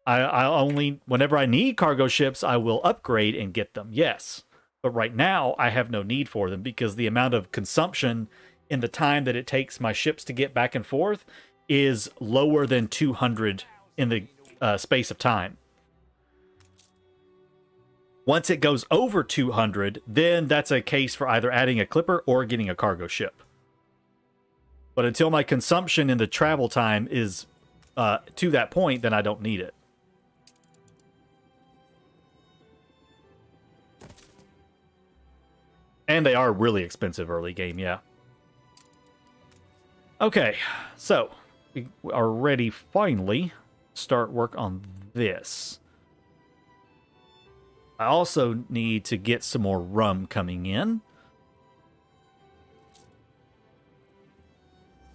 I only, whenever I need cargo ships, I will upgrade and get them, yes. But right now, I have no need for them because the amount of consumption in the time that it takes my ships to get back and forth is lower than 200 in the space of time. Once it goes over 200, then that's a case for either adding a clipper or getting a cargo ship. But until my consumption in the travel time is to that point, then I don't need it. And they are really expensive early game, yeah. Okay, so we are ready finally to start work on this. I also need to get some more rum coming in.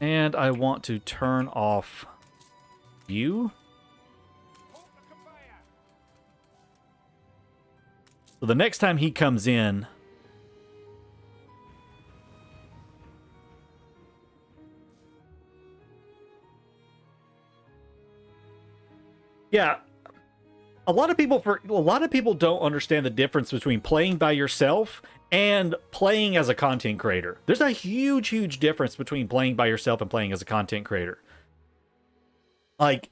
And I want to turn off you. So the next time he comes in, yeah, a lot of people don't understand the difference between playing by yourself and playing as a content creator. There's a huge difference between playing by yourself and playing as a content creator. Like,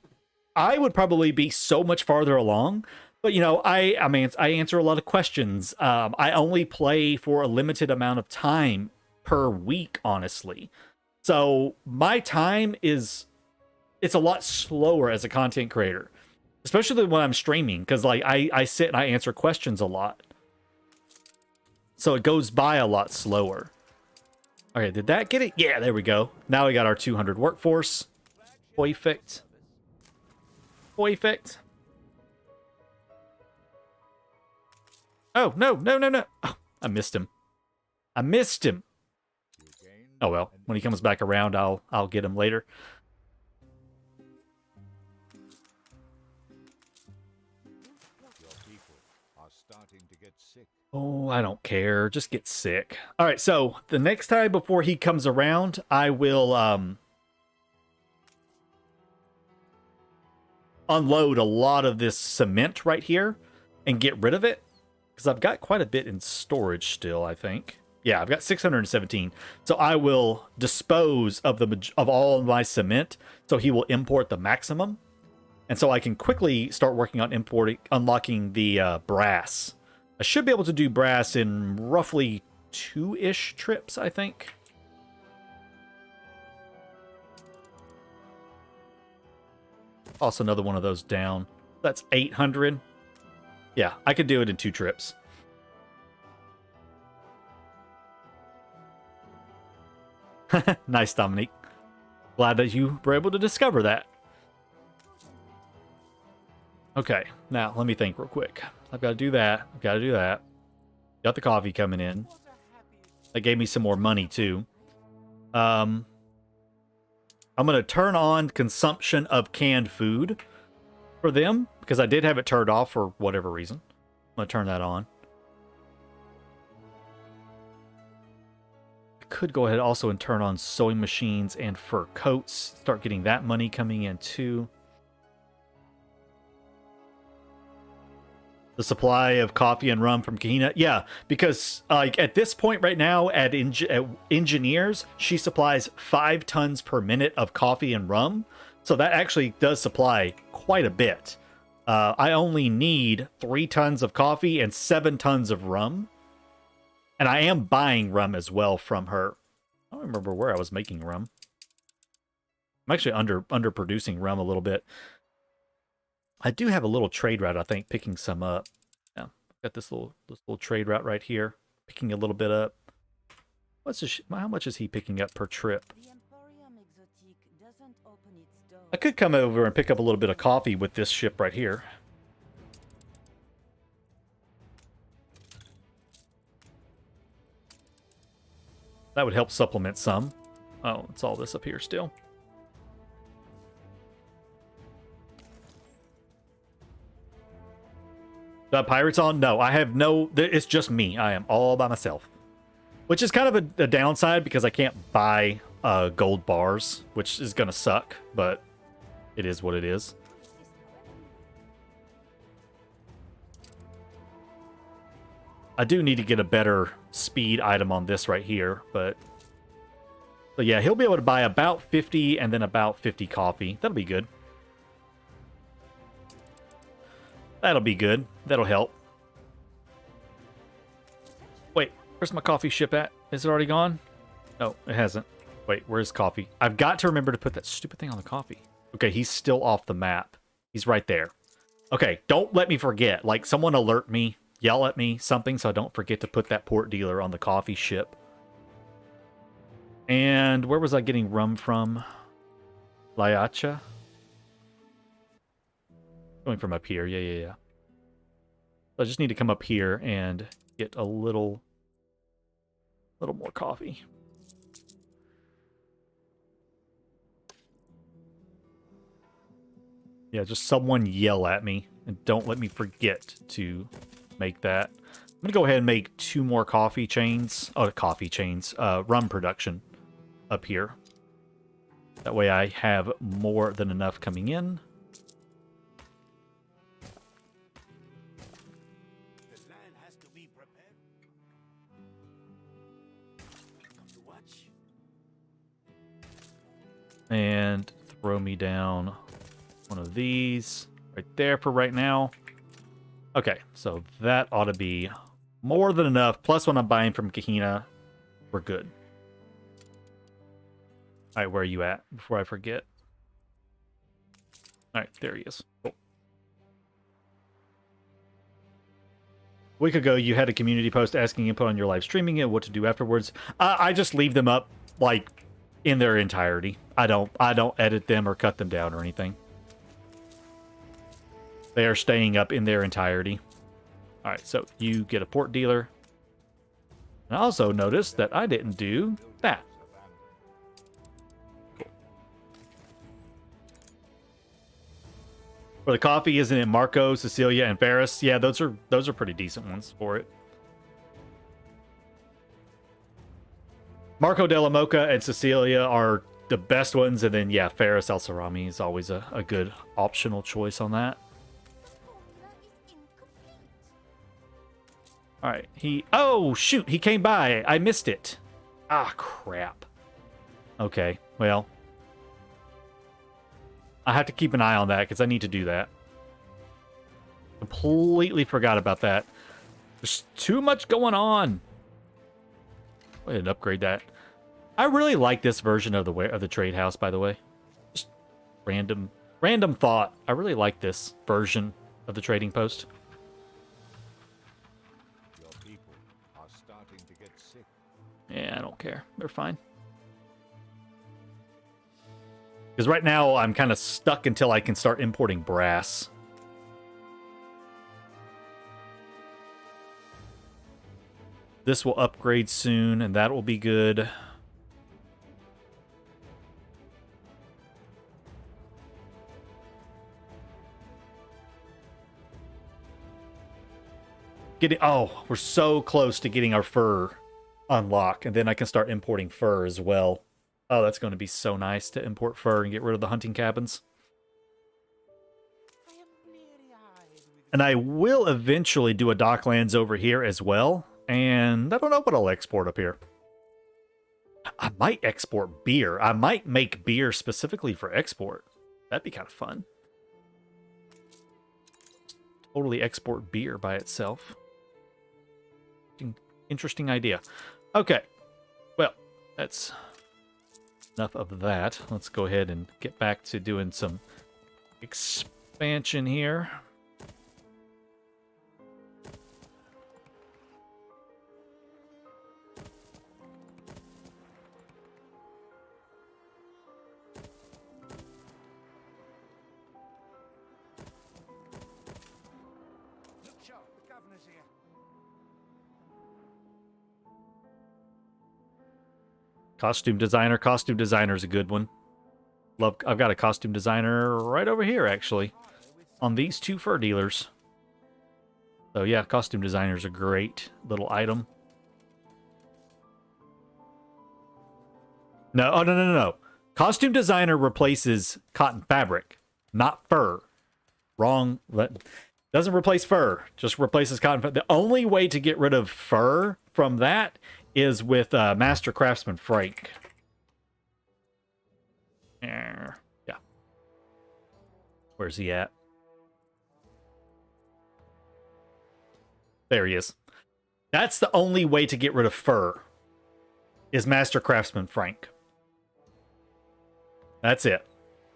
I would probably be so much farther along, but you know, I answer a lot of questions. I only play for a limited amount of time per week, honestly. So my time it's a lot slower as a content creator. Especially when I'm streaming, because like I sit and I answer questions a lot. So it goes by a lot slower. Okay, did that get it? Yeah, there we go. Now we got our 200 workforce. Perfect. Perfect. Oh, no. Oh, I missed him. Oh well, when he comes back around, I'll get him later. Oh, I don't care. Just get sick. All right, so the next time before he comes around, I will unload a lot of this cement right here and get rid of it because I've got quite a bit in storage still, I think. Yeah, I've got 617. So I will dispose of all of my cement so he will import the maximum. And so I can quickly start working on unlocking the brass. I should be able to do brass in roughly 2-ish trips, I think. Also another one of those down. That's 800. Yeah, I could do it in 2 trips. Nice, Dominique. Glad that you were able to discover that. Okay, now let me think real quick. I've got to do that. Got the coffee coming in. That gave me some more money too. I'm going to turn on consumption of canned food for them because I did have it turned off for whatever reason. I'm going to turn that on. I could go ahead also and turn on sewing machines and fur coats. Start getting that money coming in too. The supply of coffee and rum from Kahina. Yeah, because like at this point right now at Engineers, she supplies 5 tons per minute of coffee and rum. So that actually does supply quite a bit. I only need 3 tons of coffee and 7 tons of rum. And I am buying rum as well from her. I don't remember where I was making rum. I'm actually underproducing rum a little bit. I do have a little trade route, I think, picking some up. Yeah, Got this little trade route right here, picking a little bit up. How much is he picking up per trip? I could come over and pick up a little bit of coffee with this ship right here. That would help supplement some. Oh, it's all this up here still. Pirates on? No, I have no... It's just me. I am all by myself. Which is kind of a downside because I can't buy gold bars, which is going to suck, but it is what it is. I do need to get a better speed item on this right here, but yeah, he'll be able to buy about 50 and then about 50 coffee. That'll be good. That'll be good. That'll help. Wait, where's my coffee ship at? Is it already gone? No, it hasn't. Wait, where's coffee? I've got to remember to put that stupid thing on the coffee. Okay, he's still off the map. He's right there. Okay, don't let me forget. Like, someone alert me, yell at me, something, so I don't forget to put that port dealer on the coffee ship. And where was I getting rum from? Lyacha? Going from up here. Yeah. So I just need to come up here and get a little more coffee. Yeah, just someone yell at me and don't let me forget to make that. I'm gonna go ahead and make 2 more coffee chains. Oh, coffee chains. Rum production up here. That way I have more than enough coming in. The land has to be prepared. Come to watch. And throw me down one of these right there for right now. Okay, so that ought to be more than enough. Plus, when I'm buying from Kahina, we're good. All right, where are you at? Before I forget. All right, there he is. Cool. A week ago, you had a community post asking input on your live streaming and what to do afterwards. I just leave them up like in their entirety. I don't edit them or cut them down or anything. They are staying up in their entirety. All right, so you get a port dealer. And I also noticed that I didn't do that. Cool. For the coffee, isn't it Marco, Cecilia, and Ferris? Yeah, those are pretty decent ones for it. Marco Della Mocha and Cecilia are the best ones, and then yeah, Ferris Al Sarami is always a good optional choice on that. All right, oh, shoot, he came by. I missed it. Ah, crap. Okay, well. I have to keep an eye on that because I need to do that. Completely forgot about that. There's too much going on. Go ahead and upgrade that. I really like this version of the trade house, by the way. Just random thought. I really like this version of the trading post. Yeah, I don't care. They're fine. Because right now, I'm kind of stuck until I can start importing brass. This will upgrade soon, and that will be good. Oh, we're so close to getting our fur unlock, and then I can start importing fur as well. Oh, that's going to be so nice to import fur and get rid of the hunting cabins. And I will eventually do a docklands over here as well, and I don't know what I'll export up here. I might export beer. I might make beer specifically for export. That'd be kind of fun. Totally export beer by itself. Interesting idea. Okay. Well, that's enough of that. Let's go ahead and get back to doing some expansion here. Costume designer. Costume designer is a good one. Love. I've got a costume designer right over here, actually, on these two fur dealers. So yeah, costume designer is a great little item. No, oh no, no, no, no. Costume designer replaces cotton fabric, not fur. Wrong. Doesn't replace fur, just replaces cotton fabric. The only way to get rid of fur from that is with Master Craftsman Frank. Yeah. Where's he at? There he is. That's the only way to get rid of fur, is Master Craftsman Frank. That's it.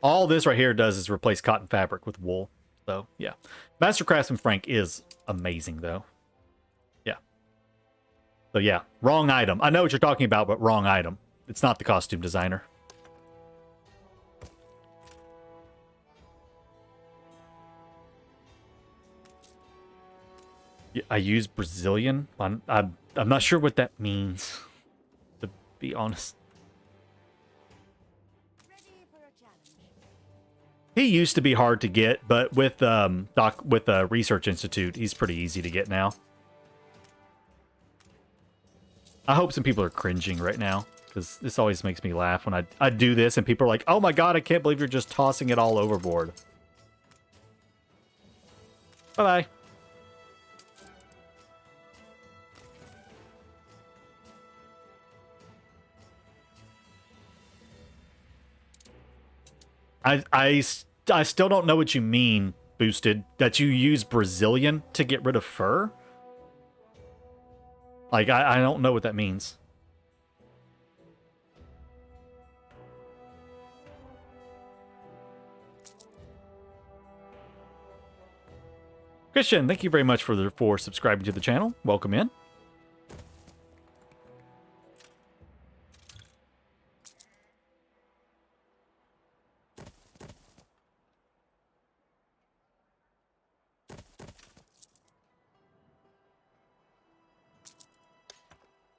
All this right here does is replace cotton fabric with wool. So, yeah. Master Craftsman Frank is amazing, though. Yeah. So, yeah. Wrong item. I know what you're talking about, but wrong item. It's not the costume designer. I use Brazilian. I'm not sure what that means, to be honest. Ready for a challenge. He used to be hard to get, but with Research Institute, he's pretty easy to get now. I hope some people are cringing right now, because this always makes me laugh when I do this and people are like, "Oh my god, I can't believe you're just tossing it all overboard." Bye-bye. I still don't know what you mean, Boosted, that you use Brazilian to get rid of fur. Like, I don't know what that means. Christian, thank you very much for subscribing to the channel. Welcome in.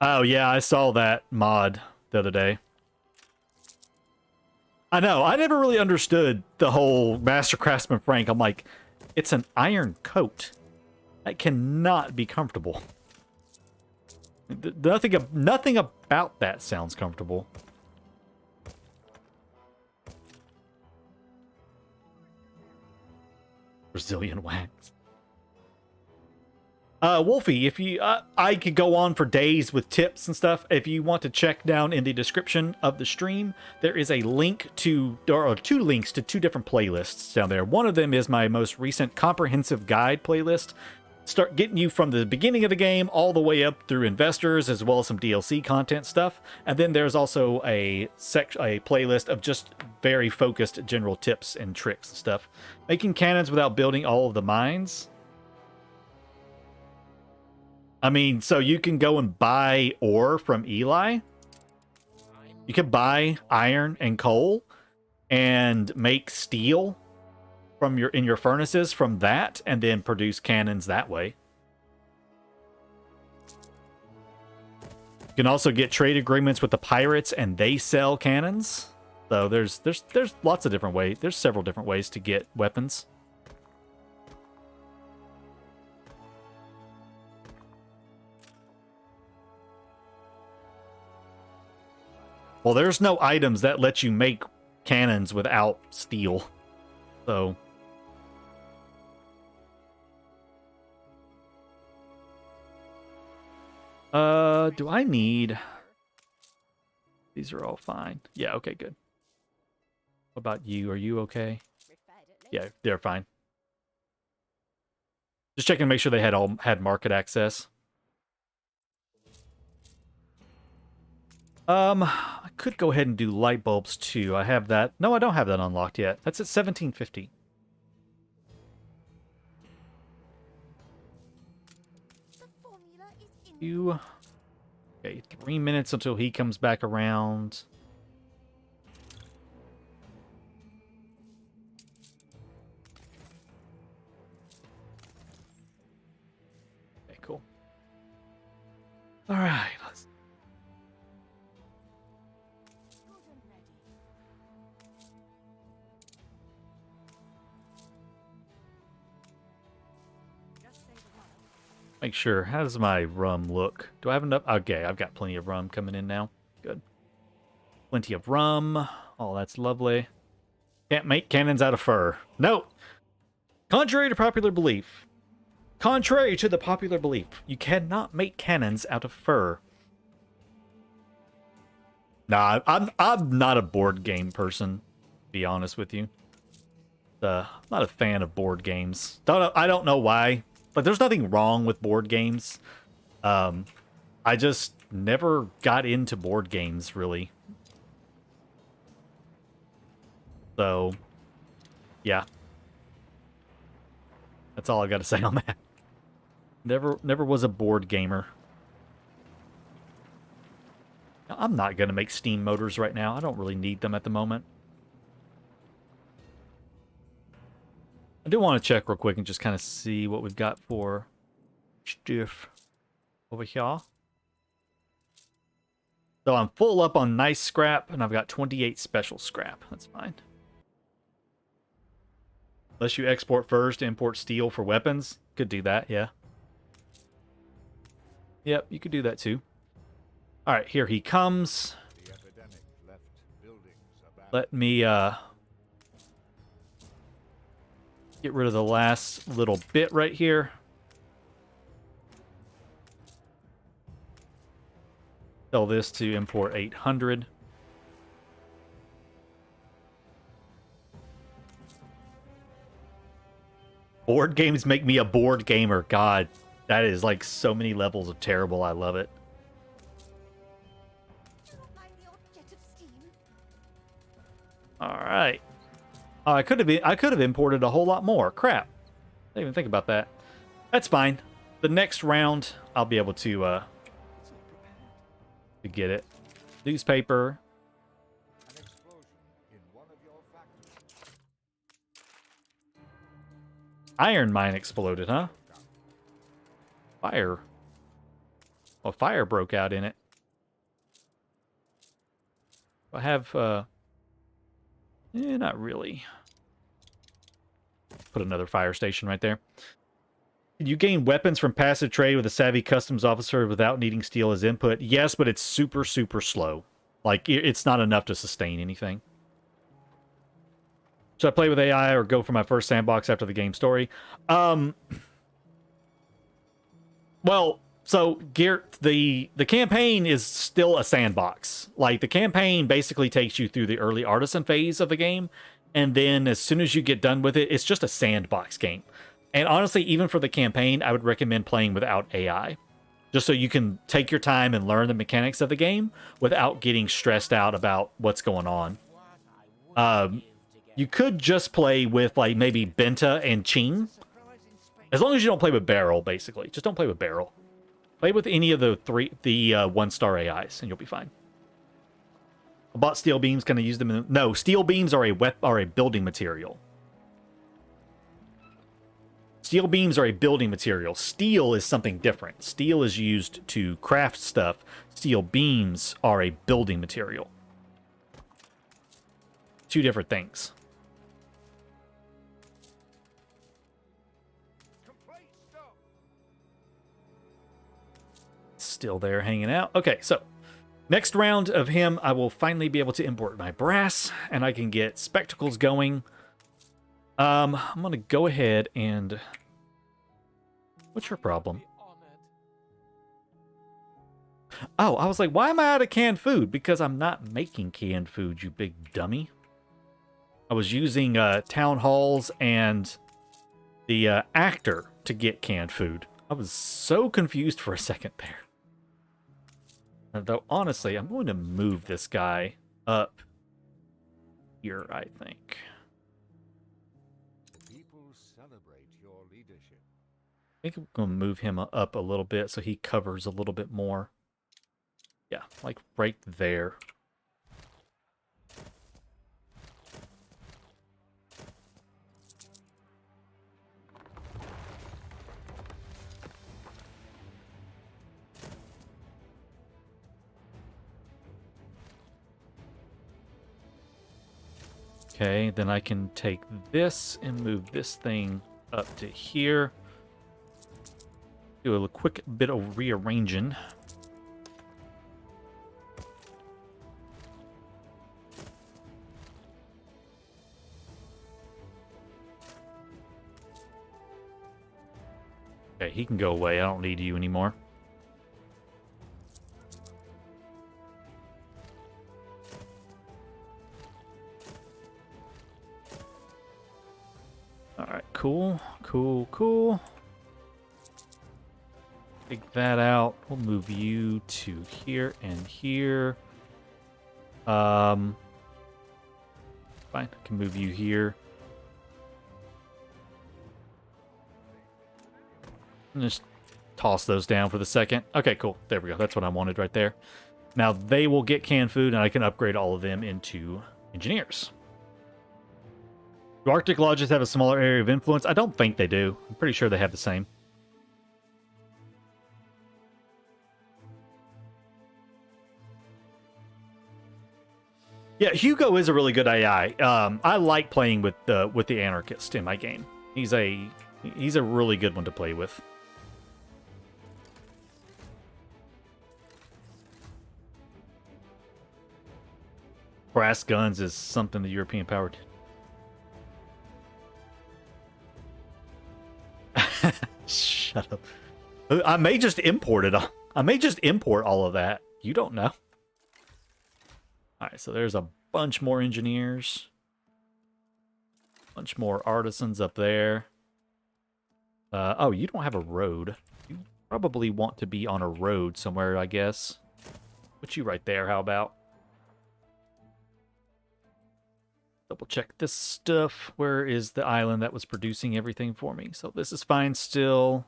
Oh, yeah, I saw that mod the other day. I know, I never really understood the whole Master Craftsman Frank. I'm like, it's an iron coat. That cannot be comfortable. Nothing about that sounds comfortable. Brazilian wax. Wolfie, if you, I could go on for days with tips and stuff. If you want to check down in the description of the stream, there is a link to, or two links to two different playlists down there. One of them is my most recent comprehensive guide playlist. Start getting you from the beginning of the game all the way up through investors, as well as some DLC content stuff. And then there's also a playlist of just very focused general tips and tricks and stuff. Making cannons without building all of the mines. I mean, so you can go and buy ore from Eli. You can buy iron and coal and make steel from in your furnaces from that, and then produce cannons that way. You can also get trade agreements with the pirates, and they sell cannons. So there's lots of different ways. There's several different ways to get weapons. Well, there's no items that let you make cannons without steel. So do I need... These are all fine. Yeah, okay, good. What about you? Are you okay? Yeah, they're fine. Just checking to make sure they had market access. I could go ahead and do light bulbs too. I have that. No, I don't have that unlocked yet. That's at 1750. You. Okay, 3 minutes until he comes back around. Okay, cool. All right, let's... Make sure. How does my rum look? Do I have enough? Okay, I've got plenty of rum coming in now. Good. Plenty of rum. Oh, that's lovely. Can't make cannons out of fur. No. Contrary to popular belief. Contrary to the popular belief, you cannot make cannons out of fur. Nah, I'm not a board game person, to be honest with you. I'm not a fan of board games. I don't know why. Like, there's nothing wrong with board games. I just never got into board games, really. So, yeah. That's all I got to say on that. Never was a board gamer. I'm not going to make steam motors right now. I don't really need them at the moment. I do want to check real quick and just kind of see what we've got for stuff over here. So I'm full up on nice scrap, and I've got 28 special scrap. That's fine. Unless you export first, import steel for weapons. Could do that, yeah. Yep, you could do that too. All right, here he comes. The epidemic left buildings abandoned. Let me get rid of the last little bit right here. Tell this to import 800. Board games make me a board gamer. God, that is like so many levels of terrible. I love it. Like the odd jet of steam. All right. Oh, I could have imported a whole lot more. Crap. I didn't even think about that. That's fine. The next round, I'll be able to get it. Newspaper. An explosion in one of your factories. Iron mine exploded, huh? Fire. Well, fire broke out in it. I have, not really. Put another fire station right there. You gain weapons from passive trade with a savvy customs officer without needing steel as input. Yes, but it's super, super slow. Like, it's not enough to sustain anything. Should I play with AI or go for my first sandbox after the game story? Well, so Geert, the campaign is still a sandbox. Like, the campaign basically takes you through the early artisan phase of the game, and then as soon as you get done with it, it's just a sandbox game. And honestly, even for the campaign, I would recommend playing without AI. Just so you can take your time and learn the mechanics of the game without getting stressed out about what's going on. You could just play with, like, maybe Benta and Ching. As long as you don't play with Barrel, basically. Just don't play with Barrel. Play with any of the one-star AIs, and you'll be fine. I bought steel beams. Can I use them? No, steel beams are a building material. Steel beams are a building material. Steel is something different. Steel is used to craft stuff. Steel beams are a building material. Two different things. Complete stop. Still there hanging out. Okay, so next round of him, I will finally be able to import my brass, and I can get spectacles going. I'm going to go ahead and... What's your problem? Oh, I was like, why am I out of canned food? Because I'm not making canned food, you big dummy. I was using town halls and the actor to get canned food. I was so confused for a second there. Though, honestly, I'm going to move this guy up here, I think. The people celebrate your leadership. I think I'm going to move him up a little bit so he covers a little bit more. Yeah, like right there. Okay, then I can take this and move this thing up to here. Do a quick bit of rearranging. Okay, he can go away. I don't need you anymore. Alright, cool. Cool. Take that out. We'll move you to here and here. Fine, I can move you here. And just toss those down for the second. Okay, cool. There we go. That's what I wanted right there. Now they will get canned food, and I can upgrade all of them into engineers. Do Arctic lodges have a smaller area of influence? I don't think they do. I'm pretty sure they have the same. Yeah, Hugo is a really good AI. I like playing with the anarchist in my game. He's a really good one to play with. Brass guns is something the European power did. Shut up. I may just import it. I may just import all of that. You don't know. Alright, so there's a bunch more engineers. Bunch more artisans up there. Oh, you don't have a road. You probably want to be on a road somewhere, I guess. Put you right there, how about? Double check this stuff. Where is the island that was producing everything for me? So this is fine still.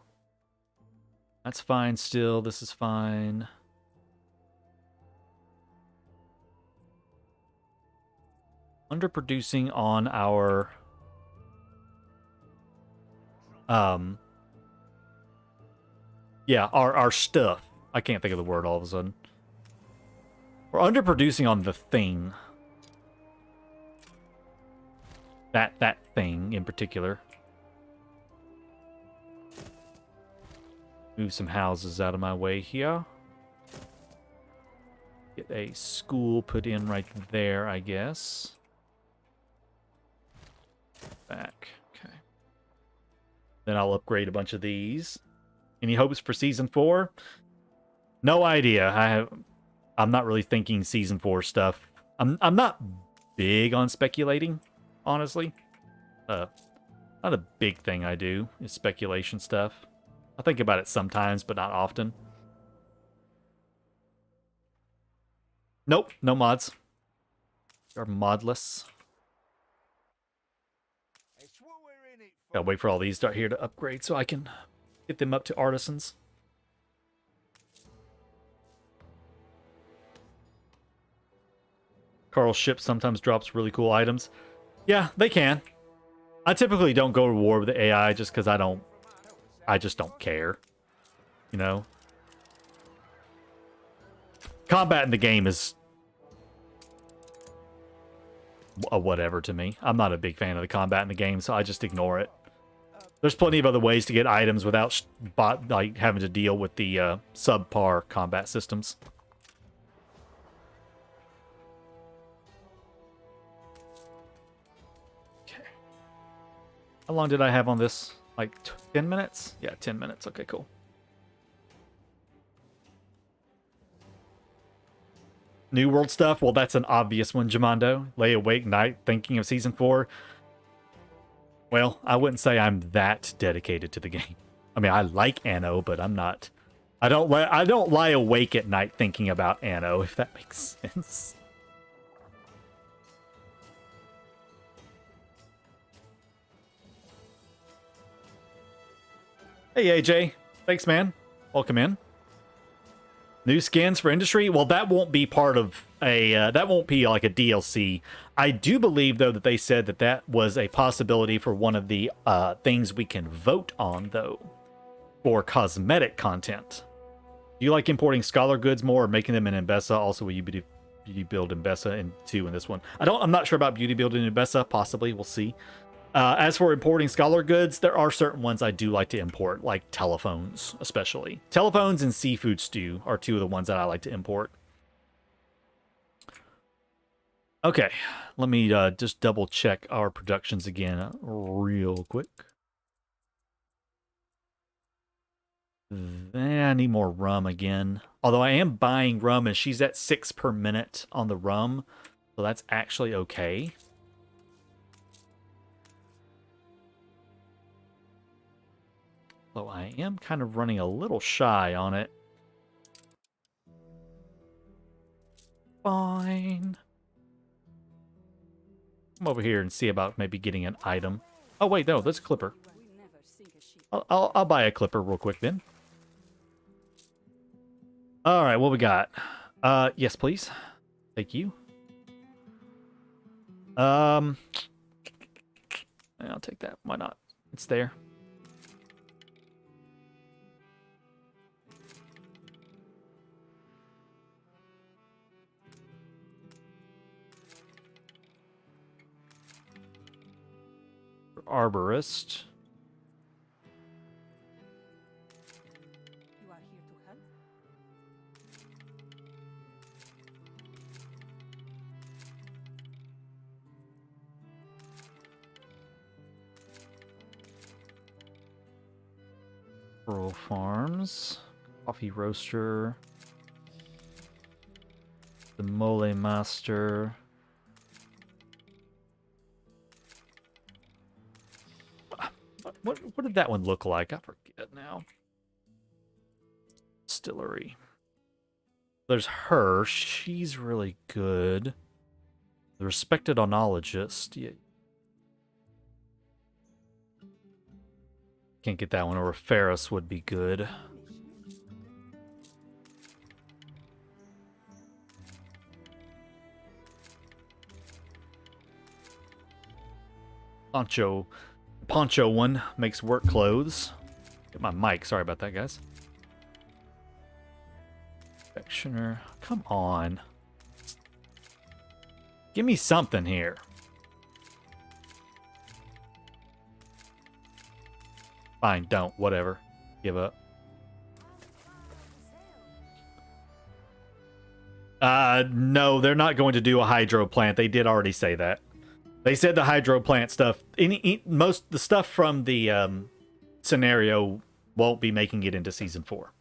That's fine still. This is fine. Underproducing on our yeah, our stuff. I can't think of the word all of a sudden. We're underproducing on the thing. That thing in particular. Move some houses out of my way here. Get a school put in right there, I guess. Back. Okay. Then I'll upgrade a bunch of these. Any hopes for season 4? No idea. I'm not really thinking season 4 stuff. I'm not big on speculating, honestly. Not a big thing I do is speculation stuff. I think about it sometimes, but not often. Nope, no mods. They're modless. Gotta wait for all these here to upgrade so I can get them up to artisans. Carl's ship sometimes drops really cool items. Yeah, they can. I typically don't go to war with the AI just because I just don't care. You know? Combat in the game is a whatever to me. I'm not a big fan of the combat in the game, so I just ignore it. There's plenty of other ways to get items without like having to deal with the subpar combat systems. Okay. How long did I have on this? Like 10 minutes? Yeah, 10 minutes. Okay, cool. New World stuff? Well, that's an obvious one, Jamando. Lay awake night thinking of Season 4. Well, I wouldn't say I'm that dedicated to the game. I mean, I like Anno, but I'm not... I don't lie awake at night thinking about Anno, if that makes sense. Hey, AJ. Thanks, man. Welcome in. New skins for industry? Well, that won't be part of a... that won't be like a DLC. I do believe, though, that they said that that was a possibility for one of the things we can vote on, though, for cosmetic content. Do you like importing scholar goods more or making them in Embessa? Also, will you beauty build Embessa in 2 in this one? I'm not sure about beauty building in Embessa. Possibly. We'll see. As for importing scholar goods, there are certain ones I do like to import, like telephones, especially. Telephones and seafood stew are two of the ones that I like to import. Okay, let me just double check our productions again real quick. I need more rum again. Although I am buying rum, and she's at 6 per minute on the rum, so that's actually okay. Though I am kind of running a little shy on it. Fine. Come over here and see about maybe getting an item. Oh wait, no, that's a clipper. I'll buy a clipper real quick then. All right, what we got? Yes, please. Thank you. I'll take that. Why not? It's there. Arborist. You are here to help? Rural Farms. Coffee Roaster. The Mole Master. What did that one look like? I forget now. Distillery. There's her. She's really good. The Respected Onologist. Yeah. Can't get that one. Or Ferris would be good. Poncho one makes work clothes. Get my mic. Sorry about that, guys. Confectioner. Come on. Give me something here. Fine, don't. Whatever. Give up. No, they're not going to do a hydro plant. They did already say that. They said the hydro plant stuff, most the stuff from the scenario won't be making it into season 4.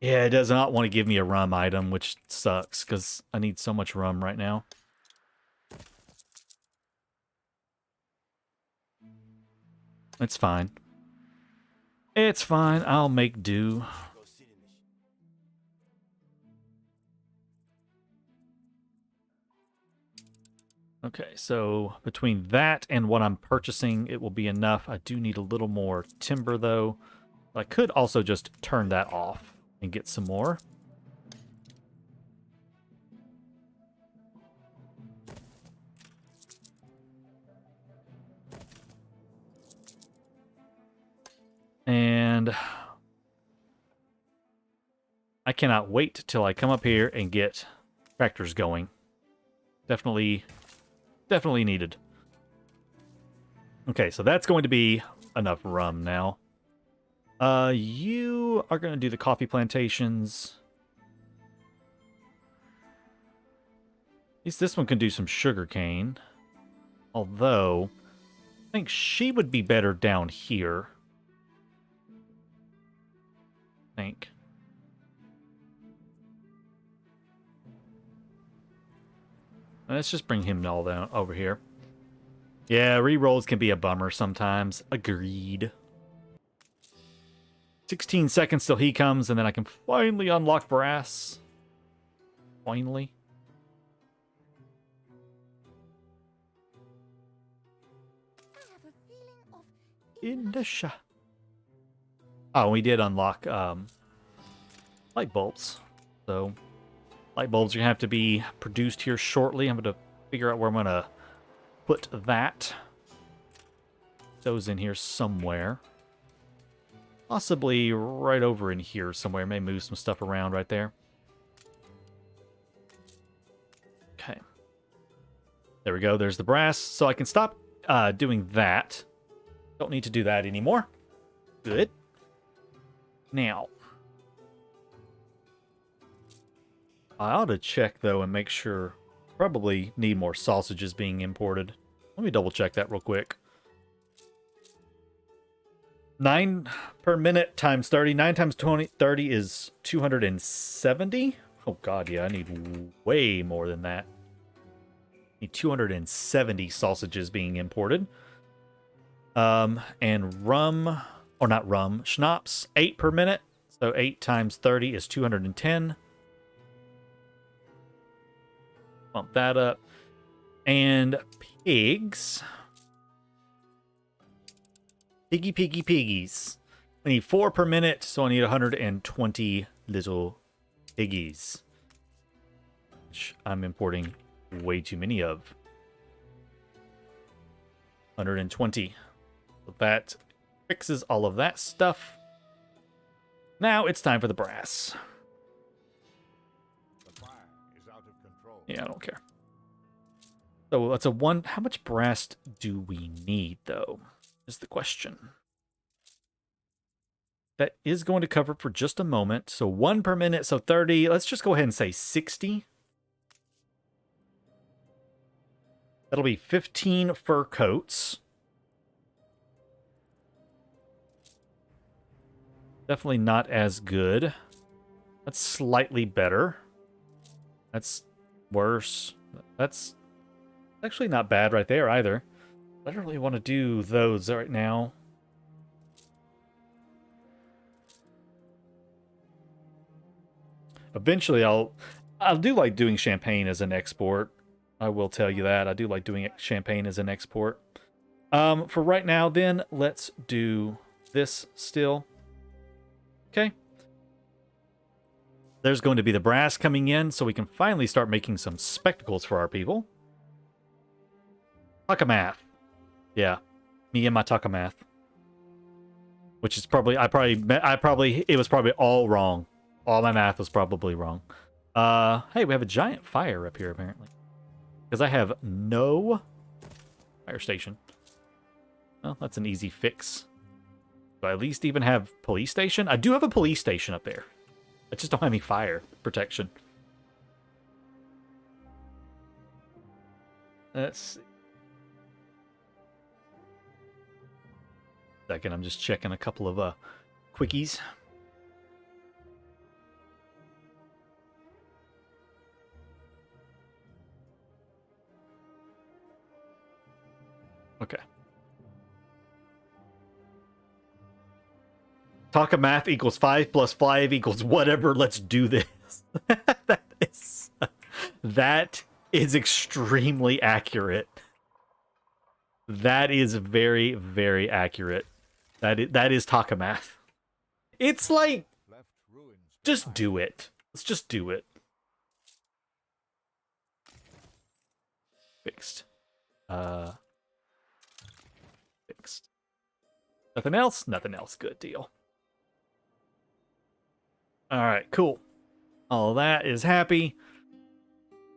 Yeah, it does not want to give me a rum item, which sucks because I need so much rum right now. It's fine. It's fine. I'll make do. Okay, so between that and what I'm purchasing, it will be enough. I do need a little more timber, though. I could also just turn that off and get some more. And I cannot wait till I come up here and get tractors going. Definitely needed. Okay, so that's going to be enough rum now. You are going to do the coffee plantations. At least this one can do some sugar cane. Although, I think she would be better down here. I think. Let's just bring him all down over here. Yeah, rerolls can be a bummer sometimes. Agreed. 16 seconds till he comes, and then I can finally unlock brass. Finally. I have a feeling of In the shop. Oh, we did unlock light bulbs. So light bulbs are going to have to be produced here shortly. I'm going to figure out where I'm going to put that. Those in here somewhere. Possibly right over in here somewhere. May move some stuff around right there. Okay. There we go. There's the brass. So I can stop doing that. Don't need to do that anymore. Good. Now, I ought to check, though, and make sure. Probably need more sausages being imported. Let me double check that real quick. 9 per minute times 30. 9 times 20, 30 is 270. Oh, God, yeah, I need way more than that. I need 270 sausages being imported. And rum, or not rum, schnapps, 8 per minute. So 8 times 30 is 210. Bump that up. And pigs. Piggies. I need 4 per minute, so I need 120 little piggies. Which I'm importing way too many of. 120. So that fixes all of that stuff. Now it's time for the brass. The fire is out of control. Yeah, I don't care. So that's a 1. How much brass do we need, though, is the question. That is going to cover for just a moment. So 1 per minute, so 30. Let's just go ahead and say 60. That'll be 15 fur coats. Definitely not as good. That's slightly better. That's worse. That's actually not bad right there either. I don't really want to do those right now. Eventually, I'll do like doing champagne as an export. I will tell you that. I do like doing champagne as an export. For right now, then, let's do this still. Okay. There's going to be the brass coming in, so we can finally start making some spectacles for our people. Takamath. Yeah. Me and my Takamath. Which is probably, it was probably all wrong. All my math was probably wrong. Hey, we have a giant fire up here, apparently. Because I have no fire station. Well, that's an easy fix. Do I at least even have police station? I do have a police station up there. I just don't have any fire protection. Let's see. Second, I'm just checking a couple of quickies. Okay. Talk math equals 5 plus 5 equals whatever. Let's do this. That is extremely accurate. That is very, very accurate. That is Takamath. It's like, Left ruins just do it. Let's just do it. Fixed. Fixed. Nothing else? Nothing else. Good deal. All right, cool. All that is happy.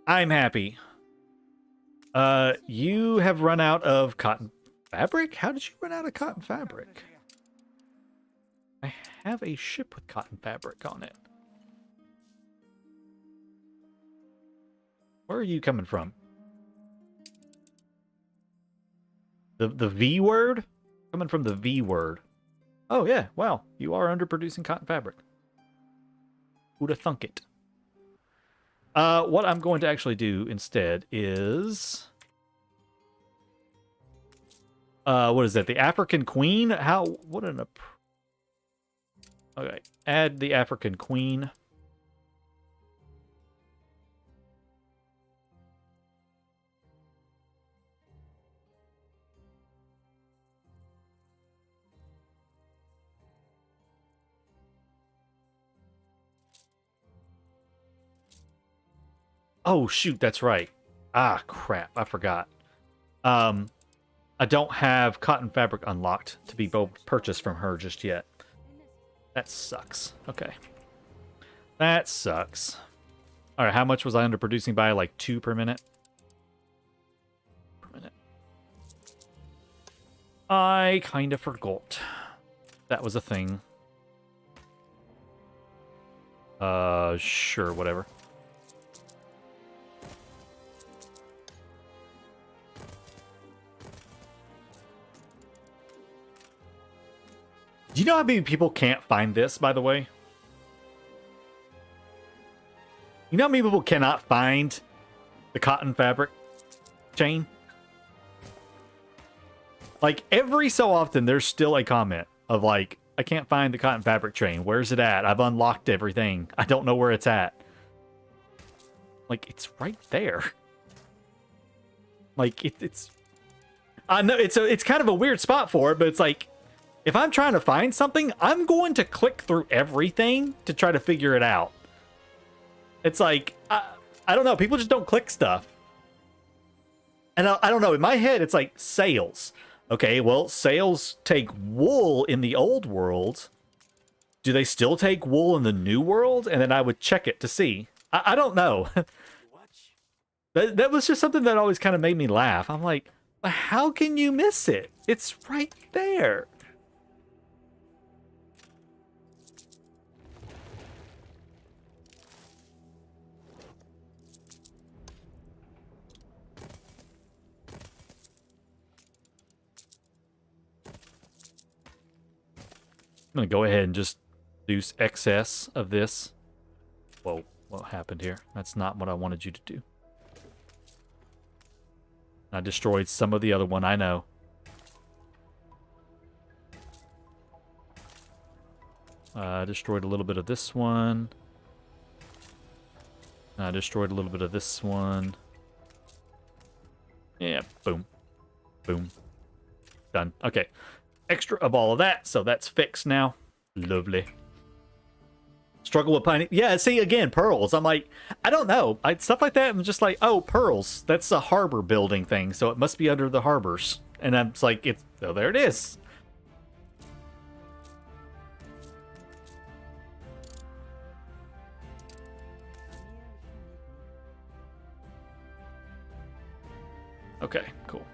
I'm happy. You have run out of cotton fabric? How did you run out of cotton fabric? I have a ship with cotton fabric on it. Where are you coming from? The V word? Coming from the V word. Oh, yeah. Wow. You are underproducing cotton fabric. Who'da thunk it? What I'm going to actually do instead is... what is that? The African Queen? How... What an... Okay. Add the African Queen. Oh, shoot, that's right. Ah, crap, I forgot. I don't have cotton fabric unlocked to be purchased from her just yet. That sucks. Okay. That sucks. All right, how much was I underproducing by? Like 2 per minute? I kind of forgot that was a thing. Sure, whatever. Do you know how many people can't find this, by the way? You know how many people cannot find the cotton fabric chain? Like, every so often, there's still a comment of, like, I can't find the cotton fabric chain. Where's it at? I've unlocked everything. I don't know where it's at. Like, it's right there. Like, it's... I know, it's kind of a weird spot for it, but it's like, if I'm trying to find something, I'm going to click through everything to try to figure it out. It's like, I don't know, people just don't click stuff. And I don't know, in my head, it's like sails. Okay, well, sails take wool in the old world. Do they still take wool in the new world? And then I would check it to see. I don't know. That was just something that always kind of made me laugh. I'm like, how can you miss it? It's right there. I'm going to go ahead and just use excess of this. Whoa, what happened here? That's not what I wanted you to do. I destroyed some of the other one, I know. I destroyed a little bit of this one. I destroyed a little bit of this one. Yeah, boom. Boom. Done. Okay. Extra of all of that, so that's fixed now. Lovely. Struggle with finding... Yeah, see, again, pearls. I'm like, I don't know. Stuff like that, I'm just like, oh, pearls. That's a harbor building thing, so it must be under the harbors. And I'm just like, oh, there it is. Okay, cool.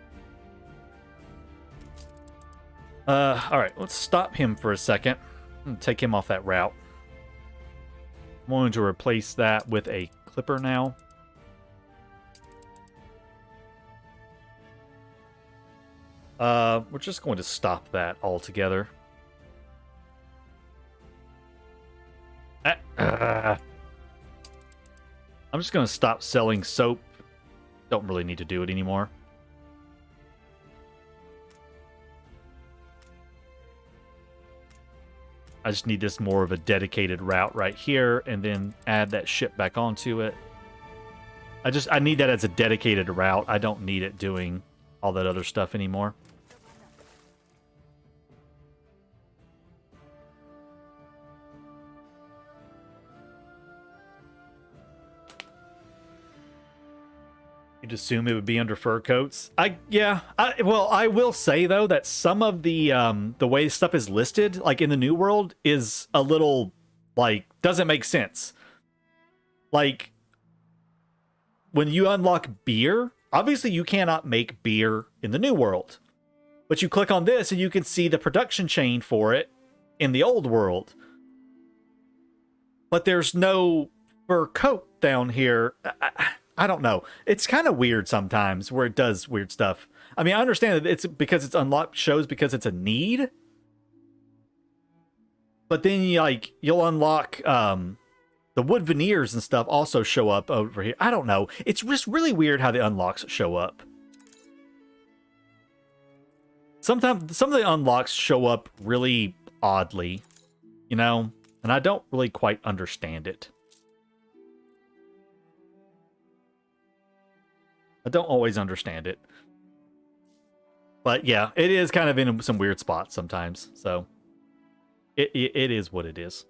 Alright, let's stop him for a second. And take him off that route. I'm going to replace that with a clipper now. We're just going to stop that altogether. I'm just going to stop selling soap. Don't really need to do it anymore. I just need this more of a dedicated route right here, and then add that ship back onto it. I need that as a dedicated route. I don't need it doing all that other stuff anymore. You'd assume it would be under fur coats. Well, I will say though that some of the way stuff is listed, like in the New World, is a little like doesn't make sense. Like when you unlock beer, obviously you cannot make beer in the New World, but you click on this and you can see the production chain for it in the Old World. But there's no fur coat down here. I don't know. It's kind of weird sometimes where it does weird stuff. I mean, I understand that it's because it's unlocked shows because it's a need. But then you'll unlock the wood veneers and stuff also show up over here. I don't know. It's just really weird how the unlocks show up. Sometimes some of the unlocks show up really oddly, you know, and I don't really quite understand it. I don't always understand it. But yeah, it is kind of in some weird spots sometimes. So it is what it is.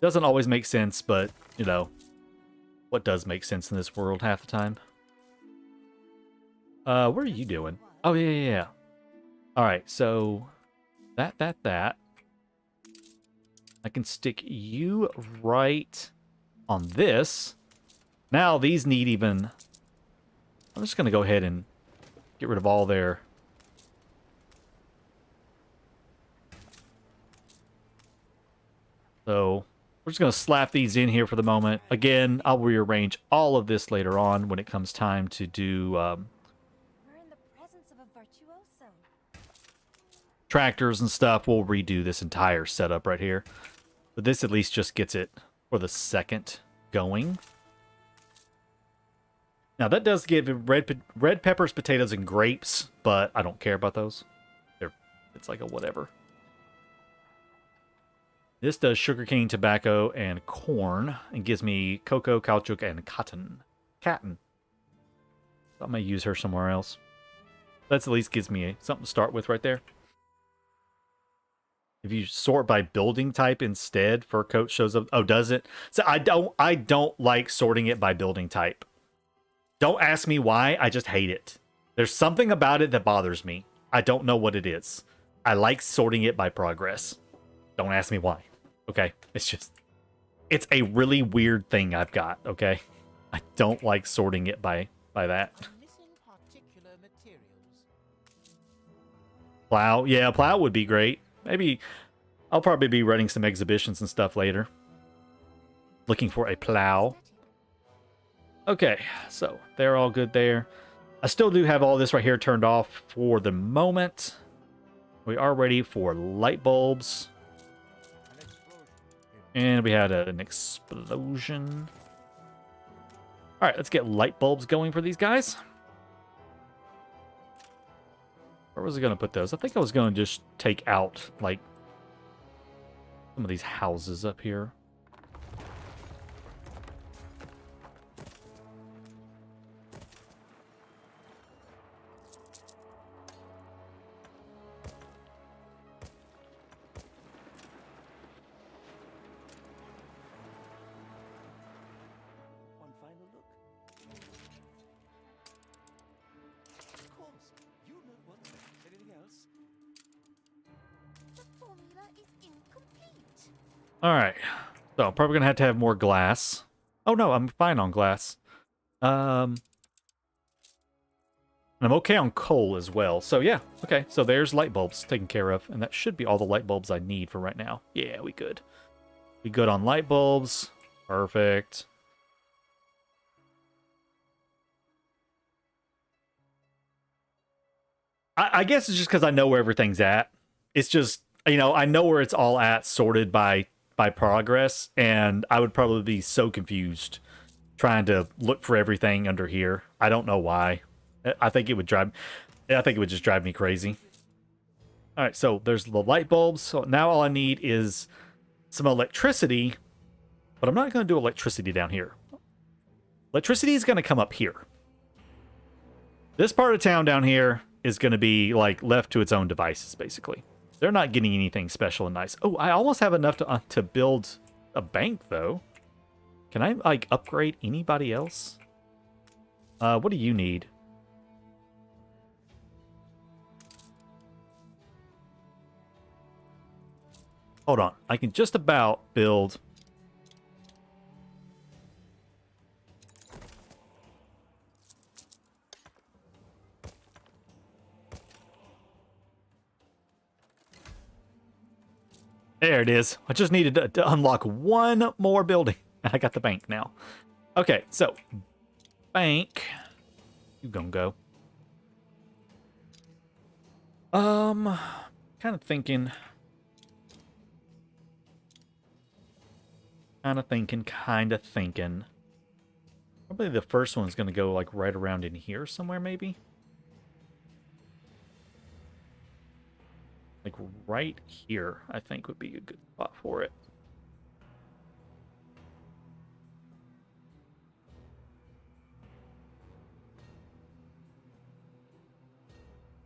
Doesn't always make sense, but you know, what does make sense in this world half the time? What are you doing? Oh yeah. All right, so that. I can stick you right on this. Now these need even... I'm just going to go ahead and get rid of all their So we're just going to slap these in here for the moment. Again, I'll rearrange all of this later on when it comes time to do We're in the presence of a virtuoso. tractors and stuff. We'll redo this entire setup right here. But this at least just gets it for the second going. Now that does give red peppers, potatoes, and grapes, but I don't care about those. It's like a whatever. This does sugarcane, tobacco, and corn, and gives me cocoa, caoutchouc, and cotton. Cotton. I may use her somewhere else. That at least gives me something to start with right there. If you sort by building type instead, fur coat shows up. Oh, does it? So I don't like sorting it by building type. Don't ask me why. I just hate it. There's something about it that bothers me. I don't know what it is. I like sorting it by progress. Don't ask me why. Okay? It's a really weird thing I've got, okay? I don't like sorting it by that. Plow. Yeah, plow would be great. Maybe I'll probably be running some exhibitions and stuff later. Looking for a plow. Okay, so they're all good there. I still do have all this right here turned off for the moment. We are ready for light bulbs. And we had an explosion. All right, let's get light bulbs going for these guys. Where was I going to put those? I think I was going to just take out, like, some of these houses up here. One final look. Of course, you know what's best. Anything else? The formula is incomplete. All right. So I'm probably going to have more glass. Oh, no, I'm fine on glass. And I'm okay on coal as well. So, yeah. Okay, so there's light bulbs taken care of. And that should be all the light bulbs I need for right now. Yeah, we good. We good on light bulbs. Perfect. I guess it's just because I know where everything's at. It's just, you know, I know where it's all at, sorted by progress, and I would probably be so confused trying to look for everything under here. I don't know why. I think it would just drive me crazy. All right, so there's the light bulbs. So now all I need is some electricity, but I'm not going to do electricity down here. Electricity is going to come up here. This part of town down here is going to be like left to its own devices, basically. They're not getting anything special and nice. Oh, I almost have enough to build a bank, though. Can I, like, upgrade anybody else? What do you need? Hold on. I can just about build... There it is. I just needed to unlock one more building. I got the bank now. Okay, so bank. You gonna go? Kind of thinking. Probably the first one's gonna go like right around in here somewhere, maybe. Like right here, I think would be a good spot for it.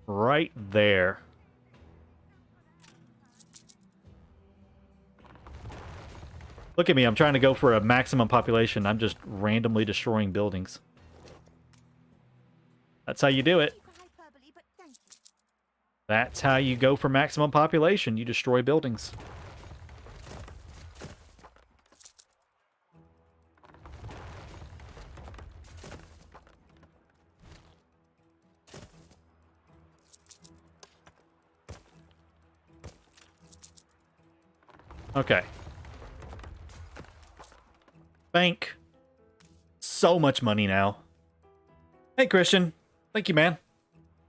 Right there. Look at me, I'm trying to go for a maximum population. I'm just randomly destroying buildings. That's how you do it. Super hyperbole, but thank you. That's how you go for maximum population. You destroy buildings. Okay. Bank. So much money now. Hey, Christian. Thank you, man.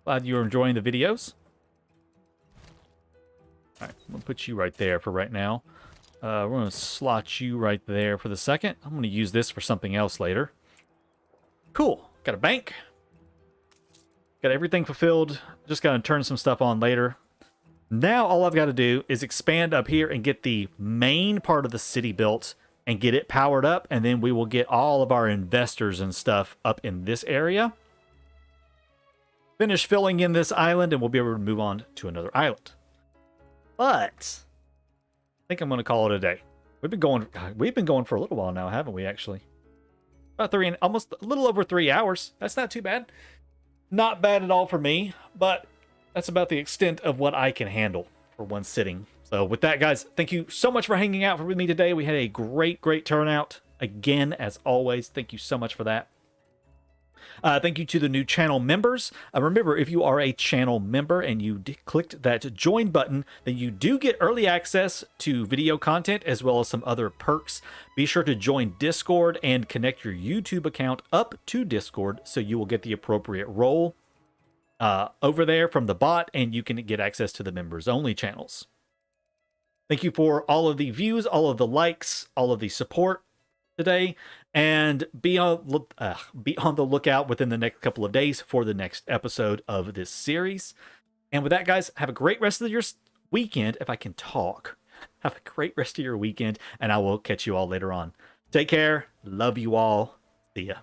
Glad you're enjoying the videos. All right, I'm going to put you right there for right now. We're going to slot you right there for the second. I'm going to use this for something else later. Cool. Got a bank. Got everything fulfilled. Just got to turn some stuff on later. Now all I've got to do is expand up here and get the main part of the city built and get it powered up, and then we will get all of our investors and stuff up in this area. Finish filling in this island, and we'll be able to move on to another island. But I think I'm going to call it a day. We've been going for a little while now, haven't we? Actually, about almost a little over 3 hours. That's not too bad. Not bad at all for me, but that's about the extent of what I can handle for one sitting. So with that, guys, thank you so much for hanging out with me today. We had a great turnout. Again, as always, thank you so much for that. Thank you to the new channel members. Remember, if you are a channel member and you clicked that join button, then you do get early access to video content as well as some other perks. Be sure to join Discord and connect your YouTube account up to Discord so you will get the appropriate role over there from the bot, and you can get access to the members only channels. Thank you for all of the views, all of the likes, all of the support today, and be on the lookout within the next couple of days for the next episode of this series. And with that, guys, have a great rest of your weekend. If I can talk, have a great rest of your weekend, and I will catch you all later on. Take care. Love you all. See ya.